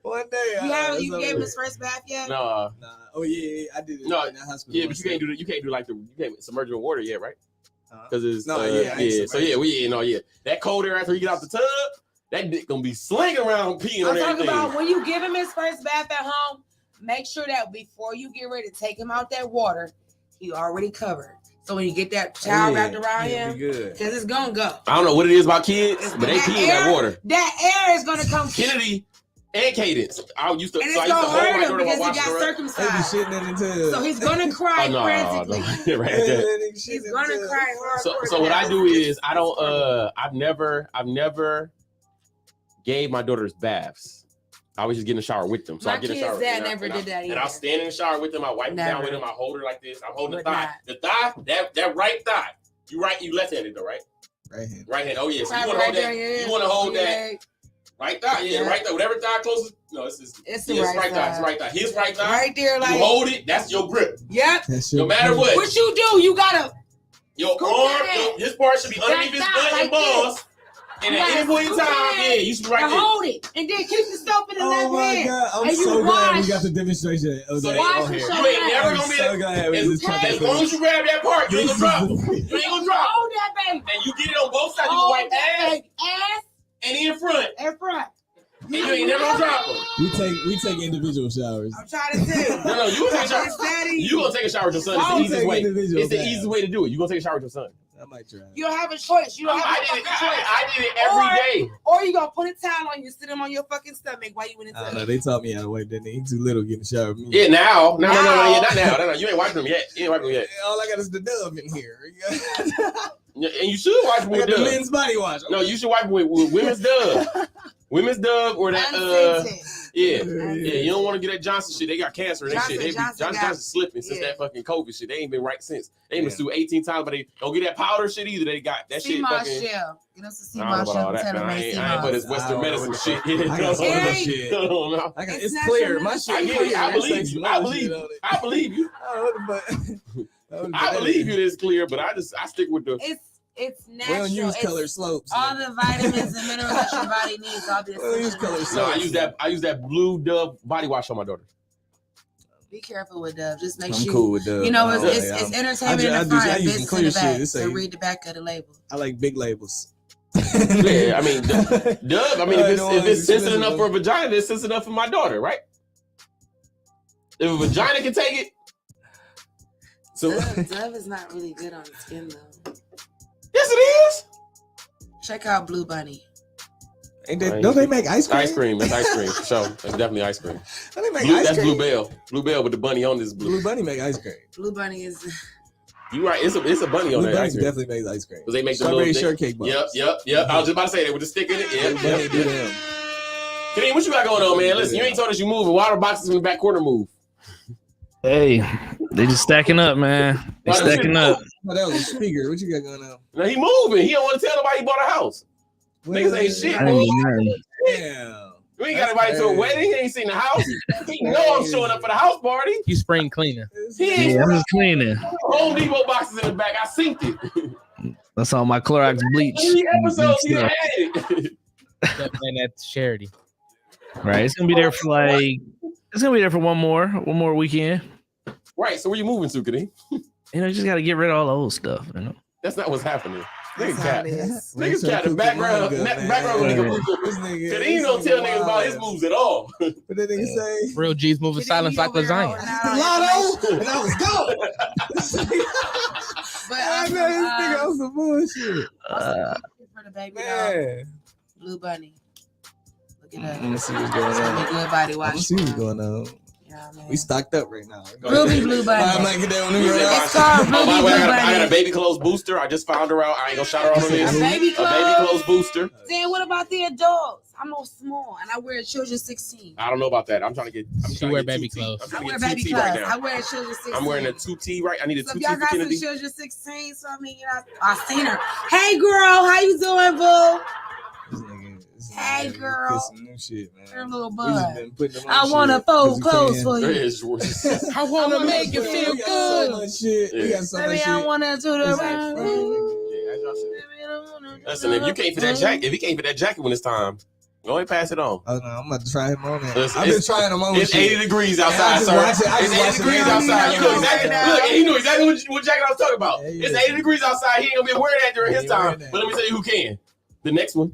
One day. You gave him his first bath yet? No. Nah. Oh yeah, I did it. No, in the hospital. Yeah, but you can't do that. You can't do like you can't submerge in water yet, right? Because it's No, So that cold air after you get out the tub, that dick gonna be slinging around peeing on I'm talking everything. about when you give him his first bath at home, make sure that before you get ready to take him out that water, he already covered. So when you get that towel wrapped around him, because it's gonna go. I don't know what it is about kids, but they pee in that water. That air is gonna come. Kennedy and Cadence. I used to. And so it's I used to gonna hold hurt my him daughter because while he washing got her up. circumcised. They be shitting in the tub. So he's gonna cry frantically. Right. He's gonna cry hard. So what I do is I don't. I've never gave my daughters baths. I was just get in the shower with them. So I get in the shower. Dad never did that either. And I'll stand in the shower with them. I wipe down with them. I hold her like this. I'm holding the thigh. The thigh, that right thigh. You left-handed though, right? Right hand. Oh yeah. So you want to hold that. You want to hold that. Right thigh. Yeah, right there. Whatever thigh closest. No, it's the right thigh. It's right thigh. His right thigh. Right there, like you hold it. That's your grip. Yep. No matter what. What you do, you gotta. Your arm, his part should be underneath his butt and balls. And at any point in time, you should be right there. Hold it, and then keep the stuff in the left hand. Oh my God, I'm so glad we got the demonstration of that on here. You ain't never gonna be as long as you grab that part, you ain't gonna drop. You ain't gonna drop. Hold that baby. And you get it on both sides. You can wipe ass and in front. And you ain't never gonna drop them. We take individual showers. I'm trying to tell you. No, you gonna take a shower. You gonna take a shower with your son. It's the easiest way. It's the easiest way to do it. You gonna take a shower with your son. I might try. You don't have a choice. You don't have a fucking choice. I did it every day. Or you gonna put a towel on you, sit him on your fucking stomach while you in the tub. No, they taught me how to wipe that. He too little getting shower with me. Yeah, now. No, not now. No, you ain't wiping them yet. All I got is the dub in here. And you should wipe them with the men's body wash. No, you should wipe them with women's dub. Women's dub or that yeah. You don't want to get that Johnson shit. They got cancer and that shit. Johnson's slipping since that fucking COVID shit. They ain't been right since. They been sued 18 times, but they don't get that powder shit either. They got that shit fucking. Shell. You know, some I don't know about all that, man. I ain't but it's Western medicine shit. It's clear. My shit. I believe you. I believe you. I believe it is clear, but I stick with the. It's natural. We don't use colored slopes. All the vitamins and minerals that your body needs. All this. We don't use colored slopes. No, I use that blue Dove body wash on my daughter. Be careful with Dove. Just make I'm sure. cool with Dove. You know, it's entertainment in the front and business in the back. So read the back of the label. I like big labels. Yeah, I mean, Dove. I mean, if it's sensitive enough for a vagina, it's sensitive enough for my daughter, right? If a vagina can take it. So Dove is not really good on skin though. yes, it is. Check out Blue Bunny. Ain't that, don't they make ice cream? Ice cream. That's ice cream. For sure. That's definitely ice cream. Don't they make Blue, ice that's cream? Blue Bell. Blue Bell with the bunny on this blue. Blue Bunny make ice cream. Blue Bunny is. You right. It's a bunny on Blue that Bunny ice cream. definitely makes ice cream. Because they make the strawberry little shortcake bars. Yep. I was just about to say that with the stick in it. Blue Yep. Bunny do them. Kadeem, what you got going on, man? Listen, you ain't told us you moving. Water boxes in the back corner move. Hey, they just stacking up, man. They stacking up. Oh, that was a speaker. What you got going on? Now he moving. He don't want to tell nobody he bought a house. Niggas ain't shit, I didn't boy. do nothing. Damn. We ain't got invited to a wedding. He ain't seen the house. He know I'm showing up for the house party. You spring cleaning. He ain't Yeah, I'm just cleaning. Home Depot boxes in the back. I synced it. That's all my Clorox bleach. Every episode he and had stuff. it. And that's charity. Right, it's gonna be there for one more weekend. Right. So where you moving to, Kadeem? You know, you just gotta get rid of all the old stuff. You know, That's not what's happening. Niggas That's how cat. it is. Niggas cat. The background nigga. Kadeem don't tell niggas about his moves at all. What did nigga say? Real G's moving silence like lasagna. Lotto, and I was gone. But I know this nigga on some bullshit. for the baby doll, Man, Blue Bunny. Look it I'm up. gonna see what's going It's gonna on. be good body I'm wash. gonna see what's going on. You know what I mean? We stocked up right now. Ruby Blue Bunny. I might get that one. It's called Oh, Ruby by the Blue way, I got Bunny. a baby clothes booster. I just found her out. I ain't gonna shout her out on this. A baby A baby clothes booster. Then what about the adults? I'm all small and I wear children 16. I don't know about that. I'm trying to get. She wear baby clothes. I'm I trying wear to get baby 2T clothes. right I now. wear children 16. I'm wearing a 2T right. I need a So if 2T y'all for got some Kennedy. children 16, so I mean, you know, I seen her. Hey girl, how you doing, boo? This Hey, nigga girl. put some new shit, man. Your little We just bud. been putting them on I want to shit, fold 'cause we clothes can. for There you. is yours. I want to I'ma make you feel We got so good. much shit. We got so much Baby, shit. I want to do the It's right like, thing. Listen, if you can't fit that jacket, if he can't fit that jacket when it's time, go ahead and pass it on. Oh no, I'm about to try him on that. Listen, I've been trying him on. It's shit. 80 degrees I outside, just sir. watch it. I It's just 80 watch it. degrees Yeah, outside. You know exactly. yeah. Look, he knew exactly what jacket I was talking about. Yeah, It's yeah. 80 degrees outside. He ain't gonna be wearing that during He his ain't time. wearing that. But let me tell you who can. The next one.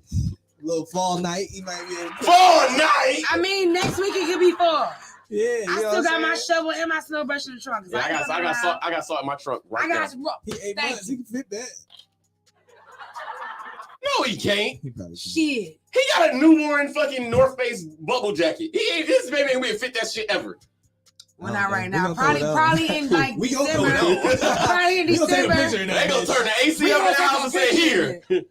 Little fall night, he might be able to. For night. I mean, next week it could be fall. Yeah, you know I still what got I'm my saying? shovel and my snow brush in the trunk. Yeah, I got salt in my trunk right I now. got some. He 8 Thank months. He can fit that. No, he can't. He probably can. Shit. He got a newborn fucking North Face bubble jacket. He ain't this baby ain't gonna fit that shit ever. Well, not right We now. gonna throw Probably it on. in like We gonna December. throw it on. Probably in We gonna take a December. picture of that. They gonna bitch. turn the AC We up in the gonna house and take say a here. picture.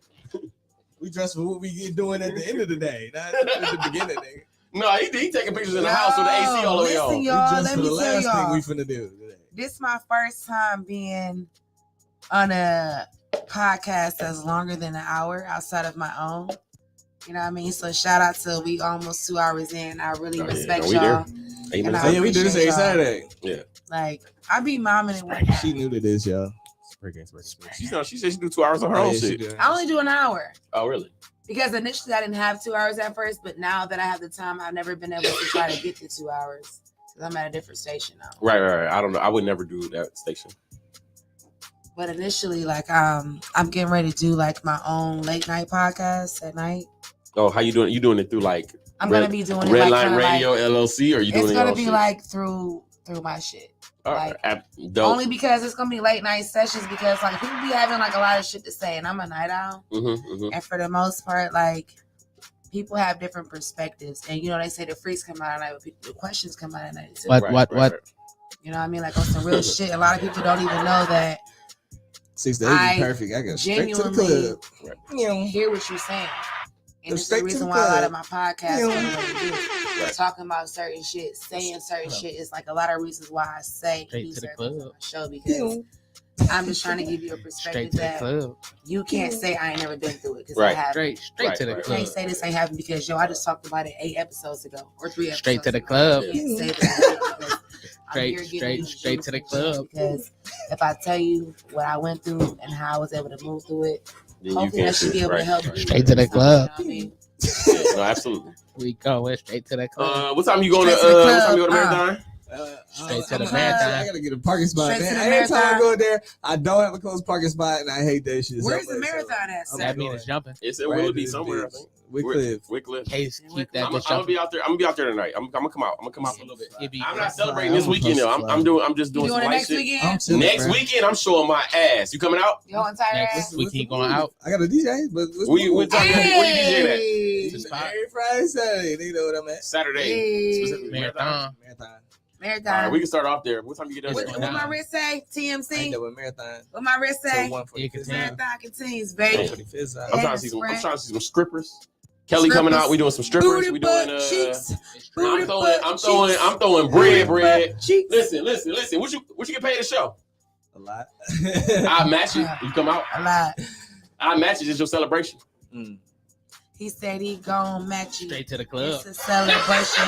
We dress for what we get doing at the end of the day, not at the beginning. Nigga. No, he taking pictures in the house with the AC all the way Listen, on. y'all. We dress Let for me the tell last thing y'all. we finna do today. This is my first time being on a podcast that's longer than an hour outside of my own. You know what I mean? So shout out to we almost 2 hours in. I really Oh, yeah. respect No, we there. y'all. 8 And minutes I Oh yeah, we do this every appreciate Saturday. Like I be momming and whatnot. She new to this, y'all. She said she do 2 hours on her Oh, own yeah, she shit. do. I only do an hour Oh, really? because initially I didn't have 2 hours at first, but now that I have the time, I've never been able to try to get to 2 hours because I'm at a different station now. Right. I don't know. I would never do that station. But initially, like I'm getting ready to do like my own late night podcast at night. Oh, how you doing? You doing it through like I'm Red- gonna be doing it Redline like kinda Radio like, LLC, or you doing it's it gonna your be shit? like through my shit. All like, right, dope. Only because it's gonna be late night sessions because like people be having like a lot of shit to say, and I'm a night owl, and for the most part, like people have different perspectives, and you know they say the freaks come out at night, but the questions come out at night too. What? You know what I mean? Like on some real shit. A lot of people don't even know that 6 to 8 I is perfect. I go straight to the genuinely club. hear what you're saying. And Go it's straight the to reason the why a lot club. of my podcasts Yeah. go the way they do. Talking about certain shit, saying certain shit is like a lot of reasons why I say Straight do to the certain things club. on my show because I'm just trying to give you a perspective Straight to the that club. you can't say I ain't never been through it because Right. I have. Straight to the You club. can't say this ain't happened because yo, I just talked about it 8 episodes ago or 3 episodes. Straight to the ago. club. You can't say that because I'm here giving you Straight to the juice and shit club. because if I tell you what I went through and how I was able to move through it, Then hopefully that should be able to help you. Straight to the club. You know what I mean? No, absolutely. We going straight to the club. What time you going to? Straight to the What time you go to club, Marathon? Straight to the I marathon. gotta get a parking spot. Straight to Man. the Every time I marathon. go there, I don't have a close parking spot, and I hate that shit. Where's so the much, marathon at? I'm That means going. it's jumping. It will be somewhere. I think. Wycliffe. Wycliffe. Case, keep that I'm bitch gonna be jumping. out there. I'm gonna be out there tonight. I'm gonna come out. I'm gonna come out for a little bit. It be- I'm not celebrating I'm this weekend though. I'm just You doing some doing it white next shit. weekend? chilling, Next bro. weekend, I'm showing my ass. You coming out? Your entire Next ass? week he going out. I got a DJ, but We talking. Where you DJing at? Hey! every Friday, Saturday. They know what I'm at. Saturday. Hey. Specifically. Marathon. Marathon. All right, Marathon. we can start off there. What time you get done What there? going my down. wrist say? I ain't TMC? that with marathon. What my wrist say? So 145th. Marathon continues, baby. 145th side. I'm trying to see some strippers. Kelly Strippers. coming out. We doing some strippers. Booty We butt doing cheeks. I'm Booty throwing butt cheeks. I'm throwing bread. Butt cheeks. Listen. What you get paid to show? A lot. I match it. You come out. A lot. I match it. It's your celebration. He said he gon' match you. Straight to the club. It's a celebration.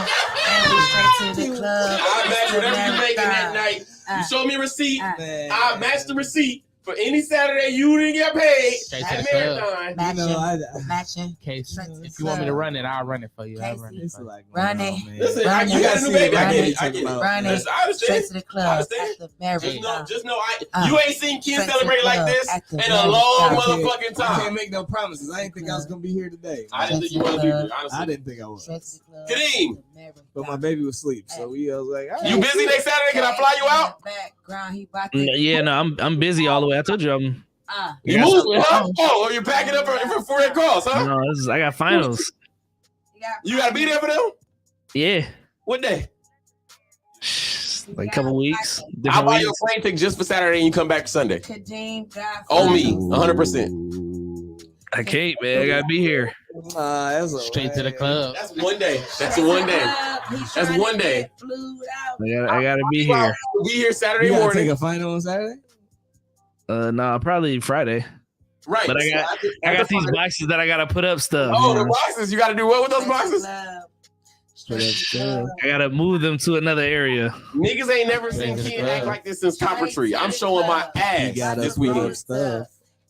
And we straight to the club. I match whatever you making that Marathon. night. You show me a receipt. Man. I match the receipt for any Saturday you didn't get paid Straight to at the club. Marathon. Matching. You know, Matching. Case, Straight to the if you want me to club. run it, I'll run it for you. I'll run it it's for you. like Run man, it. man. Listen, Run you it. got a new baby. I Run get it. it. I get it. Run it. Listen, I Straight understand. to the I club. understand. At the marathon. Just know, you ain't seen kids Straight to celebrate the like club. this At the in a marathon. long I motherfucking can't time. make no promises. I didn't think I was gonna be here today. I didn't think you wanted to be here, honestly. I didn't think I was. Straight to the club. Kadeem. At the marathon. But my baby was asleep, so we was like, all You right. busy next Saturday? Can I fly you out? Background, he about to. Yeah, no, I'm busy all the way. I told you I'm. You Yeah. moving, huh? Oh, you're packing up for Red Cross, huh? No, I got finals. You gotta be there for them? Yeah, What day? like a couple weeks. I'll Different buy you weeks. a plane ticket just for Saturday and you come back Sunday. Kadeem got Oh, me, finals. 100%. I can't, man. I gotta be here. Nah, that's all Straight to the right. club. That's one day. That's one day. That's one day. I gotta be here. We'll be here Saturday You gotta morning. take a final on Saturday. No, probably Friday. Right. But I got these boxes that I gotta put up stuff. Oh, you the know? boxes. You gotta do what with those boxes? I gotta move them to another area. Niggas ain't never seen Ken act like this since Copper Tree. I'm showing my You ass gotta this put up weekend. stuff.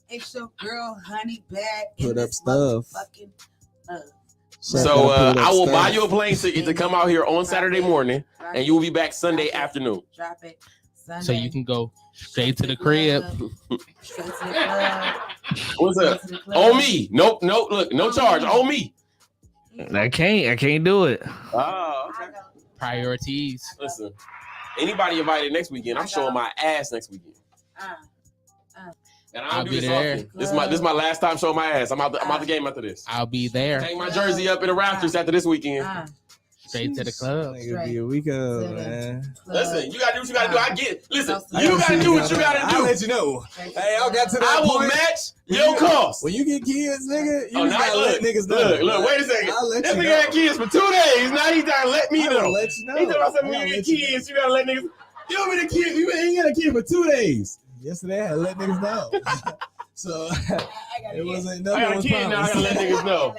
It's your girl, honey, bad. Put up stuff. So I will buy you a plane ticket to come out here on Saturday morning, and you will be back Sunday afternoon. Drop it. So you can go straight to the crib. Straight to the club. What's up? On me. Nope. Look, no charge. On me. I can't do it. Oh, okay. Priorities. Listen, anybody invited next weekend, I'm showing my ass next weekend. And I I'll don't be do this there. often. This is my last time showing my ass. I'm out the game after this. I'll be there. Hang my jersey up in the rafters after this weekend. Straight to the club. Nigga be a week of, man. Listen, you gotta do what you gotta do. I get it. Listen, I you gotta gotta see do what you gotta I'll do. let you know. Hey, I got to that I will point. match your cost. When you get kids, nigga, you Oh, just now gotta let niggas know. Look, wait a second. I'll let This you nigga know. had kids for 2 days. Now he trying to let me I know. will let you know. He told myself when I'll you let get you kids, you gotta let niggas. You been a kid. You ain't got a kid for 2 days. Yesterday, I had to let niggas know. So it wasn't I got nothing a was kid now. I gotta let promised. niggas know.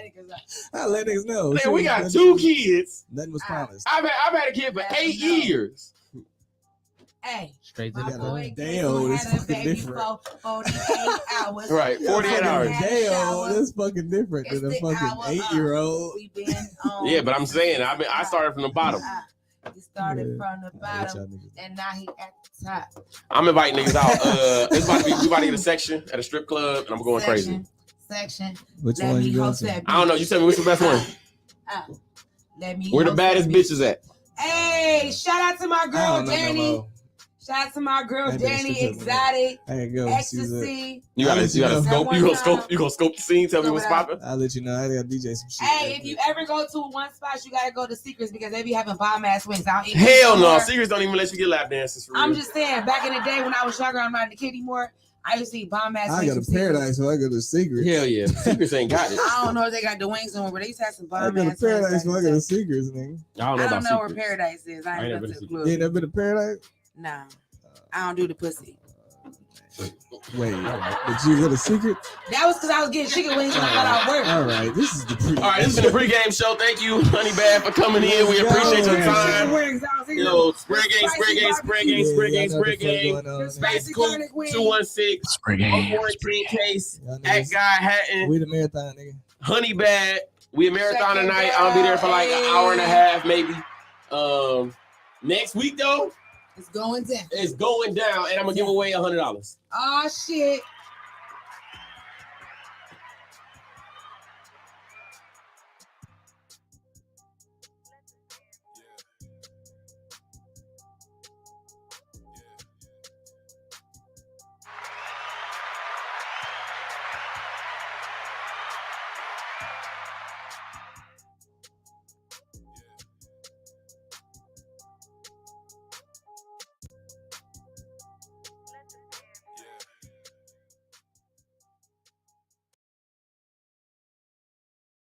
I let niggas know. Nigga, we got 2 kids. Nothing was promised. I've had a kid for 8 years. Hey, Straight to my the got boy club. Day old is had a fucking baby different. for 48 hours. Right, 48 hours. Day old, that's fucking different than a It's the fucking hour 8-year-old. We been on. Yeah, but I'm saying I started from the bottom. He started Yeah. from the I'll let bottom, y'all niggas know. and now he at the top. I'm inviting niggas out. We about to get a section at a strip club, and I'm going crazy. Section. Which Let one me you going host to? that. I don't know. You tell me what's the best one. Let me. Where the host baddest that bitches at? Hey, shout out to my I girl don't know no Danny. more. Shout out to my girl I ain't been Danny to strip club Exotic I gotta go. See that. Ecstasy. You gotta I'll let you know. scope. You gonna scope the scene. Tell me what's popping. I'll let you know. I gotta DJ some shit. Hey, if you ever go to one spot, you gotta go to Secrets because they be having bomb ass wings. I don't eat Hell no, anymore. Secrets don't even let you get lap dances for real. I'm just saying, back in the day when I was younger, I'm not in the kid anymore. I used to eat bomb ass I wings. got a from Secrets. paradise, so I go to Secrets. Hell yeah, Secrets ain't got it. I don't know if they got the wings anymore, but they used to have some I bomb got a ass paradise, wings. so I back go in to the day. Secrets, nigga. I don't know where about paradise is. I ain't been to the club. You ain't never been to paradise? No, I don't do the pussy. Wait, but you go to Secret? That was because I was getting chicken wings and I got out work. All right, this is the pre. All right, this has been the pregame show. Thank you, Honey Bad, for coming in. We appreciate your time. Yo, spread game. Space Coop 216. Quarantine case. At Guy Hatton. We the marathon, nigga. Honey Bad. We a marathon tonight. I'll be there for like an hour and a half, maybe. Next week though, It's going down. it's going down, and I'm gonna give away $100. Oh shit.